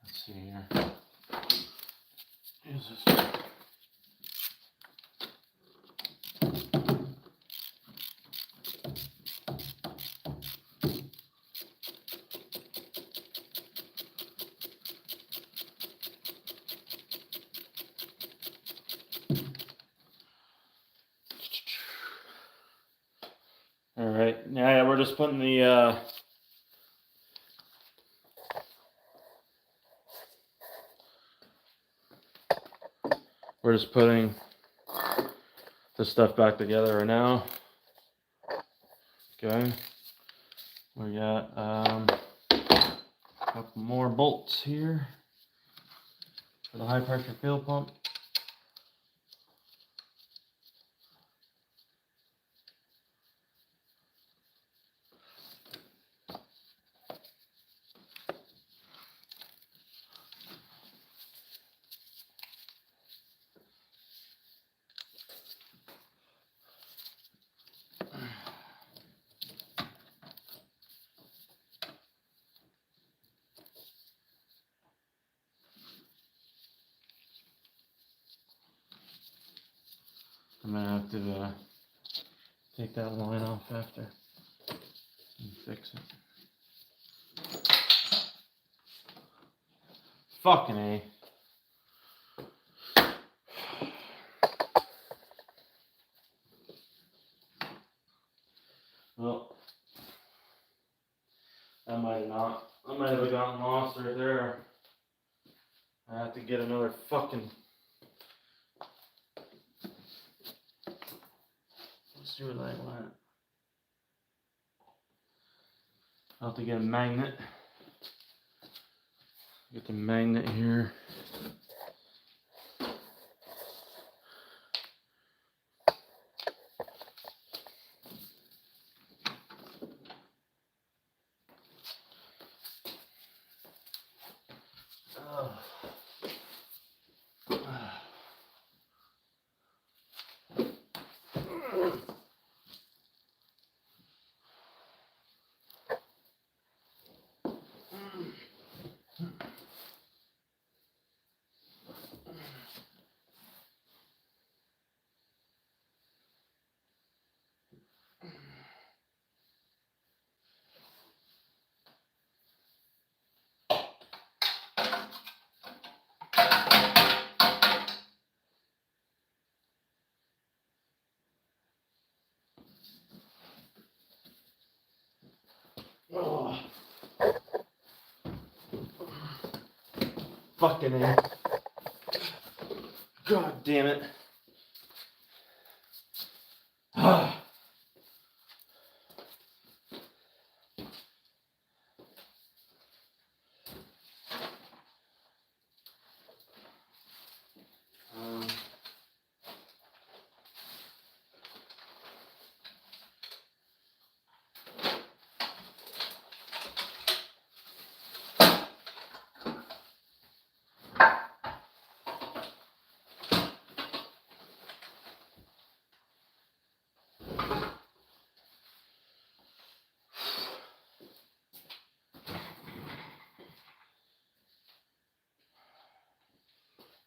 Let's see here. Here's this. All right. Yeah, we're just putting the we're just putting the stuff back together right now. Okay. We got a couple more bolts here for the high pressure fuel pump. I'm gonna have to take that line off after and fix it. Fucking A. Well, I might have gotten lost right there. I have to get another fucking. Let's see where that went. I'll have to get a magnet. Get the magnet here. Oh. Fucking A. God damn it.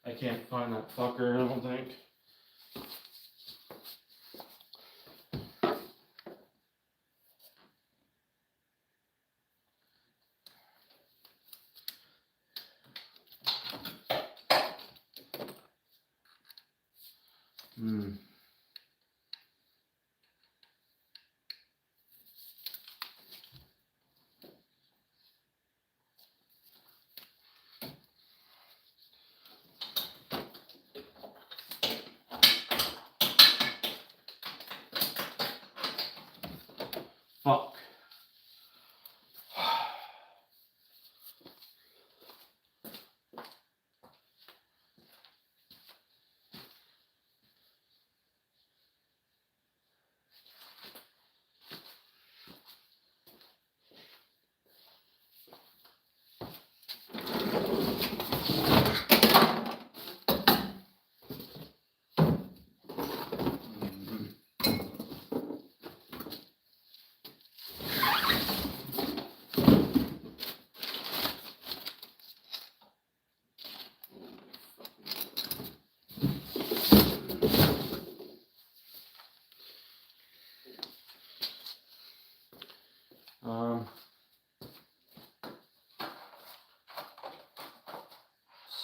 I can't find that fucker, I don't think. Fuck.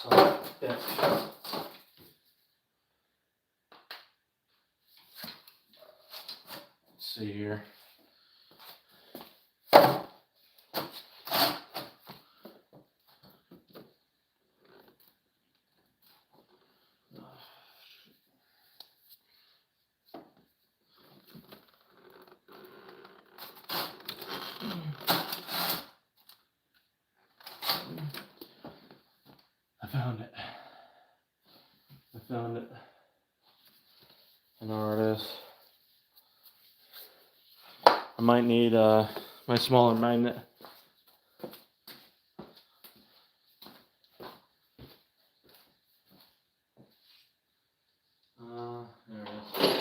So, yeah. Let's see here. I found it. I know where it is. I might need my smaller magnet. There it is.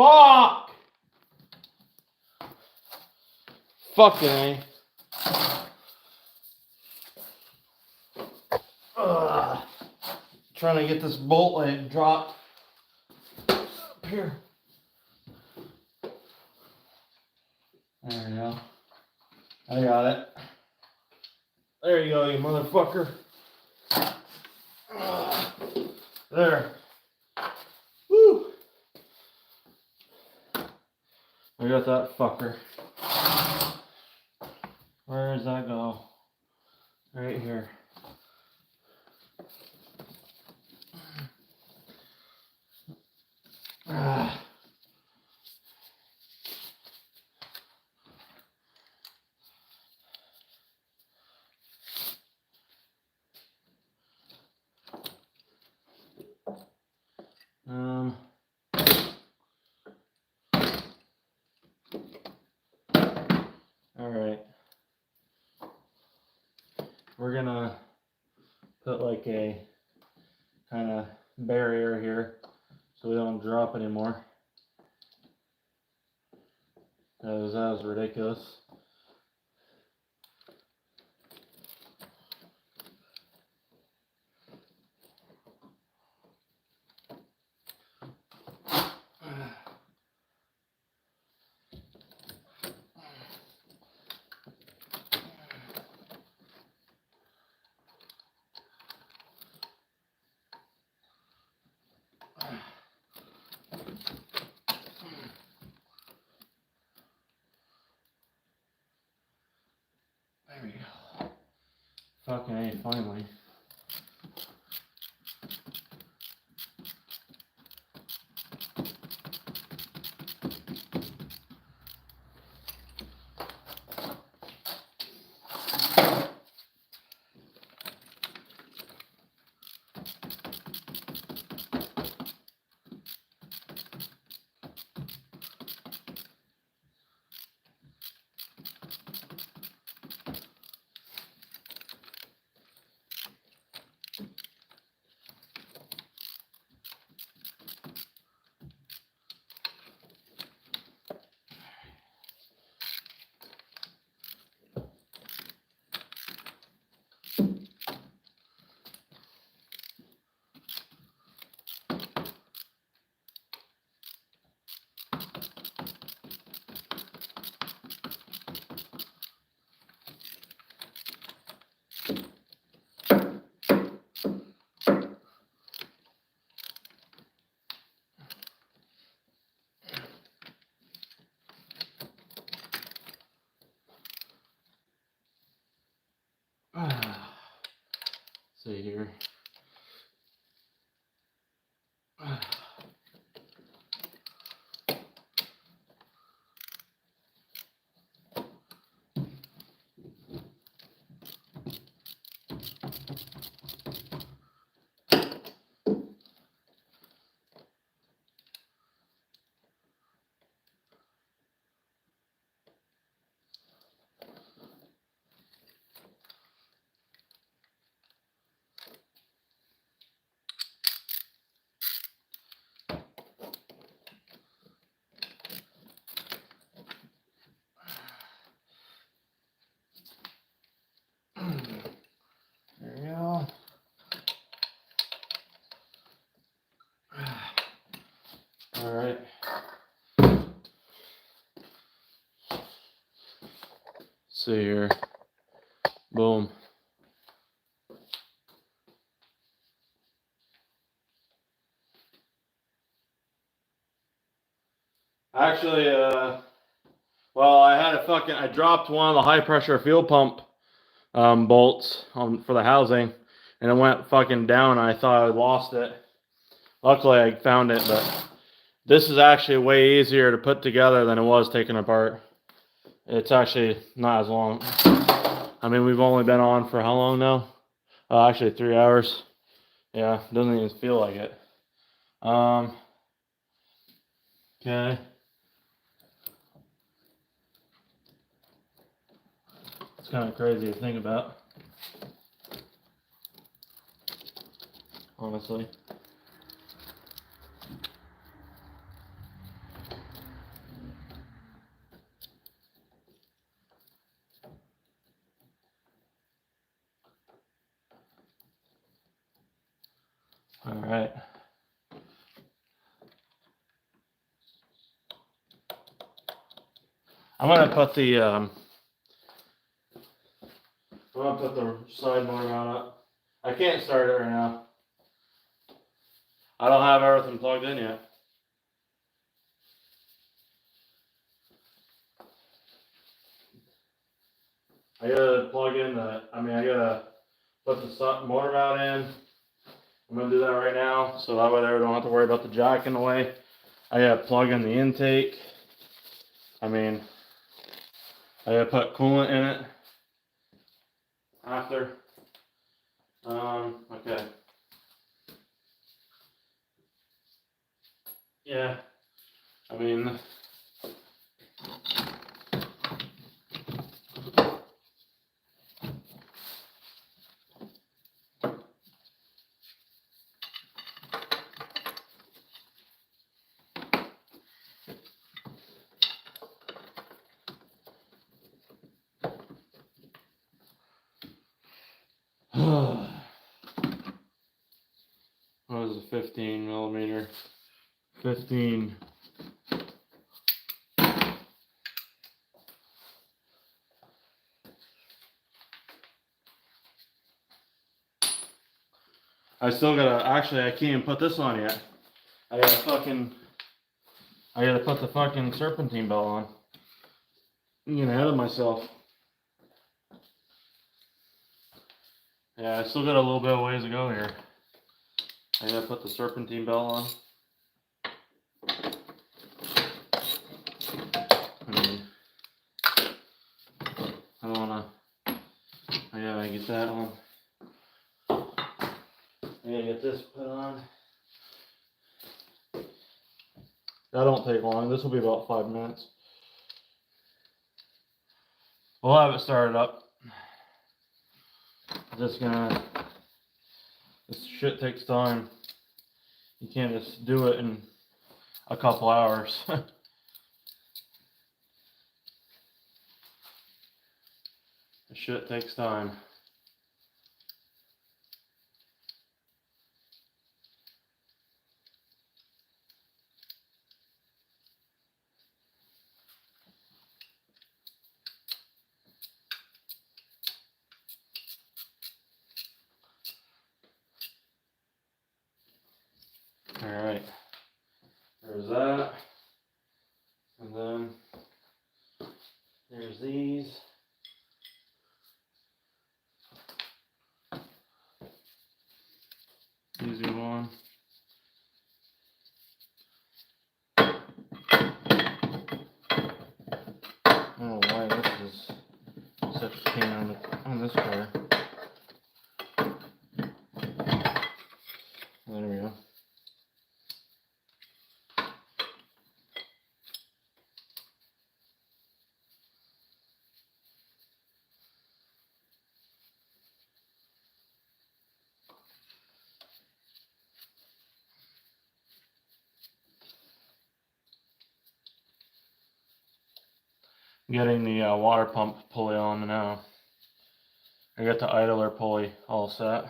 Fuck! Fucking A. Trying to get this bolt light dropped up here. There we go. I got it. There you go, you motherfucker. There. Woo! I got that fucker. Where does that go? Right here. Alright. We're gonna put like a kind of barrier here so we don't drop anymore. Because that was ridiculous. There we go. Fucking A, finally. See here. There we go. All right. See here. Boom. Actually, well, I dropped one of the high pressure fuel pump bolts for the housing, and it went fucking down. And I thought I lost it. Luckily, I found it, but this is actually way easier to put together than it was taken apart. It's actually not as long. I mean, we've only been on for how long now? Actually 3 hours. Yeah, doesn't even feel like it. Okay. It's kind of crazy to think about, honestly. All right. I'm gonna put the side motor on it. I can't start it right now. I don't have everything plugged in yet. I gotta plug in I gotta put the motor mount in. I'm gonna do that right now, so that way I don't have to worry about the jack in the way. I gotta plug in the intake. I gotta put coolant in it after. Okay. Yeah. What is a 15 millimeter? 15. I still gotta, actually I can't even put this on yet. I gotta put the fucking serpentine belt on. I'm getting ahead of myself. Yeah, I still got a little bit of ways to go here. I gotta put the serpentine belt on. I don't wanna, I gotta get that on. I gotta get this put on. That don't take long. This will be about 5 minutes. We'll have it started up. This shit takes time. You can't just do it in a couple hours. This shit takes time. Alright. There's that. And then there's these. These go on. I don't know why this is such a pain on this car. There we go. Getting the water pump pulley on now. I got the idler pulley all set.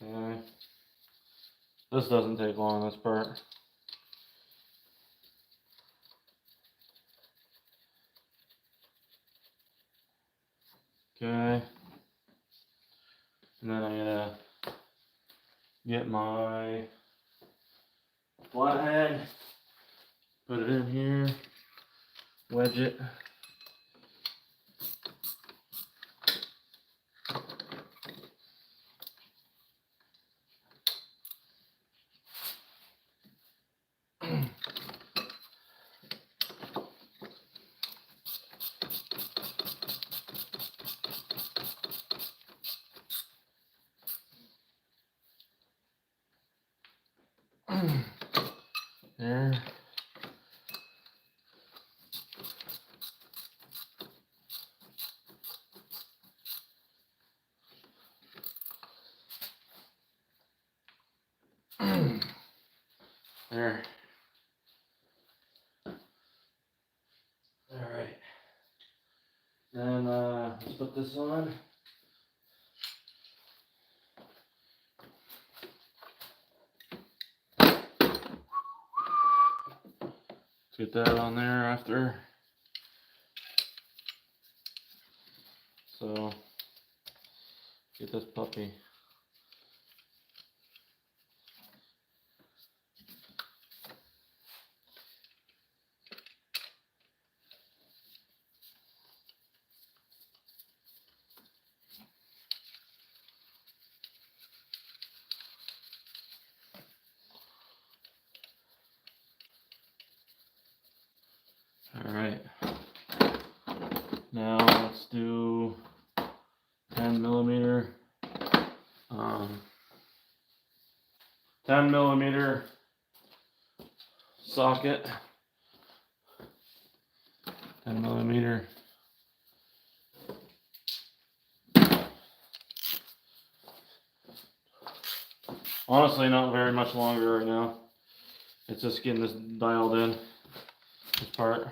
Okay. This doesn't take long, this part. Okay. And then I gotta get my flathead, put it in here, wedge it. There. There. Alright. Then let's put this on. Get that on there after. So get this puppy. All right. Now let's do 10 millimeter. 10 millimeter socket. 10 millimeter. Honestly, not very much longer right now. It's just getting this dialed in, this part.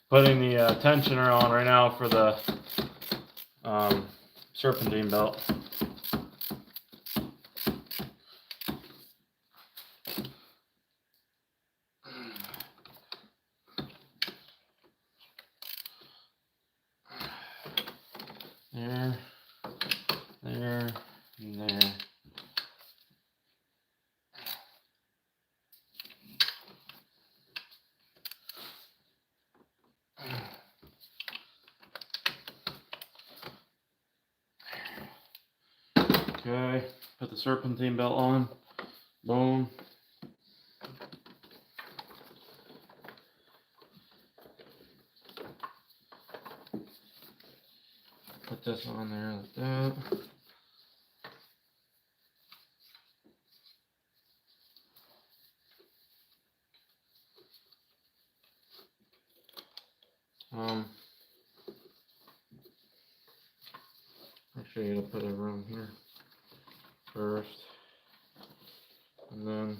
Putting the tensioner on right now for the serpentine belt. There, there, and there. Okay, put the serpentine belt on. Boom. Put this on there like that. Actually, I gotta put a room here first, and then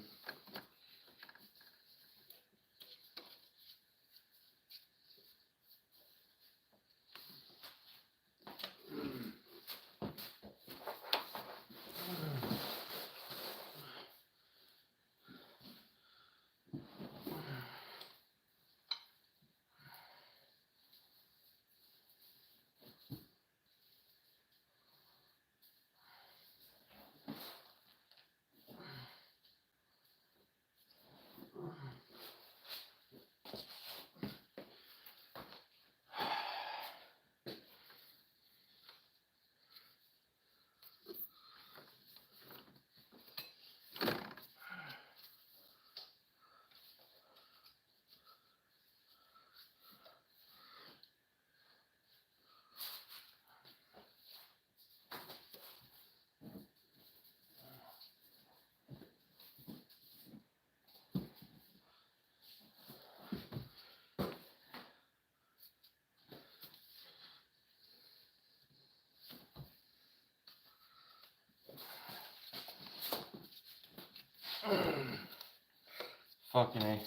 Fucking A.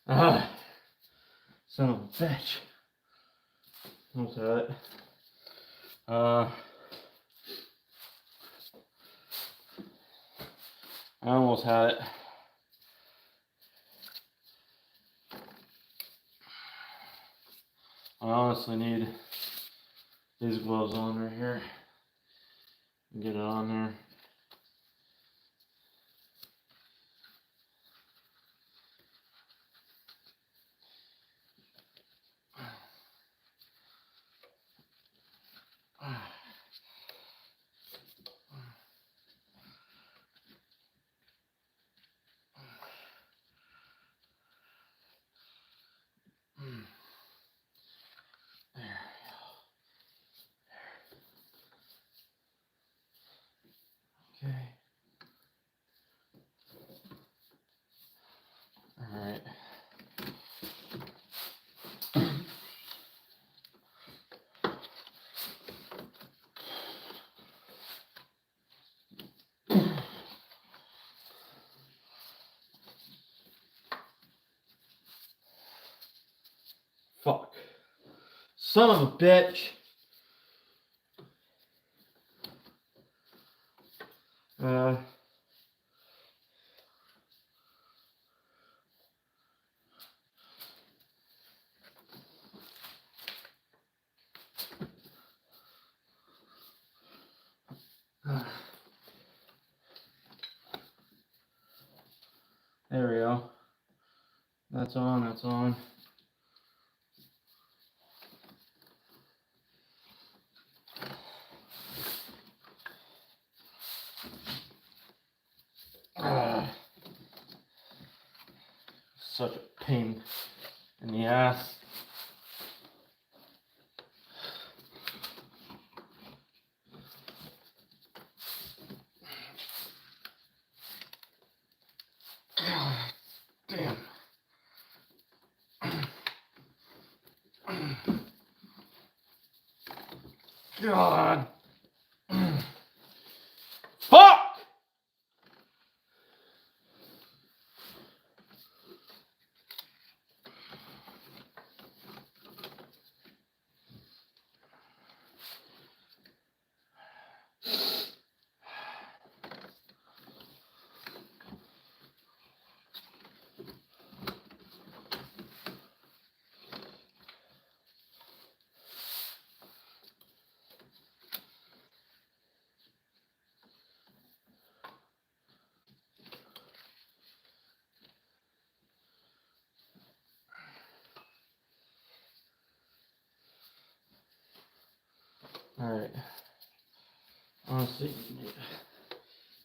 Ah, son of a bitch. Almost had it. I almost had it. I honestly need these gloves on right here. Get it on there. Okay. All right. Fuck. Son of a bitch. There we go. That's on, that's on. Such a pain in the ass. Damn. God. Fuck! Alright. Honestly, it'd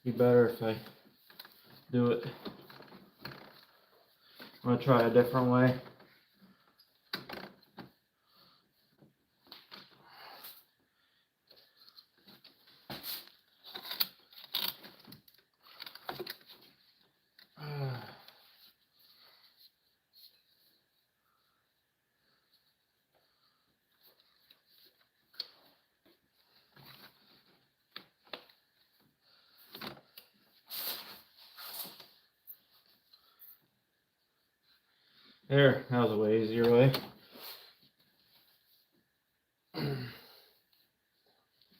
be better if I do it. I'm gonna try a different way. There, that was a way easier way.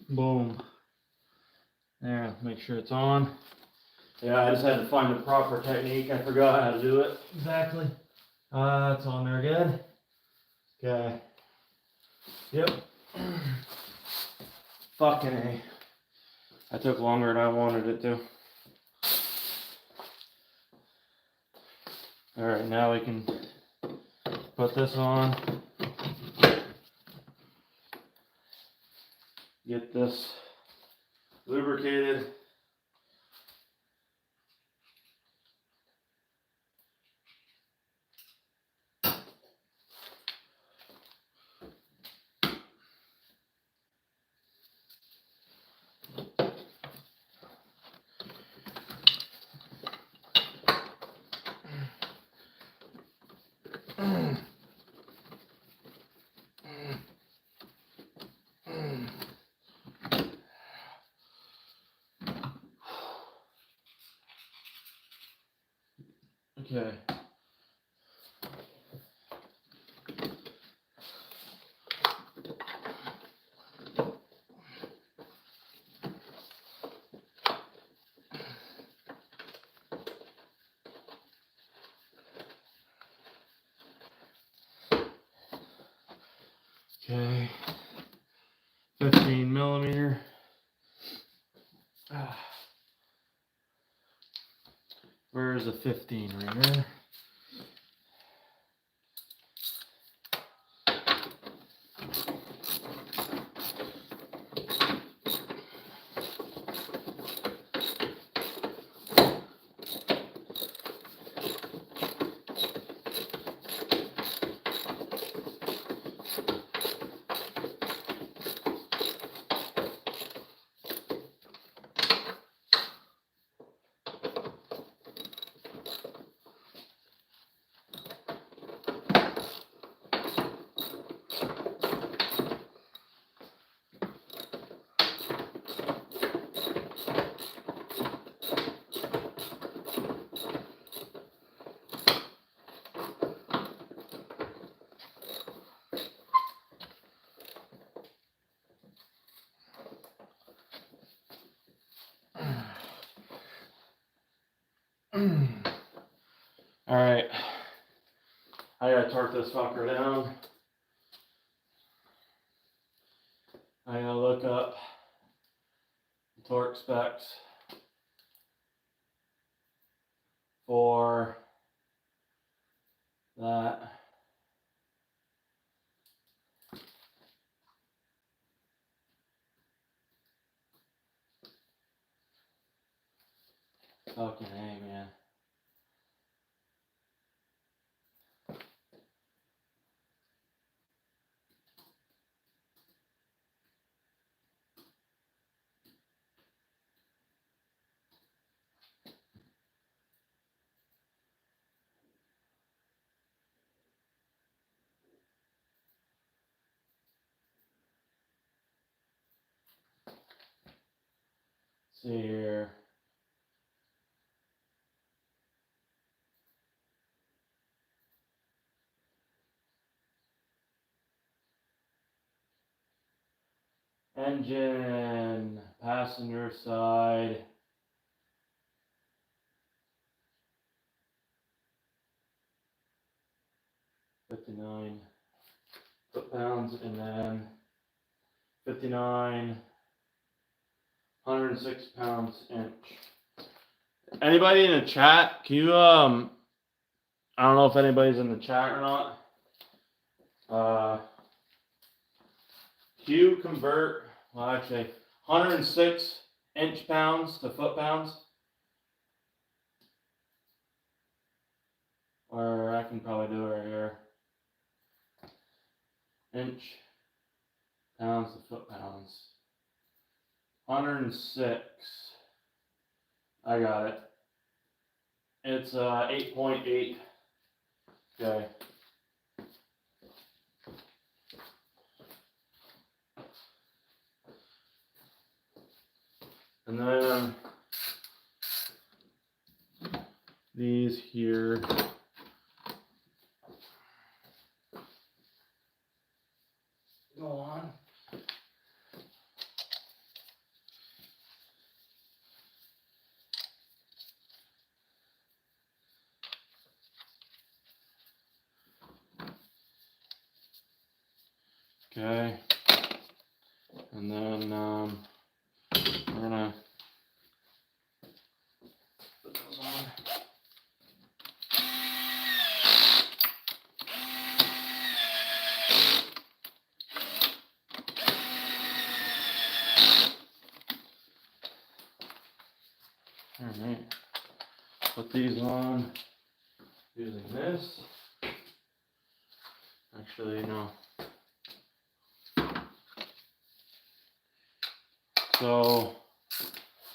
Boom. There, make sure it's on. Yeah, I just had to find the proper technique. I forgot how to do it exactly. It's on there good. Okay. Yep. Fucking A. That took longer than I wanted it to. Alright, now we can put this on. Get this lubricated. Okay. Okay. 15 millimeter. Where's the 15 right there? All right, I gotta torque this fucker down. I gotta look up the torque specs for that. Fucking A, man. See here. Engine, passenger side. $59 foot-pounds, and then 59, 106 pounds inch. Anybody in the chat? Can you I don't know if anybody's in the chat or not. Can you convert, well actually, 106 inch pounds to foot pounds? Or I can probably do it right here. Inch pounds to foot pounds. 106. I got it. It's 8.8. Okay. And then these here. Go on. Okay. And then we're gonna put those on. Alright. Put these on using this. Actually, no. So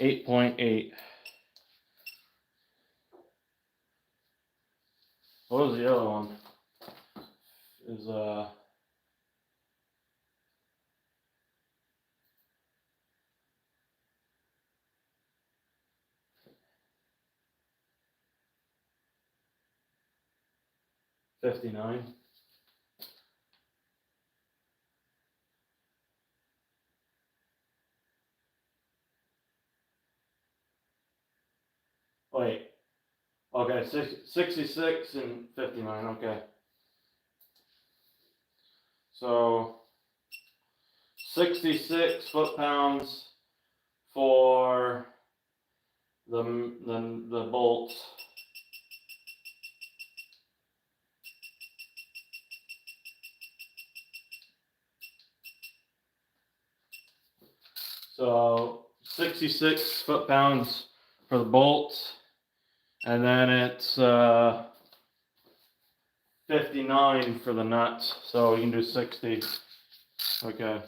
8.8. What was the other one? Is 59. Wait. Okay, 66 and 59. Okay. So 66 foot-pounds for the bolts. So 66 foot-pounds for the bolts, and then it's 59 for the nuts. So you can do 60. Okay.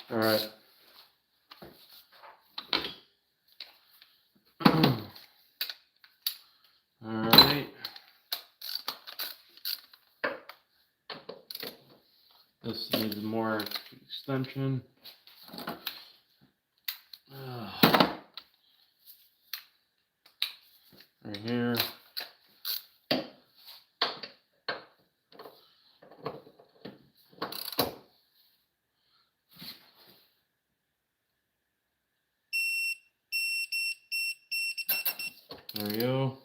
All right. All right. This needs more extension. Right here. There we go.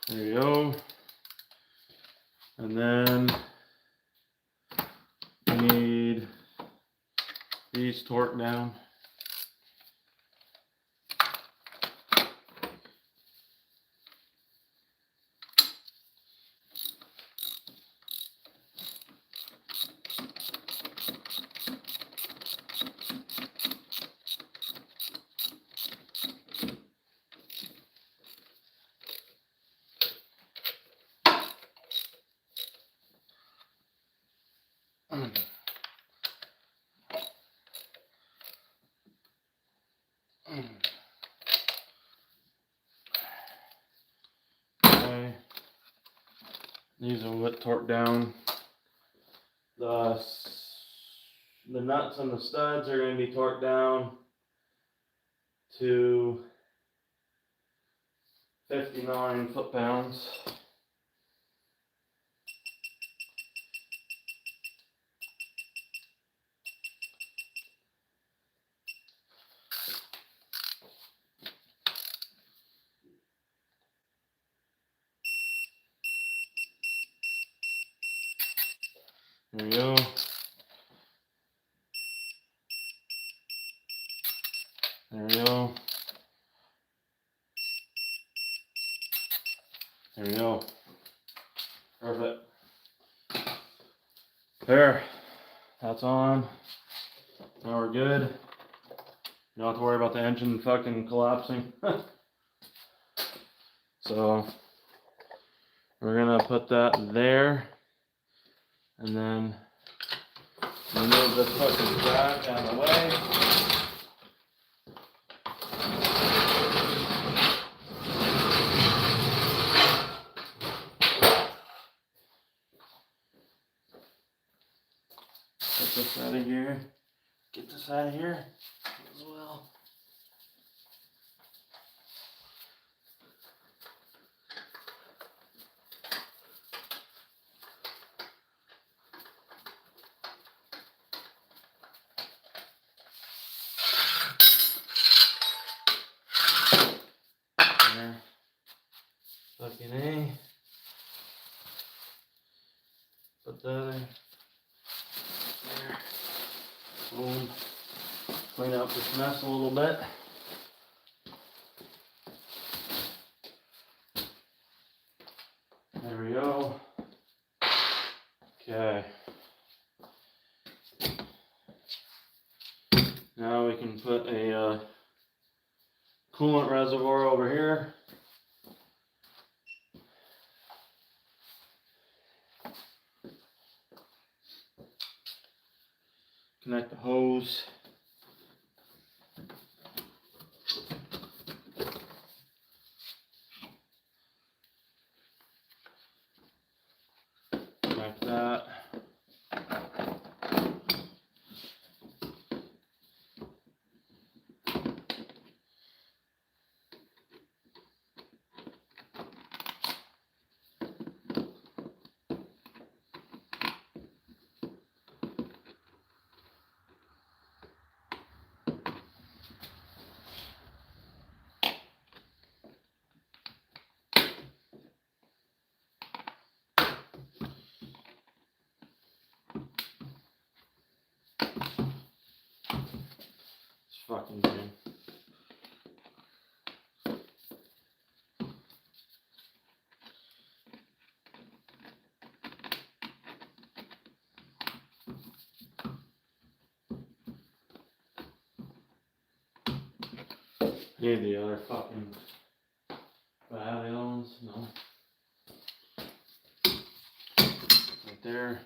There we go. And then we need these torqued down. Okay. These are what torqued down. The nuts and the studs are going to be torqued down to 59 foot-pounds. There we go. There we go. There we go. Perfect. There. That's on. Now we're good. You don't have to worry about the engine fucking collapsing. So we're gonna put that there, and then remove this fucking jack out of the way. Get this out of here. Get this out of here as well. There. Fucking A. Put that in. There. Boom. Clean up this mess a little bit. There we go. Okay. Now we can put a coolant reservoir over here. Connect the hose. Connect that. Fucking thing. Need the other fucking valves. No. Right there.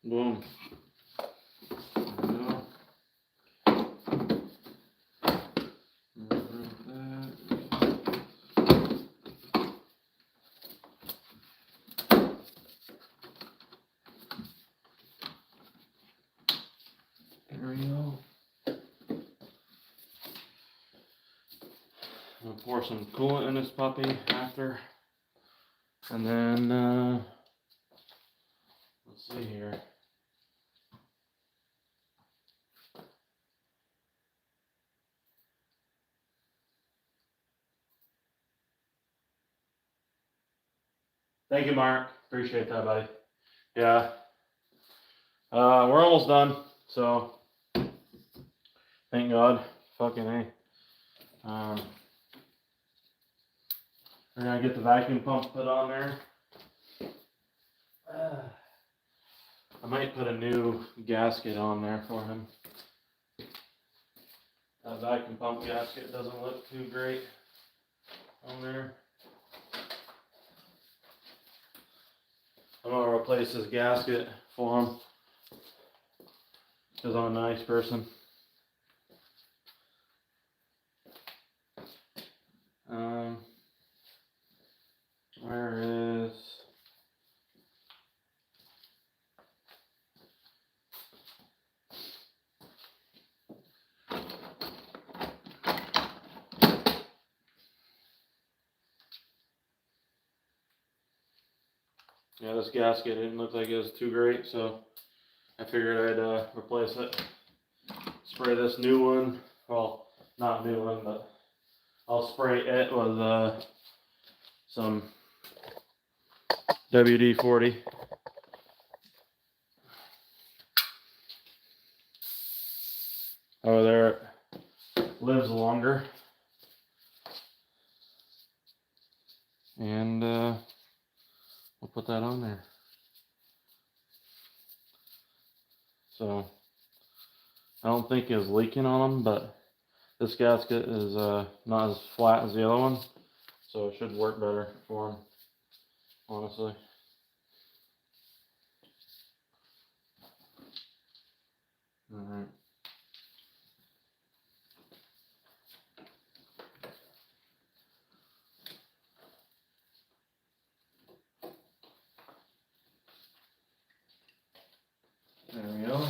Boom. There we go. I'm gonna pour some coolant in this puppy after, and then let's see here. Thank you, Mark. Appreciate that, buddy. Yeah. We're almost done, so thank God. Fucking A. We're gonna get the vacuum pump put on there. I might put a new gasket on there for him. That vacuum pump gasket doesn't look too great on there. I'm gonna replace this gasket for him because I'm a nice person. Where is... Yeah, this gasket didn't look like it was too great, so I figured I'd replace it. Spray this new one. Well, not new one, but I'll spray it with some WD-40. Over there, it lives longer. And we'll put that on there. So I don't think it's leaking on them, but this gasket is not as flat as the other one, so it should work better for them, honestly. Alright. There we go.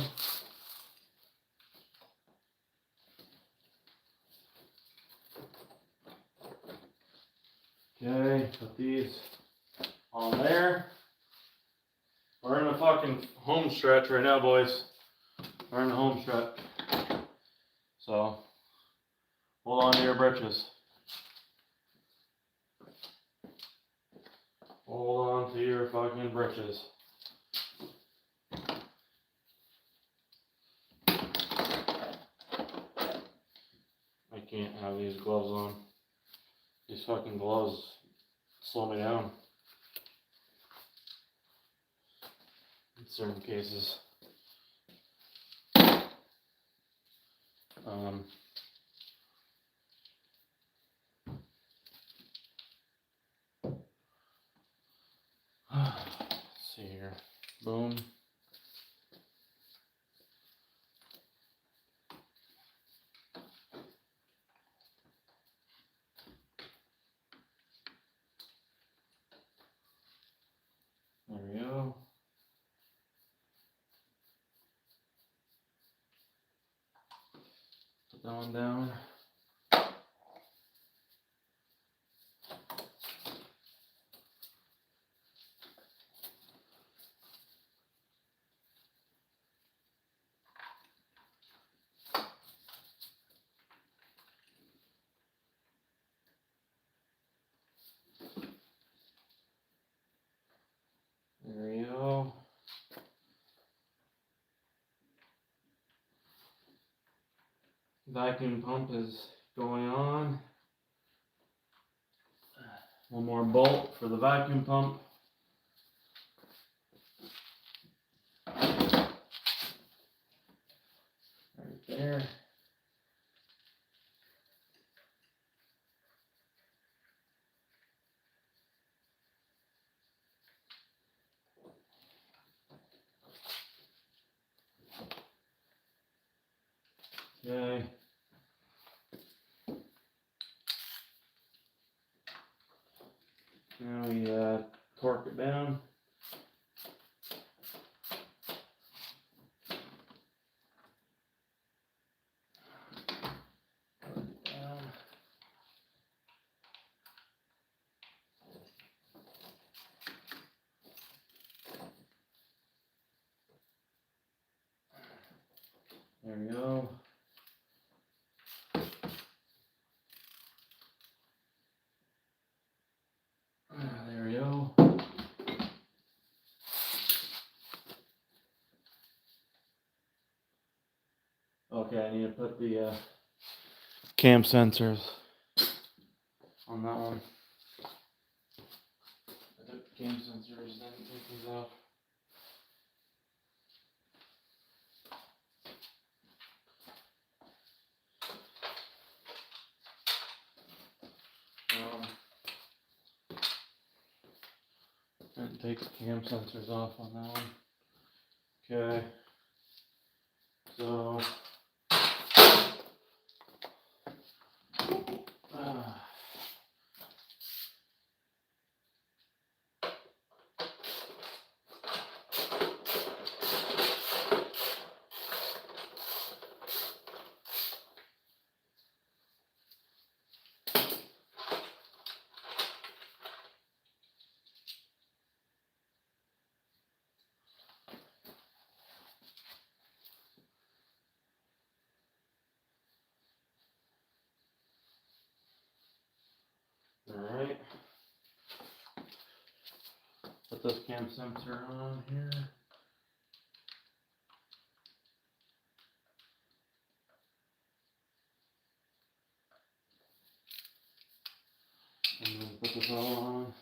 Okay, put these on there. We're in the fucking home stretch right now, boys. We're in the home stretch. So, hold on to your britches. Hold on to your fucking britches. can't have these gloves on. These fucking gloves slow me down in certain cases. Let's see here. Boom. There we go. Put that one down. There we go. Vacuum pump is going on. One more bolt for the vacuum pump. Right there. Okay. Now we torque it down. There we go. There we go. Okay, I need to put the cam sensors on that one. I took the cam sensors, then take these off. And take the cam sensors off on that one. Okay. So alright. Put this cam sensor on here. And then put this all on.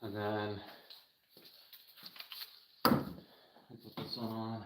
And then I'll put this on.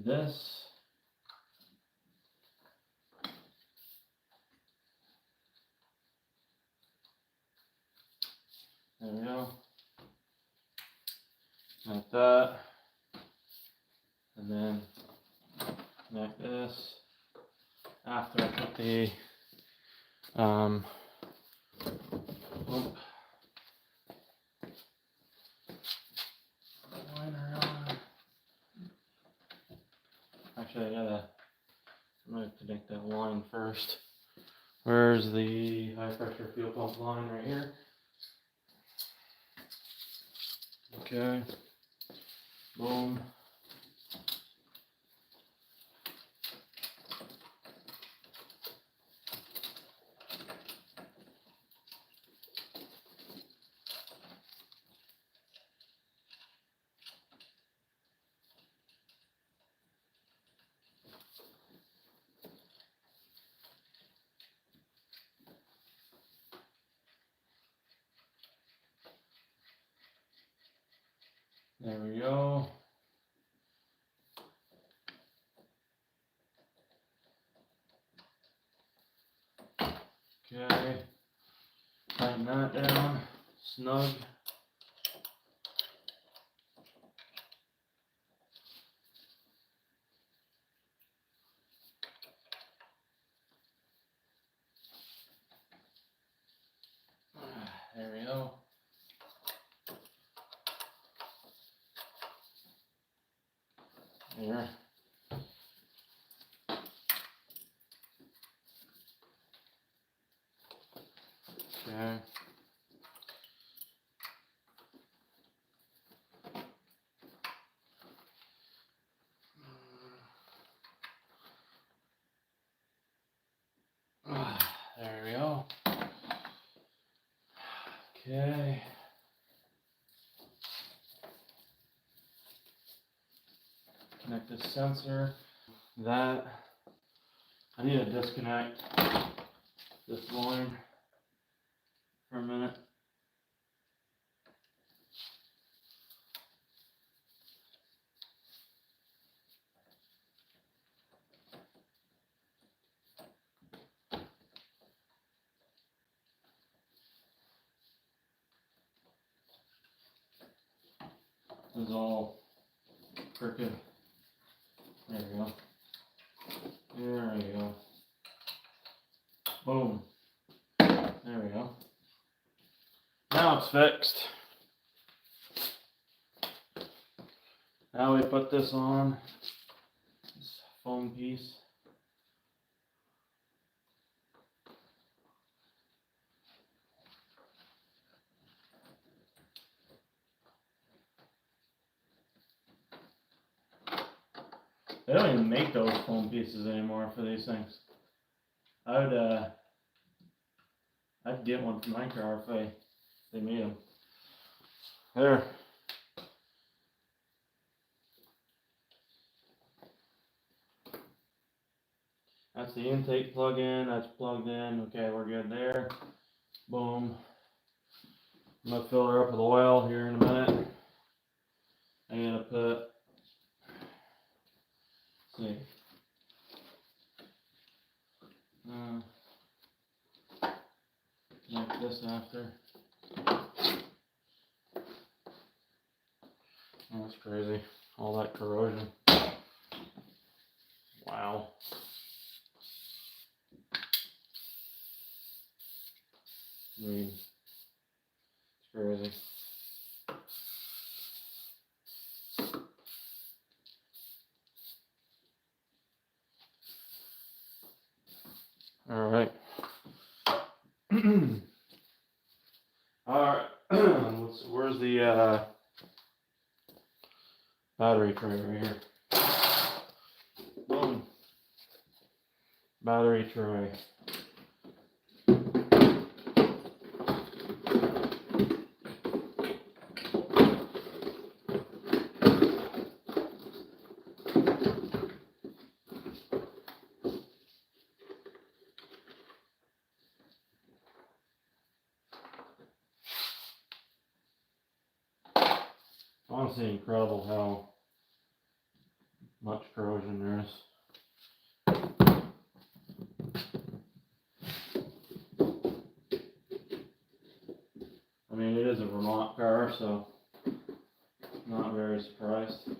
this. There we go. Like that. And then connect this after I put the liner on. Actually, I'm gonna connect that line first. Where's the high pressure fuel pump line? Right here. Okay. Boom. There we go. Okay. Tighten that down. Snug. There we go. There. Okay. There we go. Okay. Connect this sensor. That. I need to disconnect this line for a minute. This is all crooked. There we go. There we go. Boom. There we go. Now it's fixed. Now we put this on, this foam piece. They don't even make those foam pieces anymore for these things. I'd get one for my car if they made them. There. That's the intake plug-in. That's plugged in. Okay, we're good there. Boom. I'm gonna fill her up with oil here in a minute. I'm gonna put. Let's see. Like this after. Oh, that's crazy. All that corrosion. Wow. I mean, it's crazy. All right. All right. Where's the battery tray right here? Boom. Battery tray. Honestly incredible how much corrosion there is. I mean, it is a Vermont car, so not very surprised,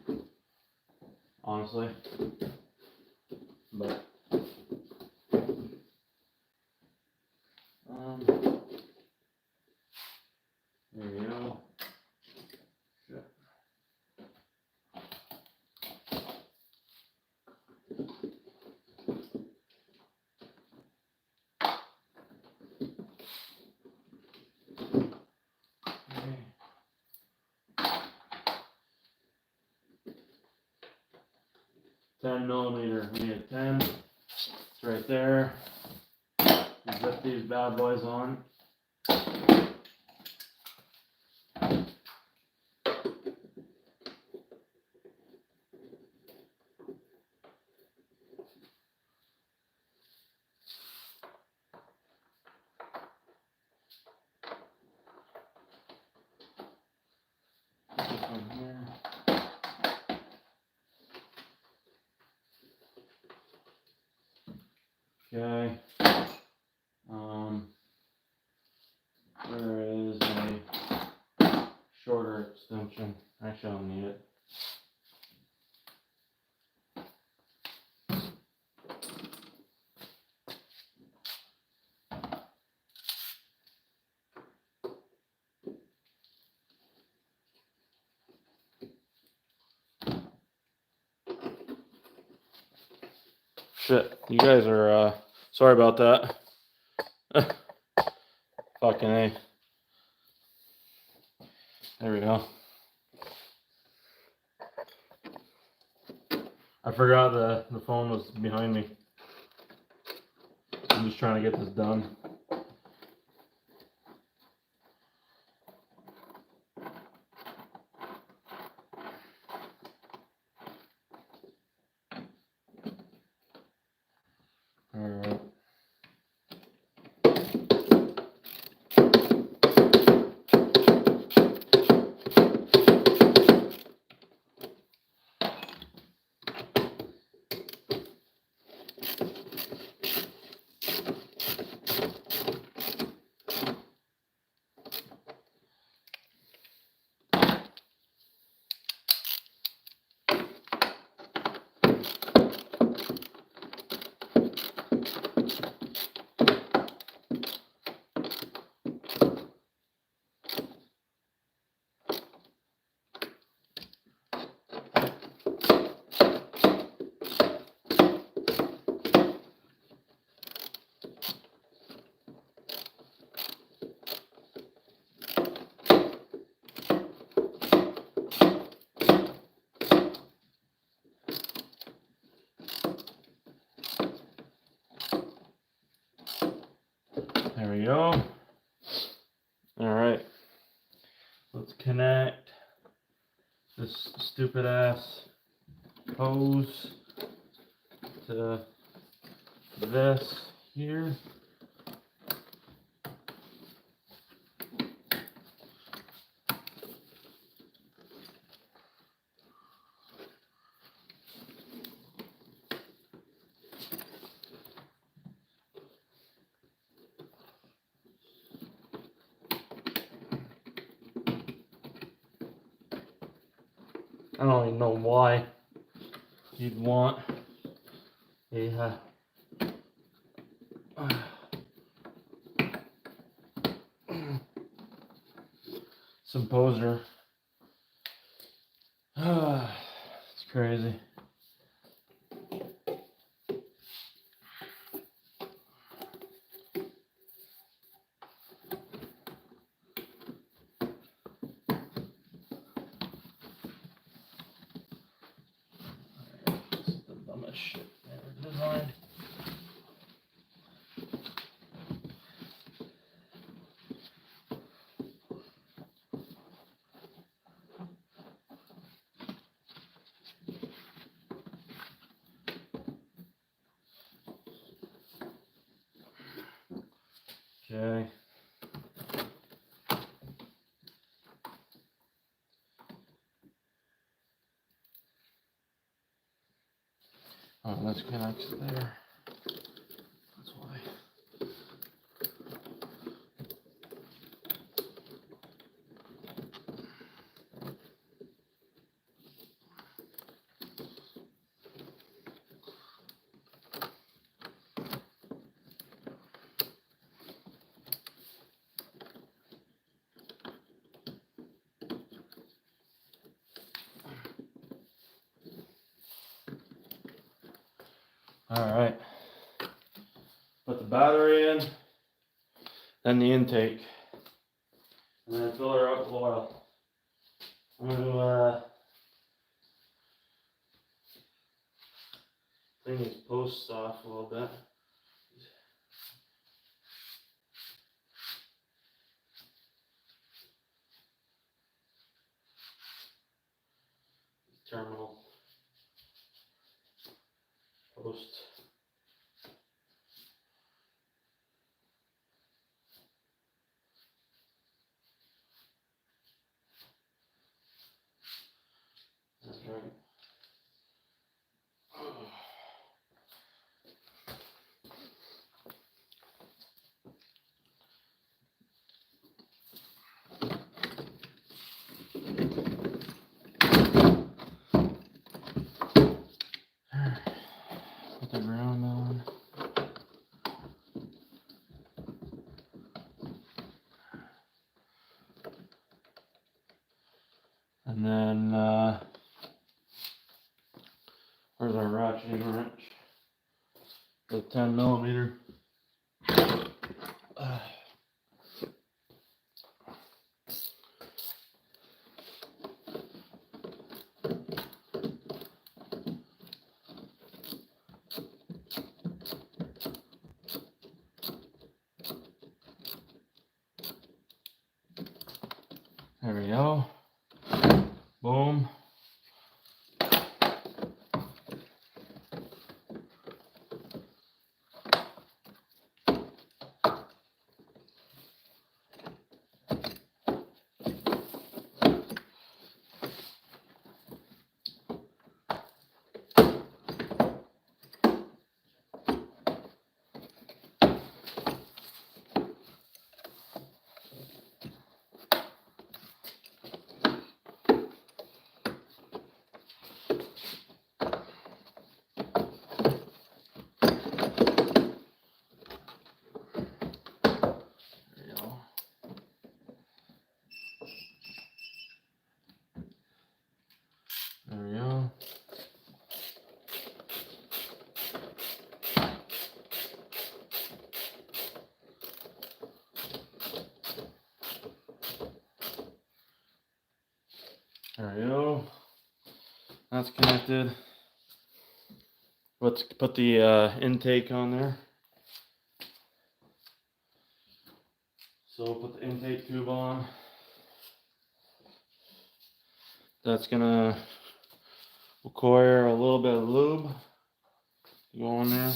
honestly. But there you go. Shit. 10mm, we need a 10. It's right there. You zip these bad boys on. Put this one here. Okay. Where is my shorter extension? Actually, I don't need it. Shit, you guys are, sorry about that. Fucking A. There we go. I forgot the phone was behind me. I'm just trying to get this done. Alright. There we go. Alright. Let's connect this stupid ass hose to this here. I don't even know why you'd want a Composer. It's crazy. This is the dumbest shit ever designed. Okay. That's connected there. That's why. All right. Put the battery in, then the intake, and then fill her up with oil. I'm gonna clean these posts off a little bit. Terminal post. That's right. Put the ground on. And then, where's our ratcheting wrench? The 10mm. There we go. Boom. There we go. There we go. That's connected. Let's put the intake on there. So we'll put the intake tube on. That's gonna require a little bit of lube. Go on there.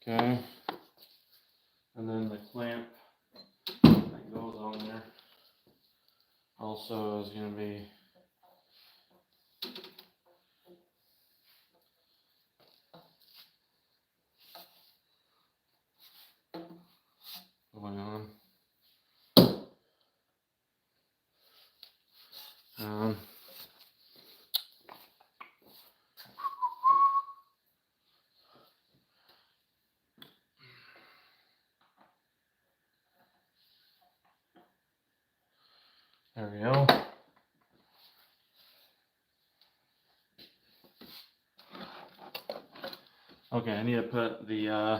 Okay. And then the clamp that goes on there also is going to be going on. There we go. Okay, I need to put the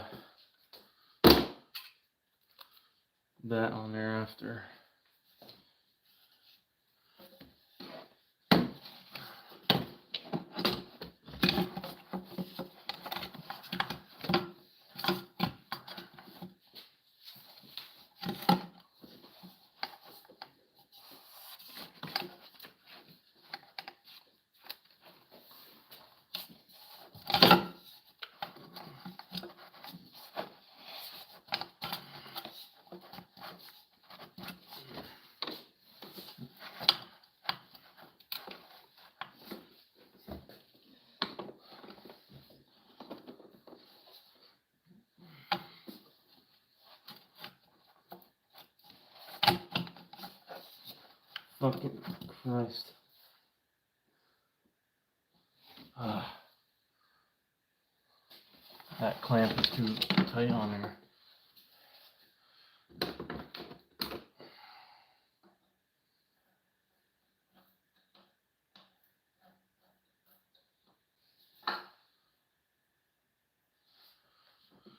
that on there after. fucking Christ. That clamp is too tight on there.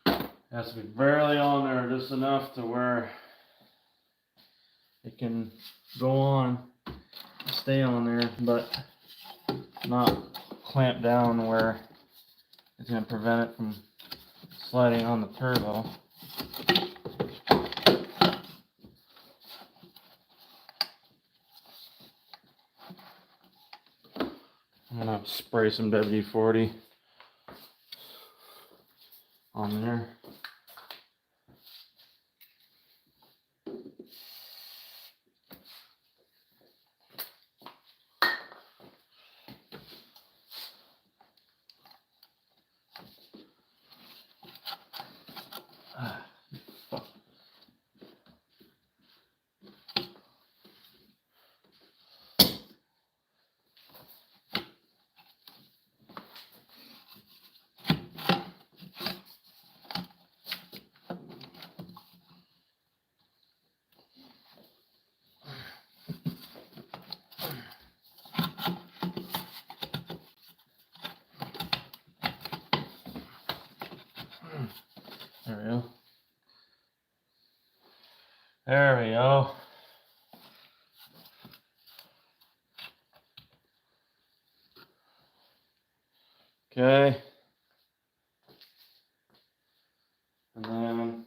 It has to be barely on there, just enough to where it can go on, stay on there, but not clamp down where it's going to prevent it from sliding on the turbo. I'm going to spray some WD-40 on there. There we go. There we go. Okay. And then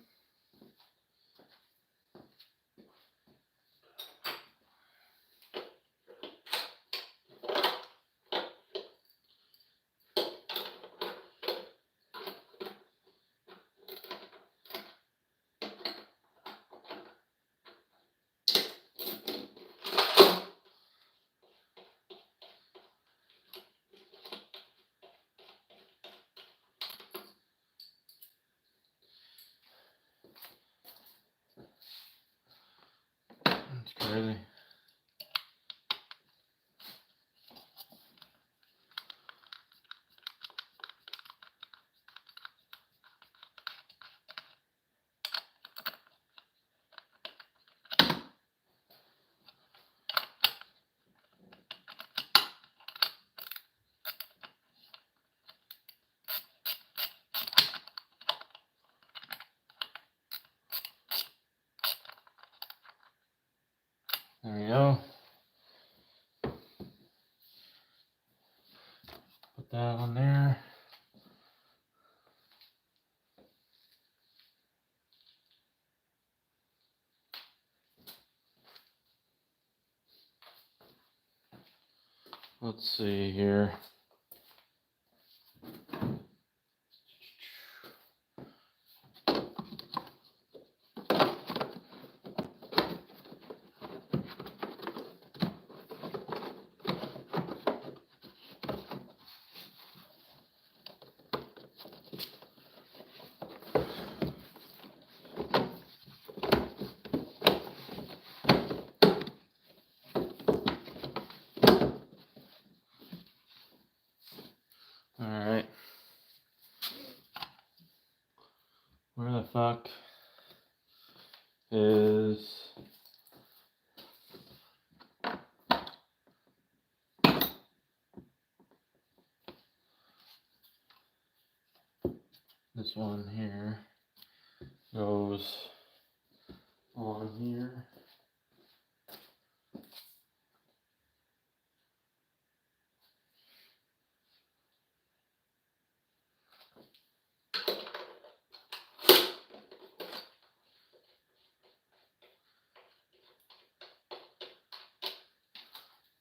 it's crazy. There we go. Put that on there. Let's see here. All right. Where the fuck is this one here? Goes on here.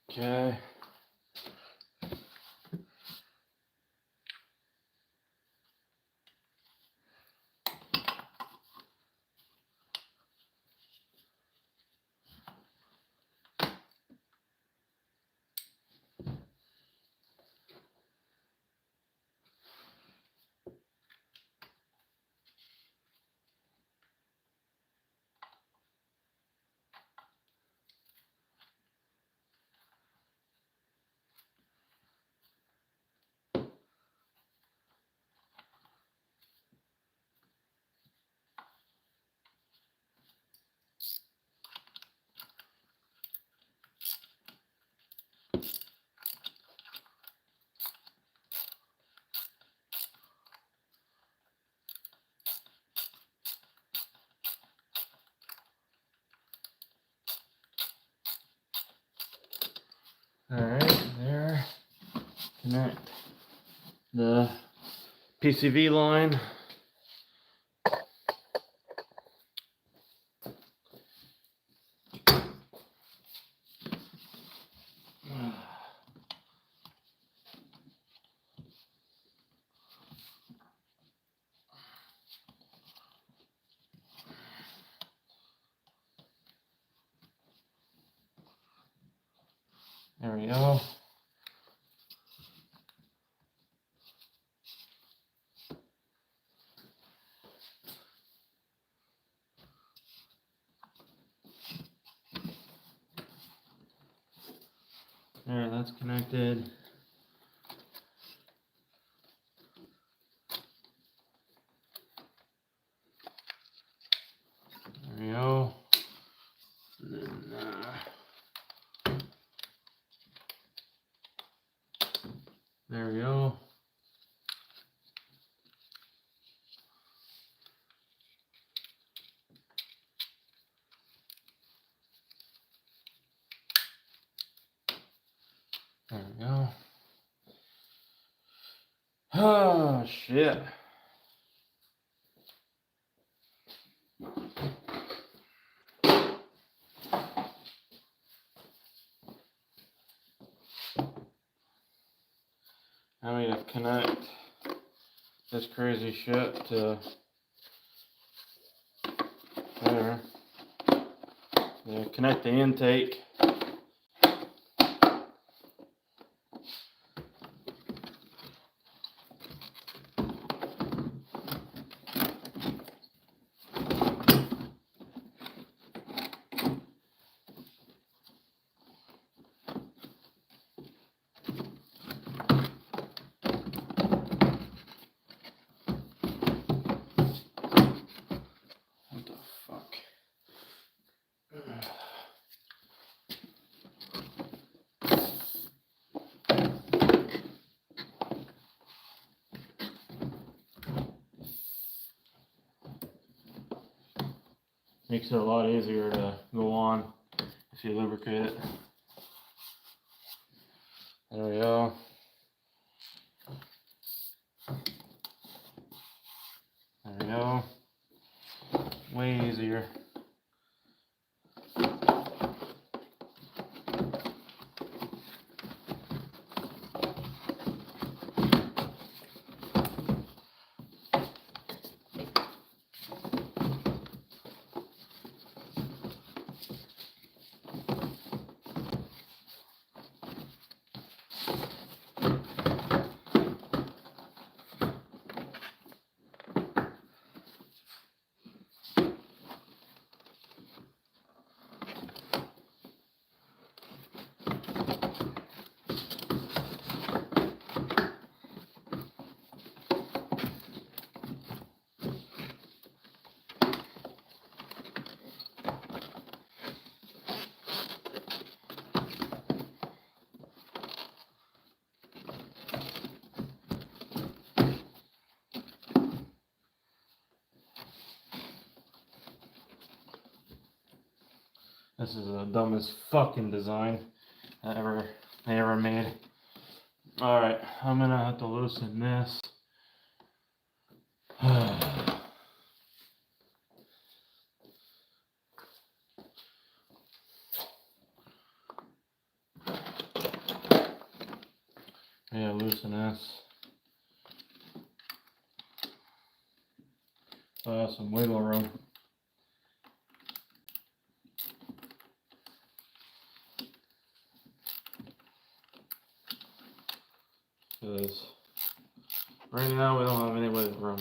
Okay. Alright, there. Connect the PCV line. There we go. There, that's connected. There we go. And then, there we go. There we go. Oh, shit. Now we have to connect this crazy shit to there. Yeah, connect the intake. What the fuck? Makes it a lot easier to go on if you lubricate it. There we go. There we go. Way easier. This is the dumbest fucking design they ever made. Alright, I'm gonna have to loosen this. Yeah, loosen this. So I have some wiggle room. Because right now we don't have any wiggle room.